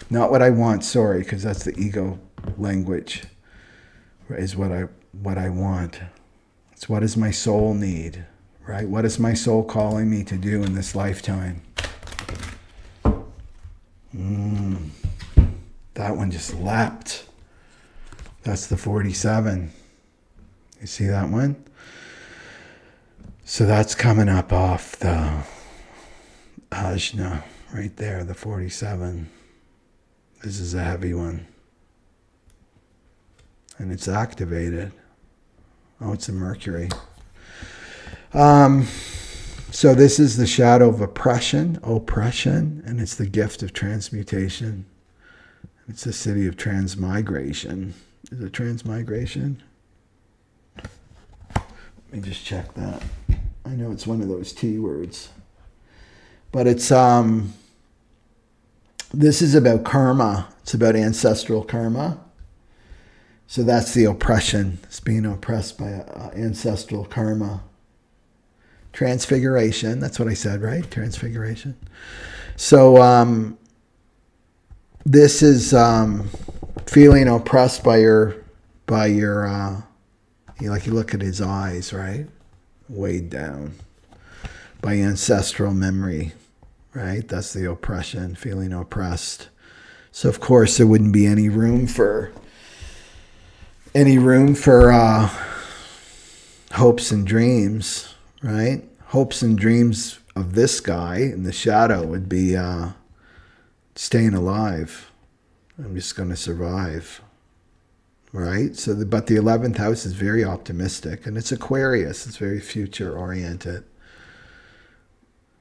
Not what I want, sorry, because that's the ego language, is what I want. It's what does my soul need, right? What is my soul calling me to do in this lifetime? That one just leapt. That's the 47. You see that one? So that's coming up off the Ajna right there, the 47. This is a heavy one. And it's activated. Oh, it's a Mercury. So this is the shadow of oppression, and it's the gift of transmutation. It's the city of transmigration. Is it transmigration? Let me just check that. I know it's one of those T words. But it's this is about karma. It's about ancestral karma. So that's the oppression. It's being oppressed by ancestral karma. Transfiguration, that's what I said, right? Transfiguration. So this is feeling oppressed by your like you look at his eyes, right? Weighed down by ancestral memory, right? That's the oppression, feeling oppressed. So of course there wouldn't be any room for hopes and dreams, right? Hopes and dreams of this guy in the shadow would be staying alive. I'm just going to survive, right? So, but the 11th house is very optimistic, and it's Aquarius. It's very future oriented.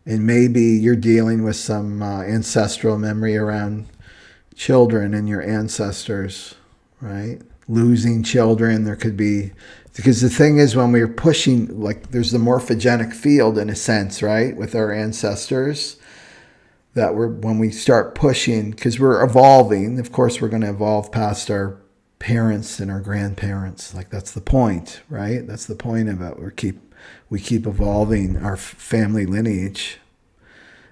And maybe you're dealing with some ancestral memory around children and your ancestors, right? Losing children. There could be, because the thing is, when we're pushing, like there's the morphogenic field in a sense, right? With our ancestors, that when we start pushing, because we're evolving, of course we're going to evolve past our parents and our grandparents. Like that's the point, right? That's the point of it. We keep evolving our family lineage.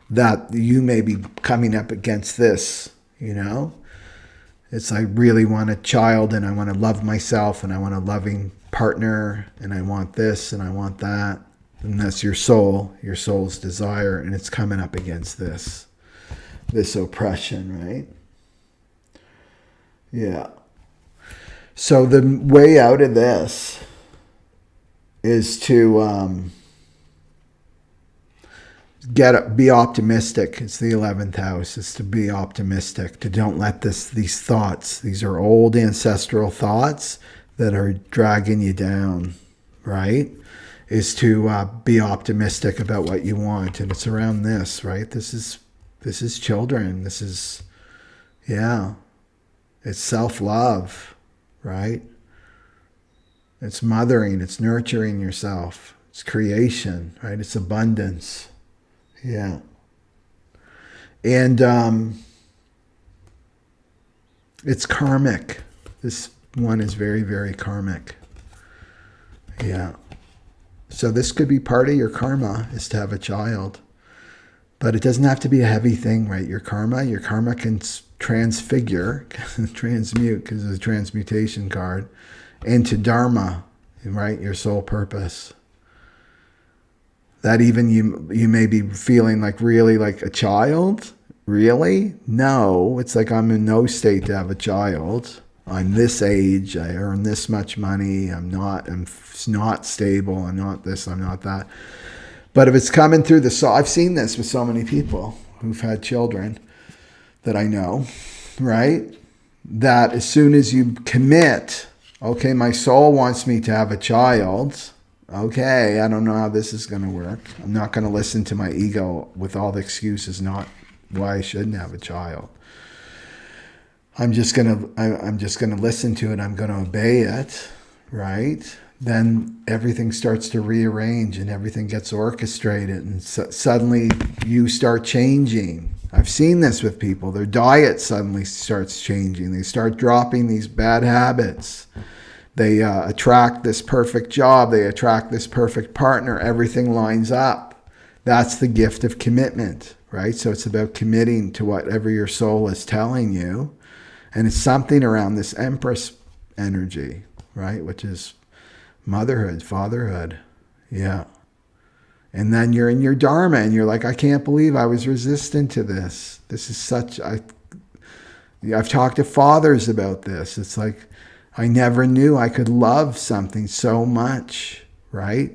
That you may be coming up against this, you know? It's I really want a child, and I want to love myself, and I want a loving partner, and I want this and I want that. And that's your soul's desire, and it's coming up against this oppression, right? Yeah. So the way out of this is to be optimistic. It's the 11th house. It's to be optimistic. To don't let these thoughts. These are old ancestral thoughts that are dragging you down, right? Is to be optimistic about what you want, and it's around this, right? This is children. This is, yeah. It's self-love, right? It's mothering. It's nurturing yourself. It's creation, right? It's abundance. Yeah. And it's karmic. This one is very, very karmic. Yeah. So this could be part of your karma, is to have a child. But it doesn't have to be a heavy thing, right? Your karma can transfigure, transmute, because it's a transmutation card, into Dharma, right? Your soul purpose. That even you may be feeling like really like a child. Really? No, it's like I'm in no state to have a child. I'm this age. I earn this much money. I'm not stable. I'm not this. I'm not that. But if it's coming through the soul, I've seen this with so many people who've had children that I know, right? That as soon as you commit, okay, my soul wants me to have a child. Okay, I don't know how this is going to work. I'm not going to listen to my ego with all the excuses not why I shouldn't have a child. I'm just going to listen to it. I'm going to obey it, right? Then everything starts to rearrange and everything gets orchestrated, and suddenly you start changing. I've seen this with people. Their diet suddenly starts changing. They start dropping these bad habits. They attract this perfect job. They attract this perfect partner. Everything lines up. That's the gift of commitment, right? So it's about committing to whatever your soul is telling you. And it's something around this Empress energy, right? Which is motherhood, fatherhood. Yeah. And then you're in your Dharma and you're like, I can't believe I was resistant to this. This is such, I've talked to fathers about this. It's like, I never knew I could love something so much, right?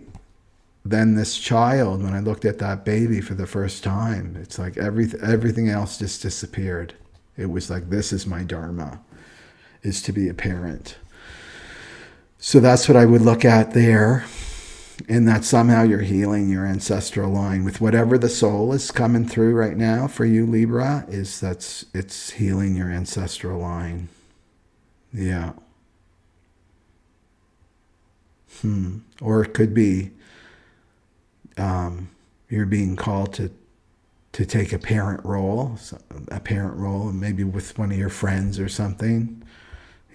Then this child, when I looked at that baby for the first time, it's like everything else just disappeared. It was like, this is my Dharma, is to be a parent. So that's what I would look at there. And that somehow you're healing your ancestral line with whatever the soul is coming through right now for you, Libra, it's healing your ancestral line. Yeah. Or it could be you're being called to take a parent role, maybe with one of your friends or something,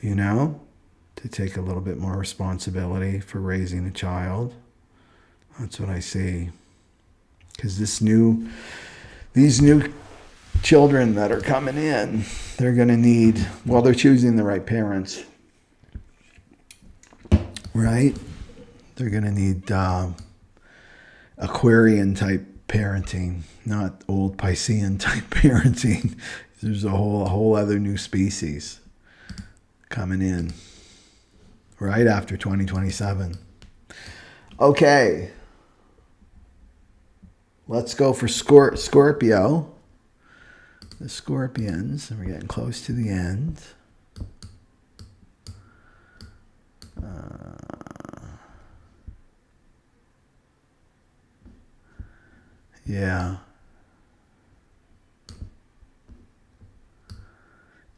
to take a little bit more responsibility for raising a child. That's what I see. Because these new children that are coming in, they're going to need, they're choosing the right parents, right? They're going to need Aquarian type parenting, not old Piscean type parenting. There's a whole other new species coming in right after 2027. Okay. Let's go for Scorpio. The Scorpions, and we're getting close to the end. Yeah.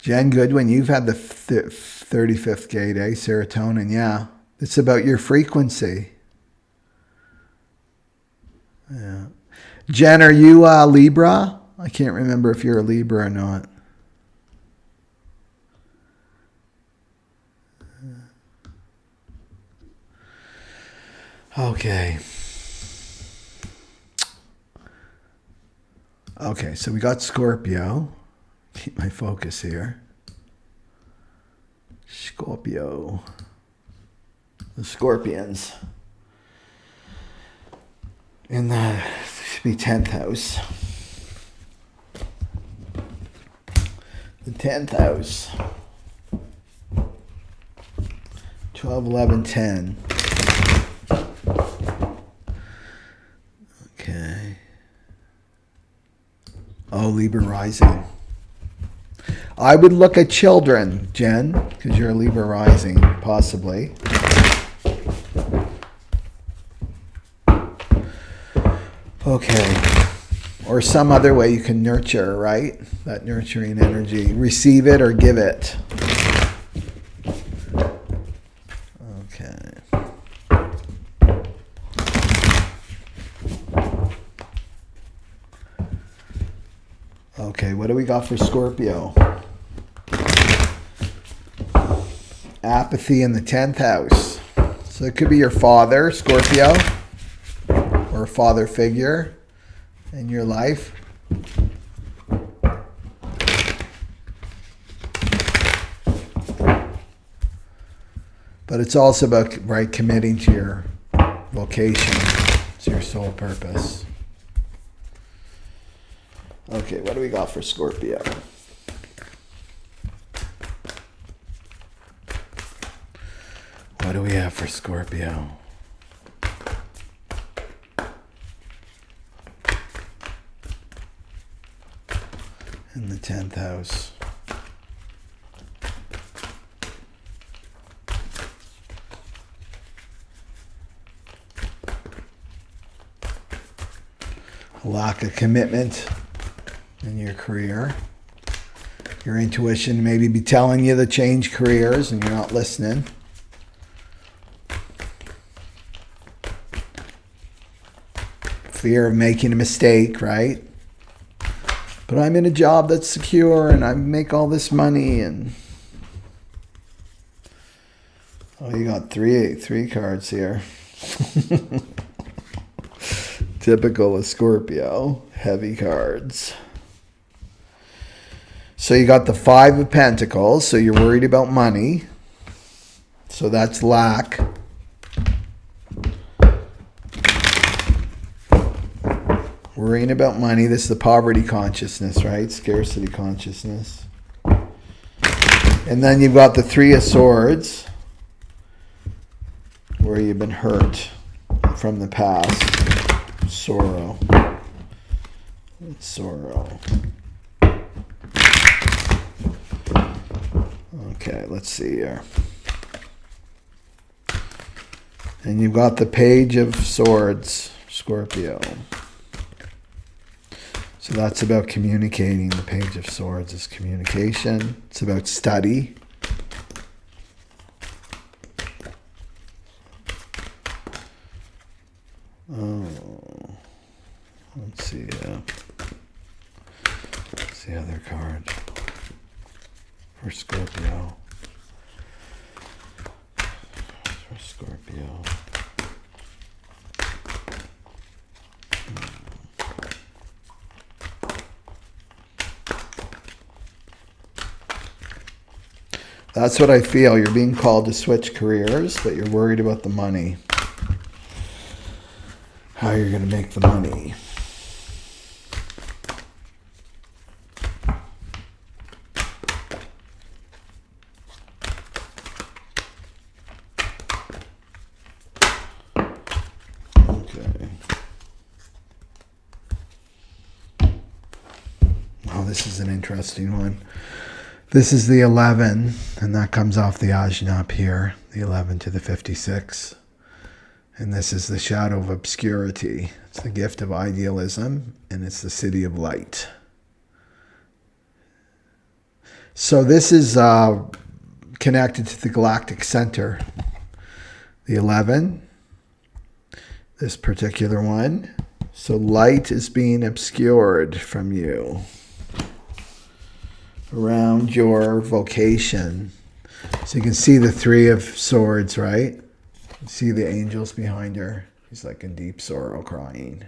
Jen Goodwin, you've had the 35th gate, serotonin. Yeah. It's about your frequency. Yeah. Jen, are you Libra? I can't remember if you're a Libra or not. Okay. Okay, so we got Scorpio. Keep my focus here. Scorpio. The Scorpions. In the should be 10th house. The 10th house. 12, 11, 10. Okay. Oh, Libra rising. I would look at children, Jen, because you're a Libra rising, possibly. Okay. Or some other way you can nurture, right? That nurturing energy. Receive it or give it. Okay. Okay, what do we got for Scorpio? Apathy in the 10th house. So it could be your father, Scorpio, or a father figure in your life. But it's also about, right, committing to your vocation. It's your sole purpose. Okay, what do we got for Scorpio? What do we have for Scorpio? In the 10th house. A lack of commitment in your career. Your intuition maybe be telling you to change careers and you're not listening. Fear of making a mistake, right? But I'm in a job that's secure and I make all this money and... Oh, you got three cards here. Typical of Scorpio. Heavy cards. So you got the 5 of Pentacles. So you're worried about money. So that's lack. Worrying about money. This is the poverty consciousness, right? Scarcity consciousness. And then you've got the 3 of Swords, where you've been hurt from the past. Sorrow. Okay, let's see here. And you've got the Page of Swords, Scorpio. So that's about communicating. The Page of Swords is communication. It's about study. Oh, let's see. What's the other card for Scorpio? For Scorpio. That's what I feel. You're being called to switch careers, but you're worried about the money. How you're going to make the money. Okay. Oh, this is an interesting one. This is the 11, and that comes off the Ajna up here, the 11 to the 56. And this is the shadow of obscurity. It's the gift of idealism, and it's the city of light. So this is connected to the galactic center. The 11, this particular one. So light is being obscured from you. Around your vocation. So you can see the 3 of Swords, right? You see the angels behind her. She's like in deep sorrow, crying.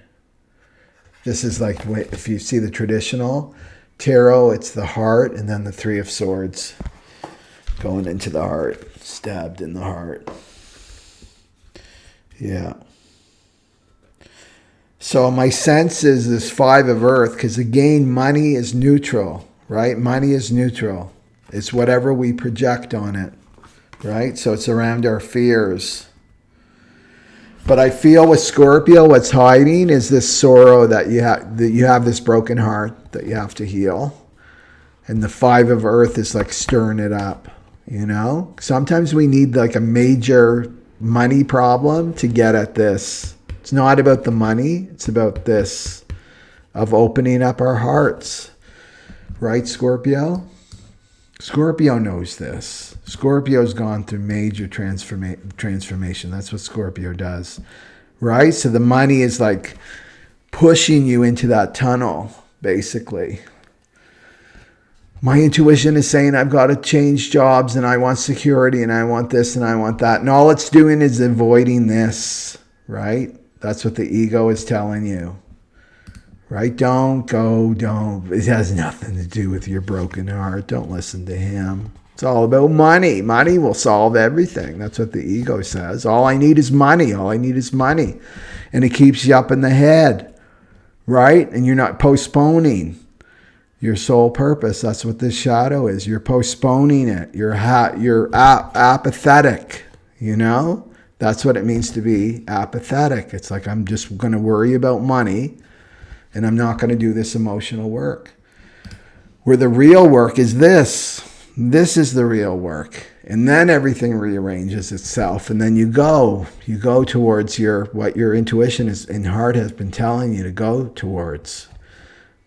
This is like, if you see the traditional tarot, it's the heart and then the 3 of Swords going into the heart, stabbed in the heart. Yeah. So my sense is this 5 of Earth, because again, money is neutral. Right? Money is neutral. It's whatever we project on it. Right? So it's around our fears. But I feel with Scorpio, what's hiding is this sorrow that you have this broken heart that you have to heal. And the 5 of Earth is like stirring it up. You know? Sometimes we need like a major money problem to get at this. It's not about the money. It's about this of opening up our hearts. Right, Scorpio? Scorpio knows this. Scorpio's gone through major transformation. That's what Scorpio does. Right? So the money is like pushing you into that tunnel, basically. My intuition is saying I've got to change jobs and I want security and I want this and I want that. And all it's doing is avoiding this. Right? That's what the ego is telling you. Right? Don't. It has nothing to do with your broken heart. Don't listen to him. It's all about money. Money will solve everything. That's what the ego says. All I need is money. All I need is money. And it keeps you up in the head, right? And you're not postponing your sole purpose. That's what this shadow is. You're postponing it. You're apathetic, you know? That's what it means to be apathetic. It's like, I'm just going to worry about money and I'm not going to do this emotional work. Where the real work is this. This is the real work. And then everything rearranges itself. And then you go towards what your intuition is and heart has been telling you to go towards.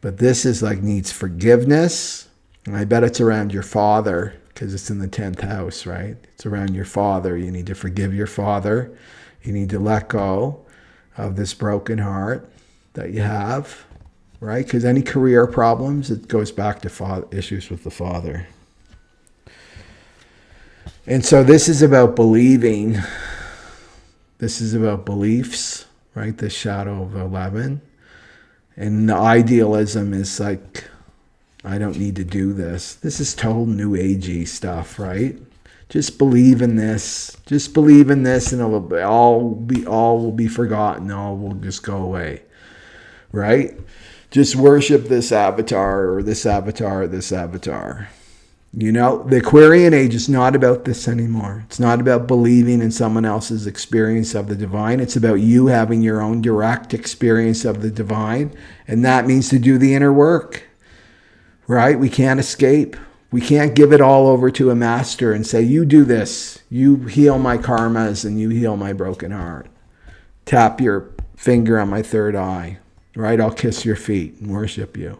But this is like needs forgiveness. And I bet it's around your father because it's in the 10th house, right? It's around your father. You need to forgive your father. You need to let go of this broken heart that you have, right? Because any career problems, it goes back to issues with the father. And so this is about believing. This is about beliefs, right? The shadow of 11. And the idealism is like, I don't need to do this. This is total new agey stuff, right? Just believe in this. Just believe in this and all will be forgotten. All will just go away, right? Just worship this avatar or this avatar or this avatar. You know, the Aquarian age is not about this anymore. It's not about believing in someone else's experience of the divine. It's about you having your own direct experience of the divine. And that means to do the inner work, right? We can't escape. We can't give it all over to a master and say, you do this. You heal my karmas and you heal my broken heart. Tap your finger on my third eye, right? I'll kiss your feet and worship you.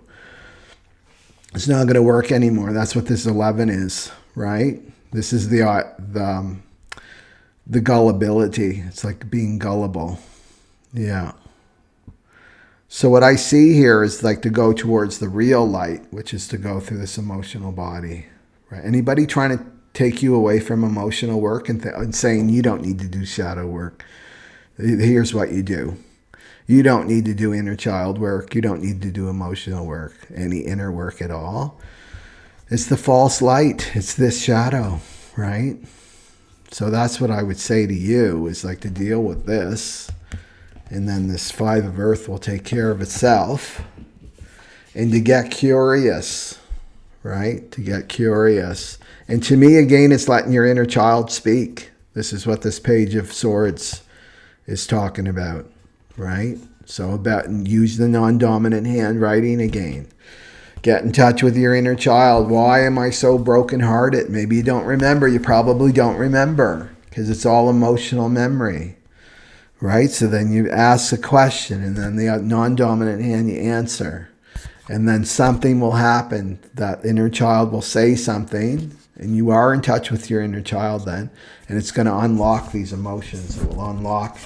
It's not going to work anymore. That's what this 11 is, right? This is the gullibility. It's like being gullible. Yeah. So what I see here is like to go towards the real light, which is to go through this emotional body, right? Anybody trying to take you away from emotional work and saying you don't need to do shadow work, here's what you do. You don't need to do inner child work. You don't need to do emotional work, any inner work at all. It's the false light. It's this shadow, right? So that's what I would say to you is like to deal with this. And then this 5 of earth will take care of itself. And to get curious, right? To get curious. And to me, again, it's letting your inner child speak. This is what this page of swords is talking about. Right? So about use the non-dominant handwriting again. Get in touch with your inner child. Why am I so brokenhearted? Maybe you don't remember. You probably don't remember because it's all emotional memory. Right? So then you ask a question and then the non-dominant hand you answer. And then something will happen. That inner child will say something and you are in touch with your inner child then. And it's going to unlock these emotions. It will unlock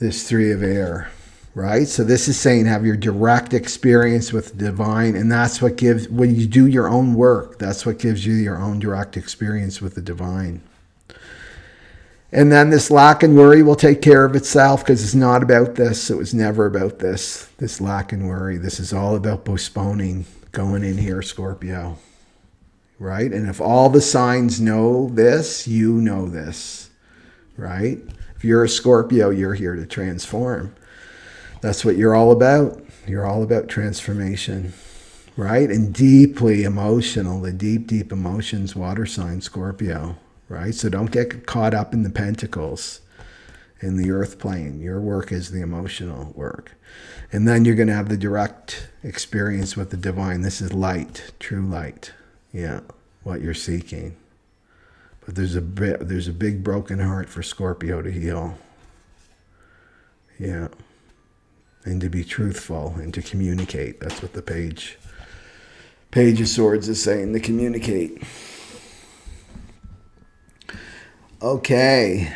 this 3 of air, right? So this is saying have your direct experience with the divine, and that's what gives, when you do your own work, that's what gives you your own direct experience with the divine. And then this lack and worry will take care of itself because it's not about this. It was never about this lack and worry. This is all about postponing, going in here, Scorpio, right? And if all the signs know this, you know this, right? If you're a Scorpio, you're here to transform. That's what you're all about. You're all about transformation, right? And deeply emotional, the deep, deep emotions, water sign Scorpio, right? So don't get caught up in the pentacles in the earth plane. Your work is the emotional work. And then you're going to have the direct experience with the divine. This is light, true light. Yeah, what you're seeking. But there's a big broken heart for Scorpio to heal. Yeah. And to be truthful and to communicate. That's what the page of swords is saying, to communicate. Okay.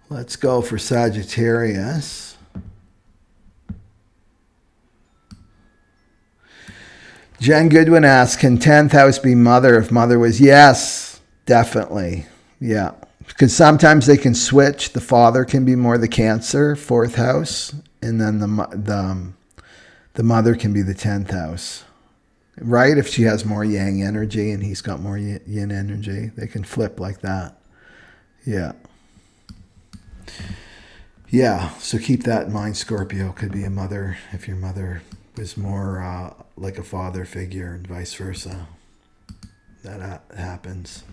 Let's go for Sagittarius. Jen Goodwin asks, can 10th house be mother if mother was? Yes, definitely. Yeah. Because sometimes they can switch. The father can be more the Cancer, 4th house. And then the mother can be the 10th house. right? If she has more yang energy and he's got more yin energy, they can flip like that. Yeah. Yeah, so keep that in mind, Scorpio. Could be a mother, if your mother was more like a father figure and vice versa. That happens.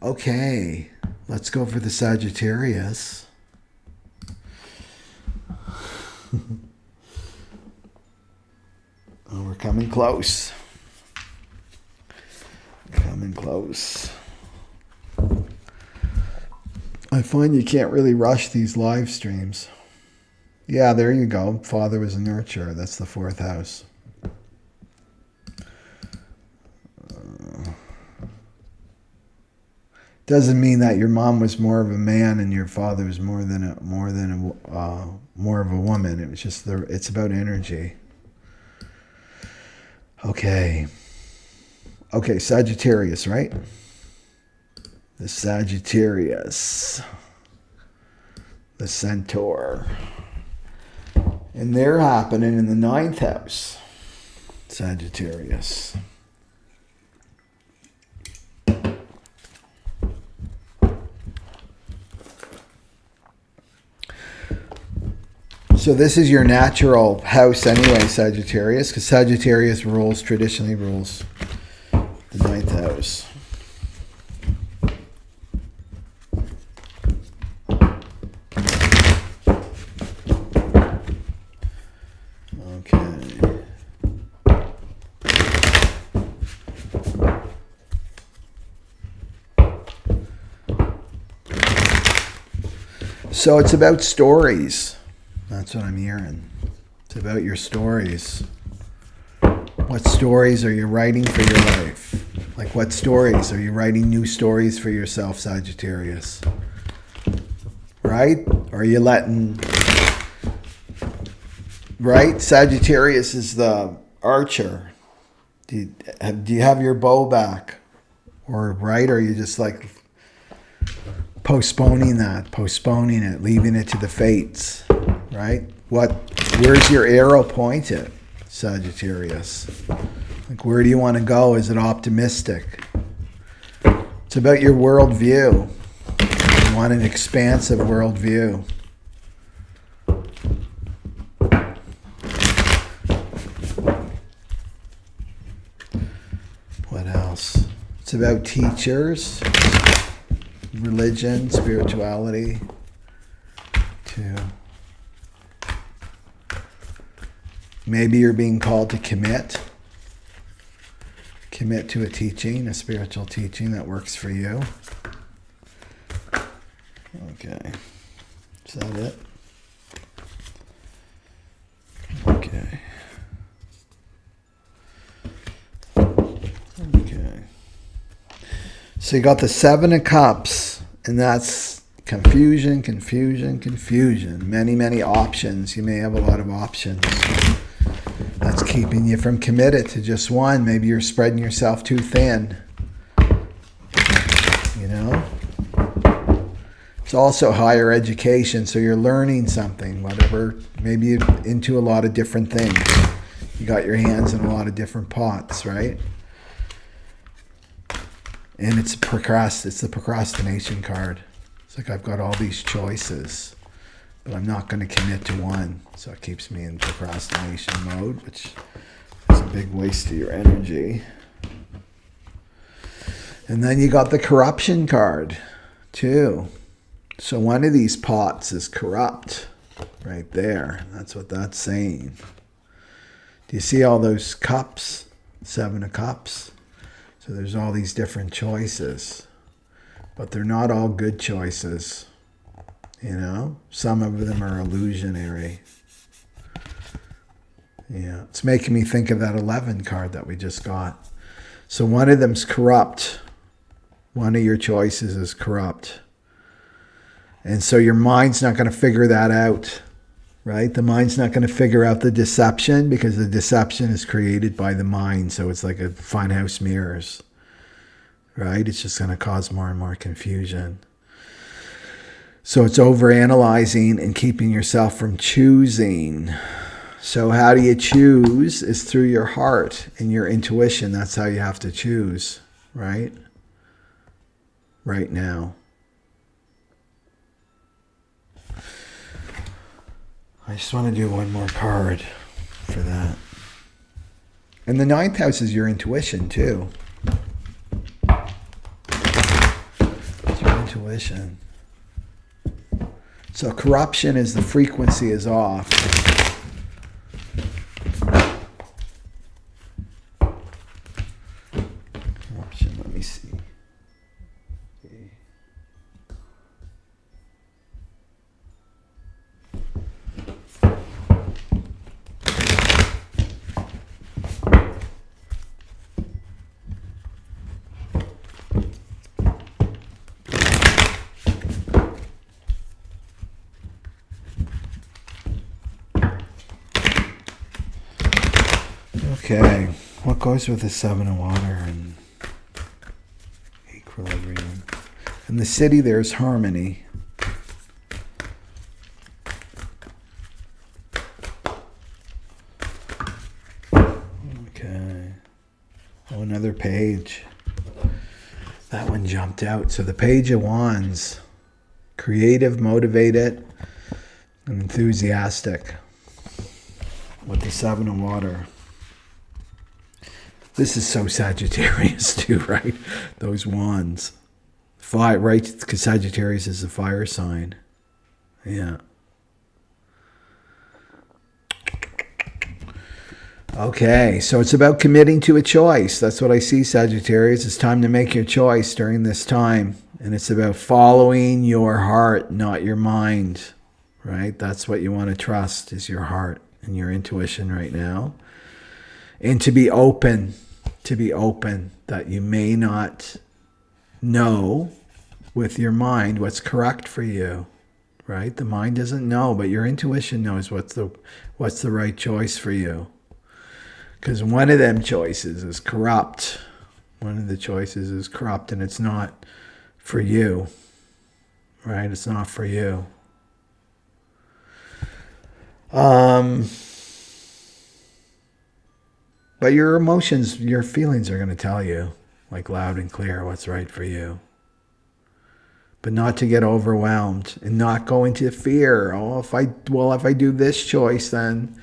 Okay, let's go for the Sagittarius. Oh, we're coming close. Coming close. I find you can't really rush these live streams. Yeah, there you go. Father was a nurturer. That's the 4th house. Doesn't mean that your mom was more of a man and your father was more of a woman. It was just it's about energy. Okay, Sagittarius, right? The Sagittarius, the Centaur, and they're happening in the 9th house. Sagittarius. So this is your natural house anyway, Sagittarius, because Sagittarius traditionally rules the 9th house. Okay. So it's about stories. That's what I'm hearing. It's about your stories. What stories are you writing for your life? Like what stories? Are you writing new stories for yourself, Sagittarius? Right? Or are you letting... Right? Sagittarius is the archer. Do you have your bow back? Or, right? Or are you just like postponing it, leaving it to the fates? Right? Where's your arrow pointed, Sagittarius? Like, where do you want to go? Is it optimistic? It's about your worldview. You want an expansive worldview. What else? It's about teachers, religion, spirituality, too. Maybe you're being called to commit to a teaching, a spiritual teaching that works for you. Okay. Is that it? Okay. Okay. So you got the 7 of Cups, and that's confusion. Many, many options. You may have a lot of options. That's keeping you from committed to just one. Maybe you're spreading yourself too thin. You know? It's also higher education, so you're learning something, whatever. Maybe you're into a lot of different things. You got your hands in a lot of different pots, right? And it's the procrastination card. It's like, I've got all these choices, but I'm not going to commit to one. So it keeps me in procrastination mode, which is a big waste of your energy. And then you got the corruption card, too. So one of these pots is corrupt right there. That's what that's saying. Do you see all those cups? 7 of Cups. So there's all these different choices, but they're not all good choices. You know, some of them are illusionary. Yeah, it's making me think of that 11 card that we just got. So one of them's corrupt. One of your choices is corrupt. And so your mind's not going to figure that out, right? The mind's not going to figure out the deception, because the deception is created by the mind. So it's like a funhouse mirrors, right? It's just going to cause more and more confusion. So it's overanalyzing and keeping yourself from choosing. So how do you choose? Is through your heart and your intuition. That's how you have to choose, right? Right now. I just want to do one more card for that. And the 9th house is your intuition too. It's your intuition. So corruption is the frequency is off. Corruption, let me see. Okay, what goes with the 7 of water and equilibrium? In the city, there's harmony. Okay. Oh, another page. That one jumped out. So the Page of Wands. Creative, motivated, and enthusiastic. With the 7 of water. This is so Sagittarius too, right? Those wands. Fire, right? Because Sagittarius is a fire sign. Yeah. Okay, so it's about committing to a choice. That's what I see, Sagittarius. It's time to make your choice during this time. And it's about following your heart, not your mind, right? That's what you want to trust, is your heart and your intuition right now. And to be open that you may not know with your mind what's correct for you, right? The mind doesn't know, but your intuition knows what's the right choice for you. Because one of them choices is corrupt. One of the choices is corrupt, and it's not for you, right? It's not for you. But your emotions, your feelings are going to tell you, like loud and clear, what's right for you. But not to get overwhelmed and not go into fear. Oh, if I do this choice, then,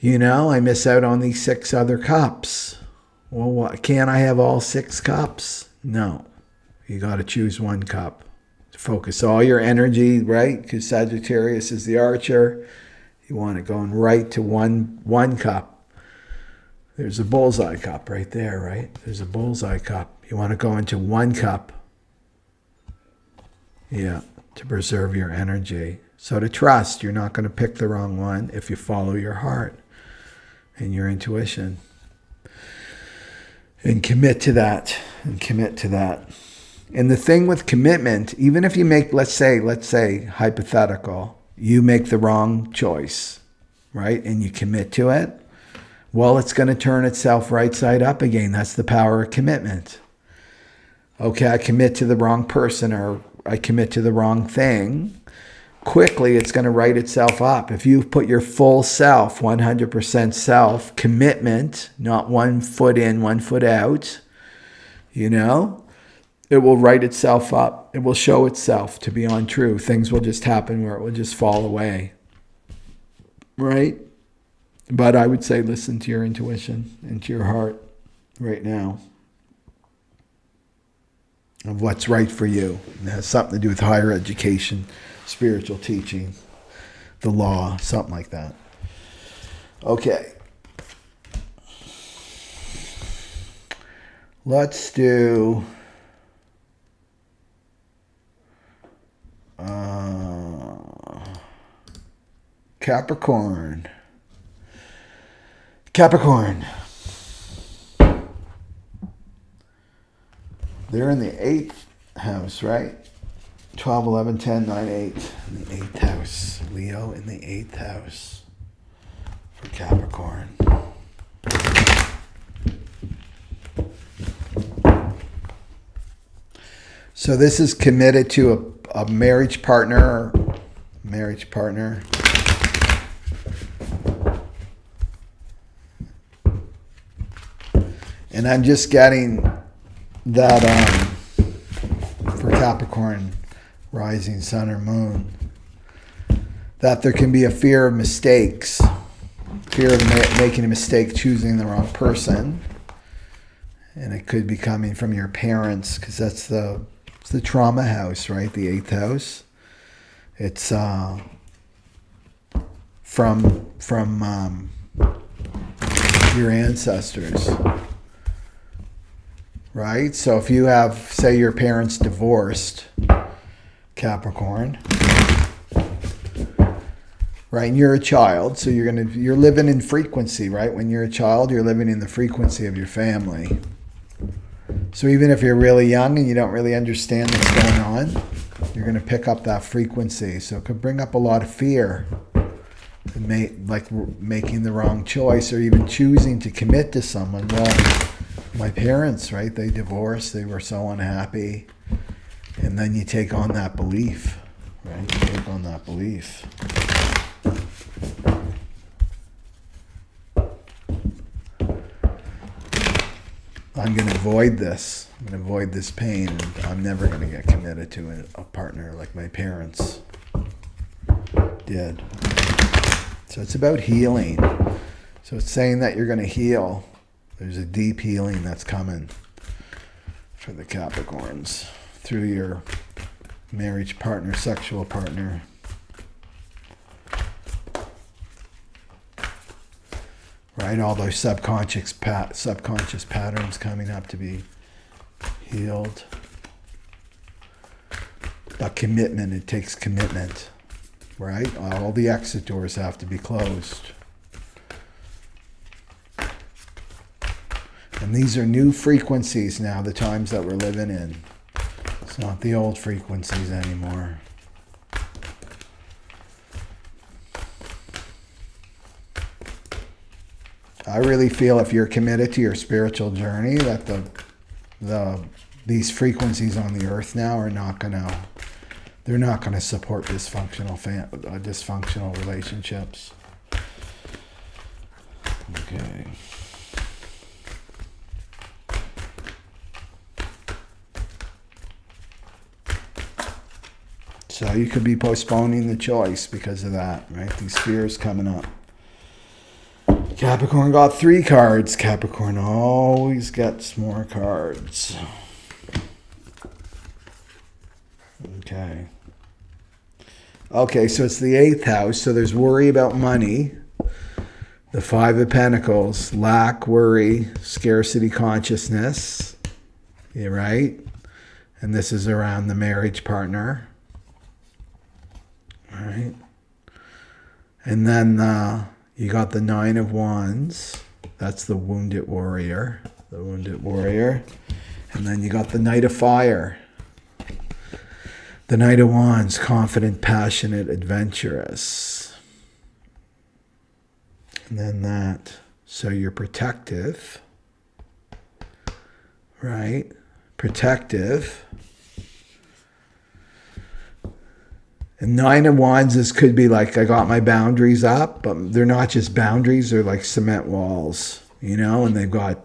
I miss out on these 6 other cups. Well, can't I have all 6 cups? No. You got to choose one cup. Focus all your energy, right? Because Sagittarius is the archer. You want it going right to one cup. There's a bullseye cup right there, right? There's a bullseye cup. You want to go into one cup. Yeah, to preserve your energy. So to trust, you're not going to pick the wrong one if you follow your heart and your intuition. And commit to that. And the thing with commitment, even if you make, let's say, hypothetical, you make the wrong choice, right? And you commit to it. Well, it's going to turn itself right side up again. That's the power of commitment. Okay, I commit to the wrong person or I commit to the wrong thing. Quickly, it's going to right itself up. If you put your full self, 100% self, commitment, not 1 foot in, 1 foot out, it will right itself up. It will show itself to be untrue. Things will just happen where it will just fall away. Right? But I would say listen to your intuition and to your heart right now of what's right for you. It has something to do with higher education, spiritual teaching, the law, something like that. Okay. Let's do Capricorn. They're in the 8th house, right? 12, 11, 10, 9, 8. In the 8th house. Leo in the 8th house for Capricorn. So this is committed to a marriage partner. And I'm just getting that for Capricorn, rising sun or moon, that there can be a fear of mistakes, fear of making a mistake, choosing the wrong person. And it could be coming from your parents, because that's it's the trauma house, right? The 8th house. It's from your ancestors, right? So if you have, say, your parents divorced, Capricorn, right? And you're a child, so you're living in frequency, right? When you're a child, you're living in the frequency of your family. So even if you're really young and you don't really understand what's going on, you're going to pick up that frequency. So it could bring up a lot of fear, like making the wrong choice or even choosing to commit to someone. Well, my parents, right? They divorced. They were so unhappy. And then you take on that belief, right? You take on that belief. I'm going to avoid this. I'm going to avoid this pain. And I'm never going to get committed to a partner like my parents did. So it's about healing. So it's saying that you're going to heal. There's a deep healing that's coming for the Capricorns through your marriage partner, sexual partner. Right, all those subconscious patterns coming up to be healed. But commitment, it takes commitment, right? All the exit doors have to be closed. And these are new frequencies now, the times that we're living in. It's not the old frequencies anymore. I really feel if you're committed to your spiritual journey, that these frequencies on the earth now are not gonna support dysfunctional relationships. Okay. So you could be postponing the choice because of that, right? These fears coming up. Capricorn got 3 cards. Capricorn always gets more cards. Okay. Okay, so it's the 8th house. So there's worry about money. The 5 of Pentacles. Lack, worry, scarcity consciousness. Yeah, right? And this is around the marriage partner. All right. And then you got the 9 of Wands. That's the wounded warrior. The wounded warrior. And then you got the Knight of Fire. The Knight of Wands, confident, passionate, adventurous. And then that. So you're protective. Right? Protective. And 9 of Wands, this could be like, I got my boundaries up, but they're not just boundaries, they're like cement walls, you know, and they've got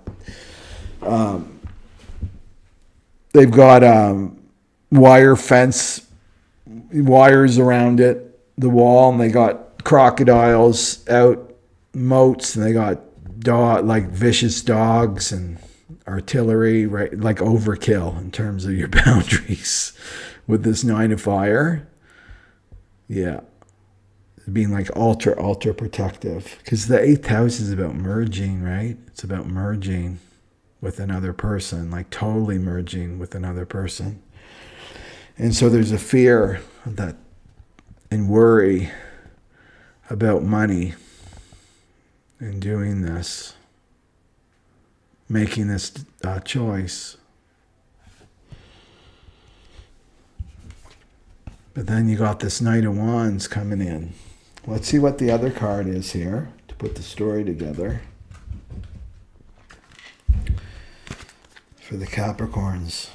wire fence, wires around it, the wall, and they got crocodiles out, moats, and they got like vicious dogs and artillery, right? Like overkill in terms of your boundaries with this 9 of Fire. Yeah, being like ultra protective, because the 8th house is about merging, right? It's about merging with another person, like totally merging with another person. And so there's a fear that and worry about money and doing this, making this choice. But then you got this Knight of Wands coming in. Let's see what the other card is here to put the story together for the Capricorns.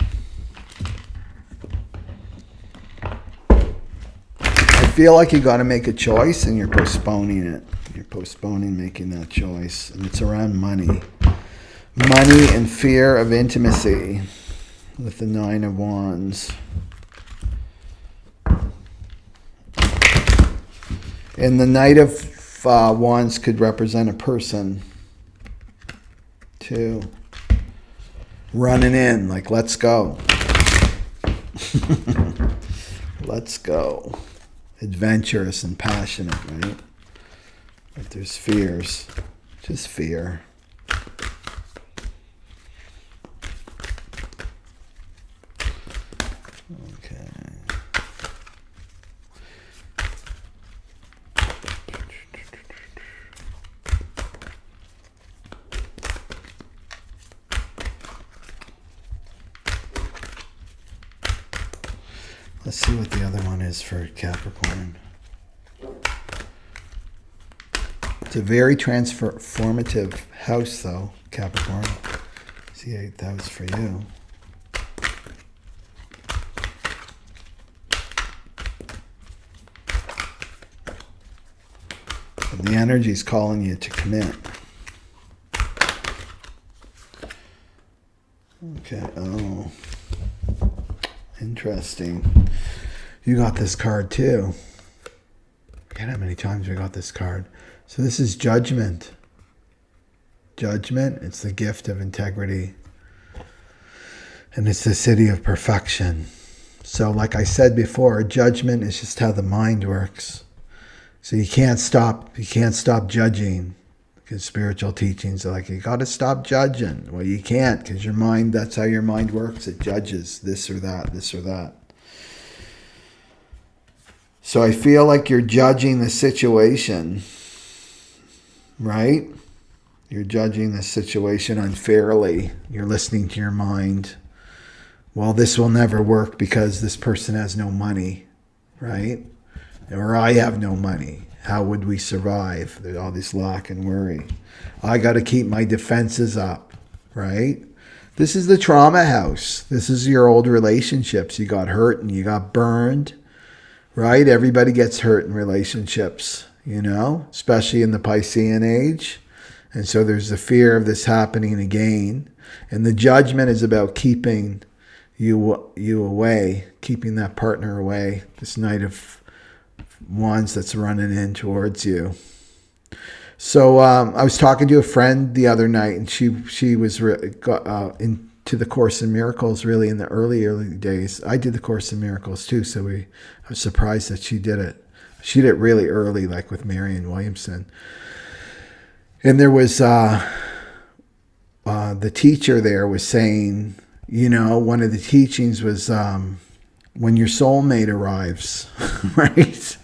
I feel like you got to make a choice and you're postponing it. You're postponing making that choice. And it's around money. Money and fear of intimacy with the Nine of Wands. And the Knight of Wands could represent a person too. Running in, like, let's go. Let's go. Adventurous and passionate, right? But there's fears. Just fear. Okay. Let's see what the other one is for Capricorn. It's a very transformative house, though, Capricorn. See how that was for you. But the energy is calling you to commit. Okay, oh. Interesting. You got this card too. Forget how many times we got this card. So this is Judgment. Judgment, it's the gift of integrity. And it's the city of perfection. So like I said before, judgment is just how the mind works. So you can't stop judging. Because spiritual teachings are like, you got to stop judging. Well, you can't, because your mind, that's how your mind works. It judges this or that, this or that. So I feel like you're judging the situation, right? You're judging the situation unfairly. You're listening to your mind. Well, this will never work because this person has no money, right? Or I have no money. How would we survive? There's all this lack and worry. I got to keep my defenses up, right? This is the trauma house. This is your old relationships. You got hurt and you got burned, right? Everybody gets hurt in relationships, you know, especially in the Piscean age. And so there's the fear of this happening again. And the judgment is about keeping you away, keeping that partner away. This Knight of Wands that's running in towards you. So I was talking to a friend the other night, and she was into the Course in Miracles really in the early days. I did the Course in Miracles too, so I was surprised that she did it. She did it really early, like with Marianne Williamson. And there was the teacher there was saying, you know, one of the teachings was when your soulmate arrives, right?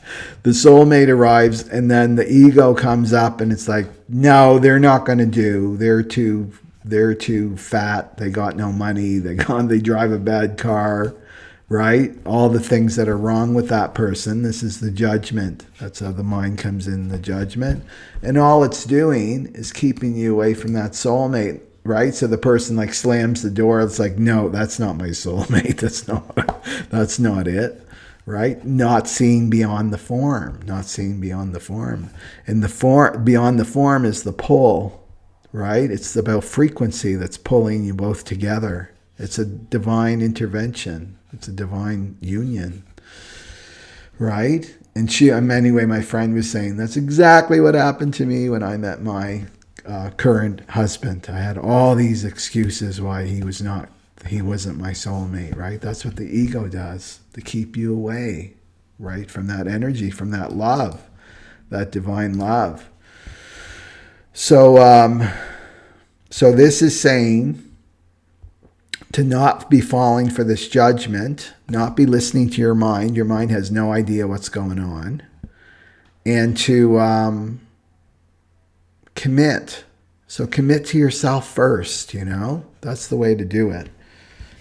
The soulmate arrives, and then the ego comes up, and it's like, no, they're not going to do. They're too fat. They got no money. They drive a bad car, right? All the things that are wrong with that person. This is the judgment. That's how the mind comes in, the judgment. And all it's doing is keeping you away from that soulmate, right? So the person like slams the door. It's like, no, that's not my soulmate. That's not it, right? Not seeing beyond the form. Not seeing beyond the form. And beyond the form is the pull, right? It's about frequency that's pulling you both together. It's a divine intervention. It's a divine union, right? And anyway, my friend was saying, that's exactly what happened to me when I met my current husband. I had all these excuses why he wasn't my soulmate, right? That's what the ego does, to keep you away, right? From that energy, from that love, that divine love. So this is saying to not be falling for this judgment, not be listening to your mind. Your mind has no idea what's going on. And to commit. So commit to yourself first, you know? That's the way to do it.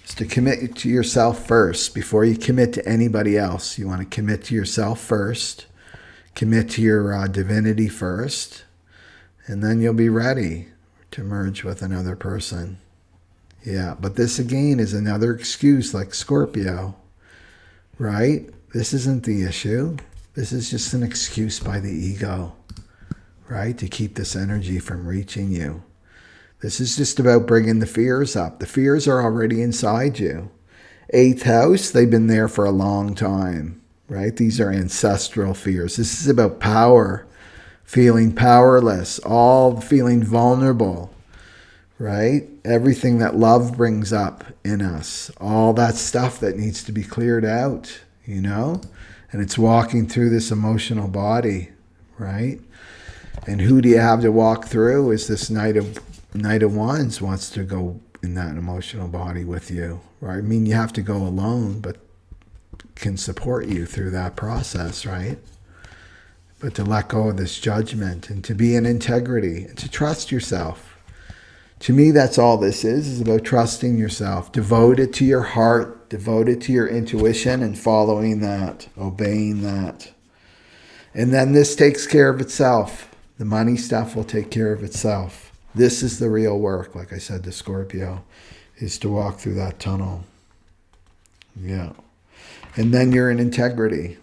Is to commit to yourself first before you commit to anybody else. You want to commit to yourself first. Commit to your divinity first. And then you'll be ready to merge with another person. Yeah, but this again is another excuse like Scorpio, right? This isn't the issue. This is just an excuse by the ego, right? To keep this energy from reaching you. This is just about bringing the fears up. The fears are already inside you. 8th house, they've been there for a long time, right? These are ancestral fears. This is about power, feeling powerless, all feeling vulnerable, right? Everything that love brings up in us, all that stuff that needs to be cleared out, you know? And it's walking through this emotional body, right? And who do you have to walk through? Is this Knight of Wands wants to go in that emotional body with you, right? I mean, you have to go alone, but can support you through that process, right? But to let go of this judgment and to be in integrity and to trust yourself. To me, that's all this is about trusting yourself. Devoted to your heart, devoted to your intuition and following that, obeying that. And then this takes care of itself. The money stuff will take care of itself. This is the real work, like I said to Scorpio, is to walk through that tunnel. Yeah. And then you're in integrity.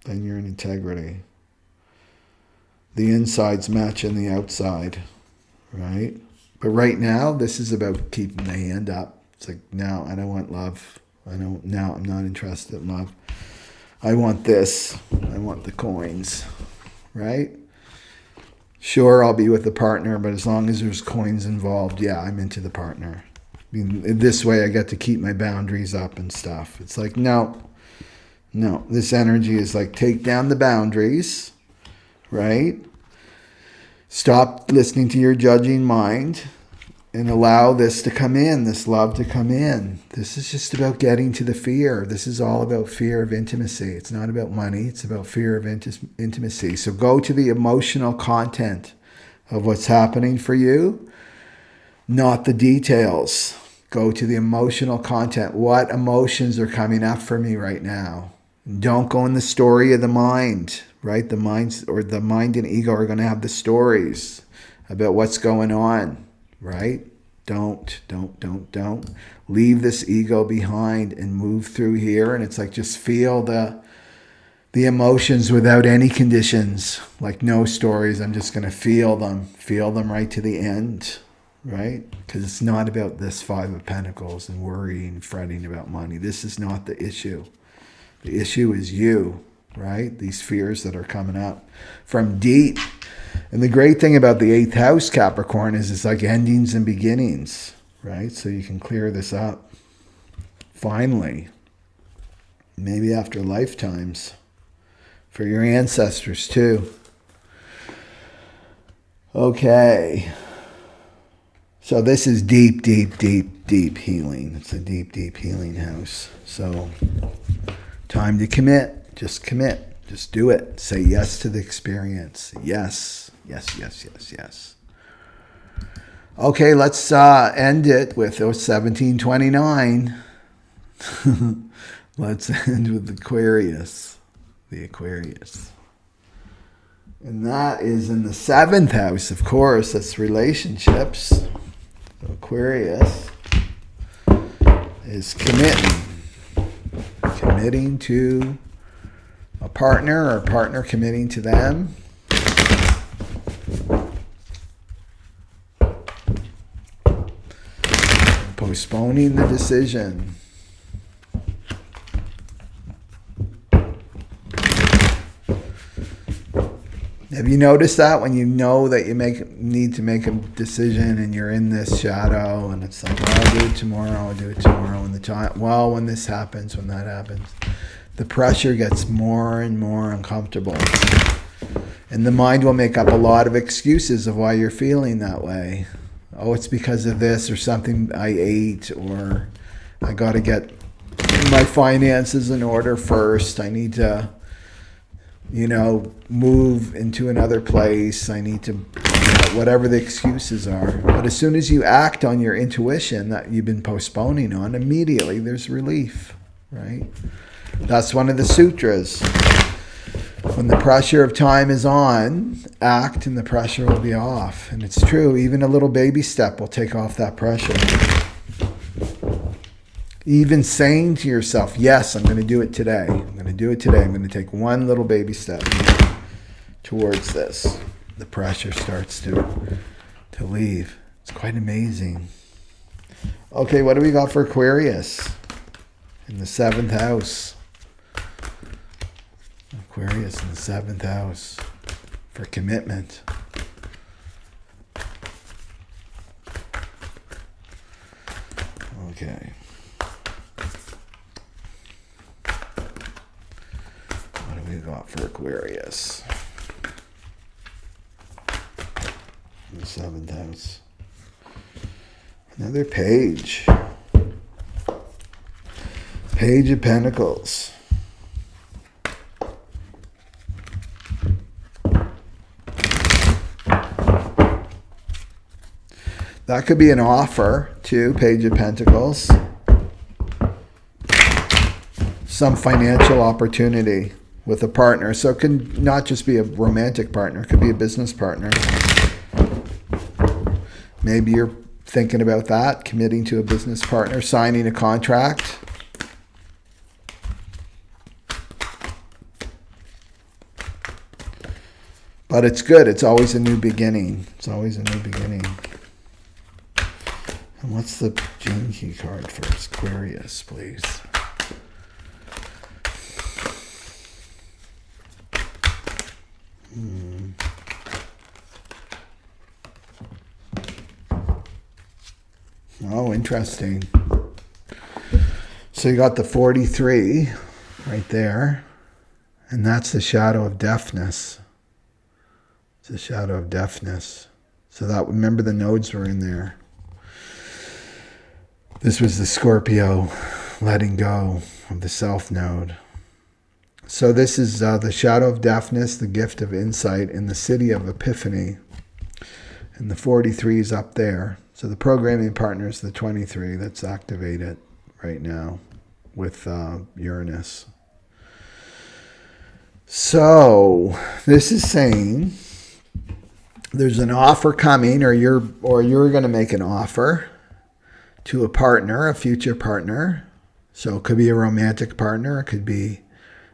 Then you're in integrity. The inside's matching the outside, right? But right now, this is about keeping the hand up. It's like, no, I don't want love. I'm not interested in love. I want this. I want the coins, right? Sure, I'll be with the partner, but as long as there's coins involved, yeah, I'm into the partner. I mean, this way I get to keep my boundaries up and stuff. It's like, no, this energy is like, take down the boundaries, right? Stop listening to your judging mind and allow this to come in, this love to come in. This is just about getting to the fear. This is all about fear of intimacy. It's not about money. It's about fear of intimacy. So go to the emotional content of what's happening for you, not the details. Go to the emotional content. What emotions are coming up for me right now? Don't go in the story of the mind, right? The mind and ego are going to have the stories about what's going on, right? Don't. Leave this ego behind and move through here. And it's like, just feel the emotions without any conditions, like no stories. I'm just going to feel them right to the end, right? Because it's not about this 5 of Pentacles and worrying and fretting about money. This is not the issue. The issue is you, right? These fears that are coming up from deep. And the great thing about the 8th house, Capricorn, is it's like endings and beginnings, right? So you can clear this up. Finally. Maybe after lifetimes. For your ancestors too. Okay. So this is deep, deep, deep, deep healing. It's a deep, deep healing house. So time to commit. Just commit. Just do it. Say yes to the experience. Yes. Yes. Okay, let's end it with 1729. Let's end with Aquarius. The Aquarius. And that is in the 7th house, of course. That's relationships. So Aquarius is committing to a partner, or a partner committing to them. Postponing the decision. Have you noticed that when you know that you need to make a decision and you're in this shadow and it's like, well, I'll do it tomorrow, and the time, well, when this happens, when that happens, the pressure gets more and more uncomfortable. And the mind will make up a lot of excuses of why you're feeling that way. Oh, it's because of this, or something I ate, or I got to get my finances in order first. I need to, move into another place. I need to, whatever the excuses are. But as soon as you act on your intuition that you've been postponing on, immediately there's relief, right? That's one of the sutras. When the pressure of time is on, act and the pressure will be off. And it's true, even a little baby step will take off that pressure. Even saying to yourself, yes, I'm going to do it today. I'm going to do it today. I'm going to take one little baby step towards this. The pressure starts to leave. It's quite amazing. Okay, what do we got for Aquarius in the 7th house? Aquarius in the 7th house for commitment. Okay. What do we got for Aquarius in the 7th house? Another page. Page of Pentacles. That could be an offer too, Page of Pentacles. Some financial opportunity with a partner. So it can not just be a romantic partner, it could be a business partner. Maybe you're thinking about that, committing to a business partner, signing a contract. But it's good. It's always a new beginning. It's always a new beginning. And what's the Gene Key card for Aquarius, please? Oh, interesting. So you got the 43 right there. And that's the shadow of deafness. It's the shadow of deafness. So that, remember the nodes were in there. This was the Scorpio letting go of the self node. So this is the shadow of deafness, the gift of insight in the city of Epiphany. And the 43 is up there. So the programming partner is the 23 that's activated right now with Uranus. So this is saying there's an offer coming, or you're going to make an offer to a partner, a future partner. So it could be a romantic partner, it could be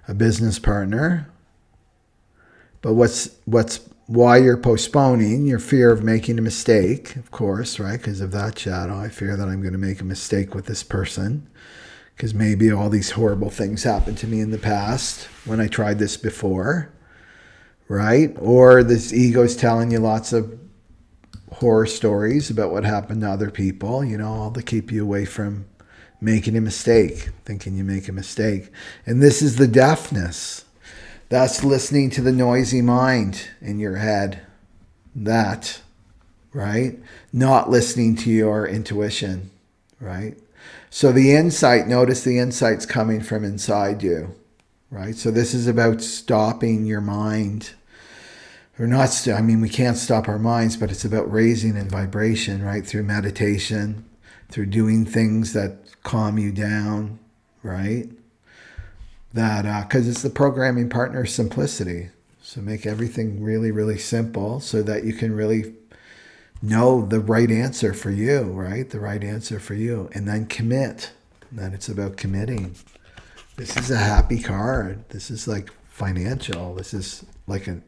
a business partner. But why you're postponing, your fear of making a mistake, of course, right? Because of that shadow, I fear that I'm going to make a mistake with this person. Because maybe all these horrible things happened to me in the past when I tried this before, right? Or this ego's telling you lots of horror stories about what happened to other people, you know, all to keep you away from making a mistake, thinking you make a mistake. And this is the deafness. That's listening to the noisy mind in your head. That, right? Not listening to your intuition, right? So the insight, notice the insight's coming from inside you, right? So this is about stopping your mind. Or not, we can't stop our minds, but it's about raising in vibration, right? Through meditation, through doing things that calm you down, right? That, because it's the programming partner simplicity. So make everything really, really simple so that you can really know the right answer for you, right? The right answer for you. And then commit. And then it's about committing. This is a happy card. This is like financial. This is like an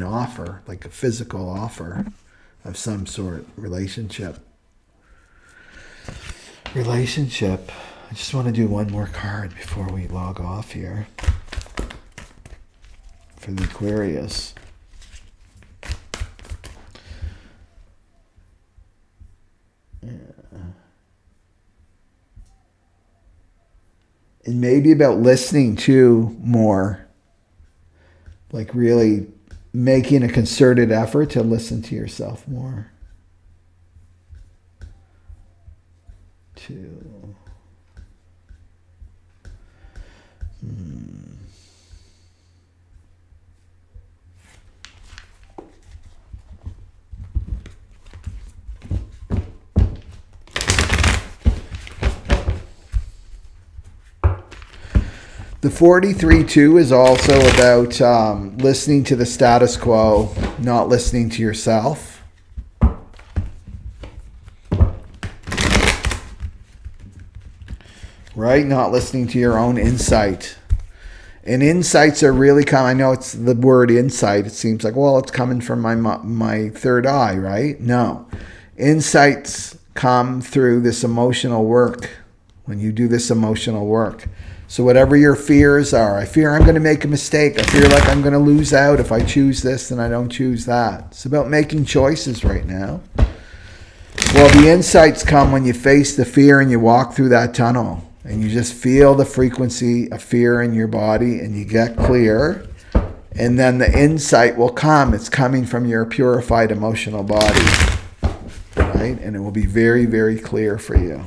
offer, like a physical offer of some sort. Relationship. I just want to do one more card before we log off here for the Aquarius. Yeah. And maybe about listening to more, like really making a concerted effort to listen to yourself more. 2. The 43-2 is also about listening to the status quo, not listening to yourself. Right? Not listening to your own insight. And insights are really coming. I know it's the word insight. It seems like, well, it's coming from my third eye, right? No. Insights come through this emotional work, when you do this emotional work. So whatever your fears are, I fear I'm going to make a mistake. I fear like I'm going to lose out if I choose this and I don't choose that. It's about making choices right now. Well, the insights come when you face the fear and you walk through that tunnel and you just feel the frequency of fear in your body and you get clear. And then the insight will come. It's coming from your purified emotional body, right? And it will be very, very clear for you.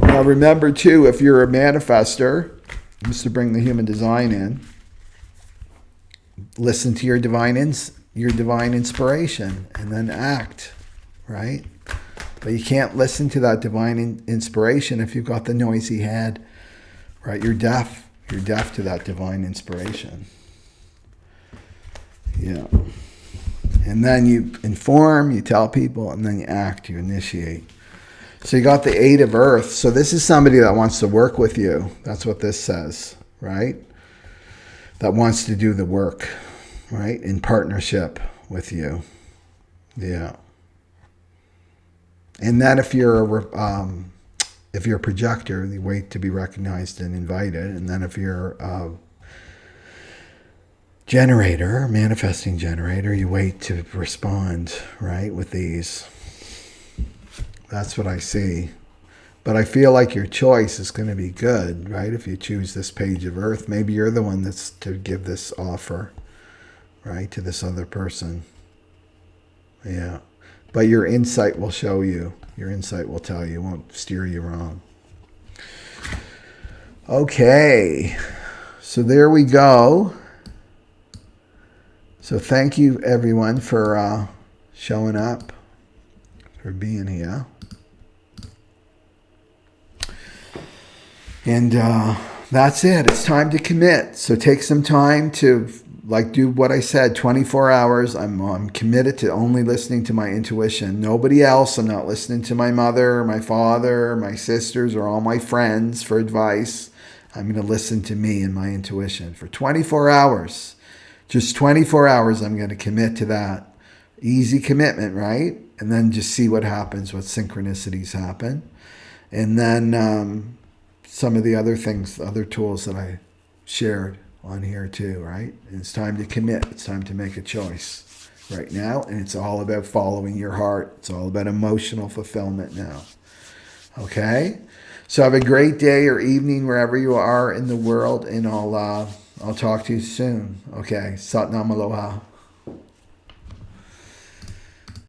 Now remember too, if you're a manifester, just to bring the human design in, listen to your divine inspiration and then act, right? But you can't listen to that divine inspiration if you've got the noisy head, right? You're deaf. You're deaf to that divine inspiration. Yeah. And then you inform, you tell people, and then you act, you initiate. So you got the 8 of Earth. So this is somebody that wants to work with you. That's what this says, right? That wants to do the work, right? In partnership with you. Yeah. And then if you're a projector, you wait to be recognized and invited. And then if you're a generator, manifesting generator, you wait to respond, right, with these. That's what I see. But I feel like your choice is going to be good, right? If you choose this page of Earth, maybe you're the one that's to give this offer, right, to this other person. Yeah. But your insight will show you. Your insight will tell you. It won't steer you wrong. Okay. So there we go. So thank you, everyone, for showing up, for being here. And that's it. It's time to commit. So take some time to do what I said, 24 hours. I'm committed to only listening to my intuition. Nobody else. I'm not listening to my mother, or my father, or my sisters, or all my friends for advice. I'm going to listen to me and my intuition for 24 hours. Just 24 hours I'm going to commit to that. Easy commitment, right? And then just see what happens, what synchronicities happen. And then some of the other things, other tools that I shared on here too, right? And it's time to commit. It's time to make a choice right now. And it's all about following your heart. It's all about emotional fulfillment now. Okay? So have a great day or evening wherever you are in the world. And I'll talk to you soon. Okay? Sat Nam Aloha.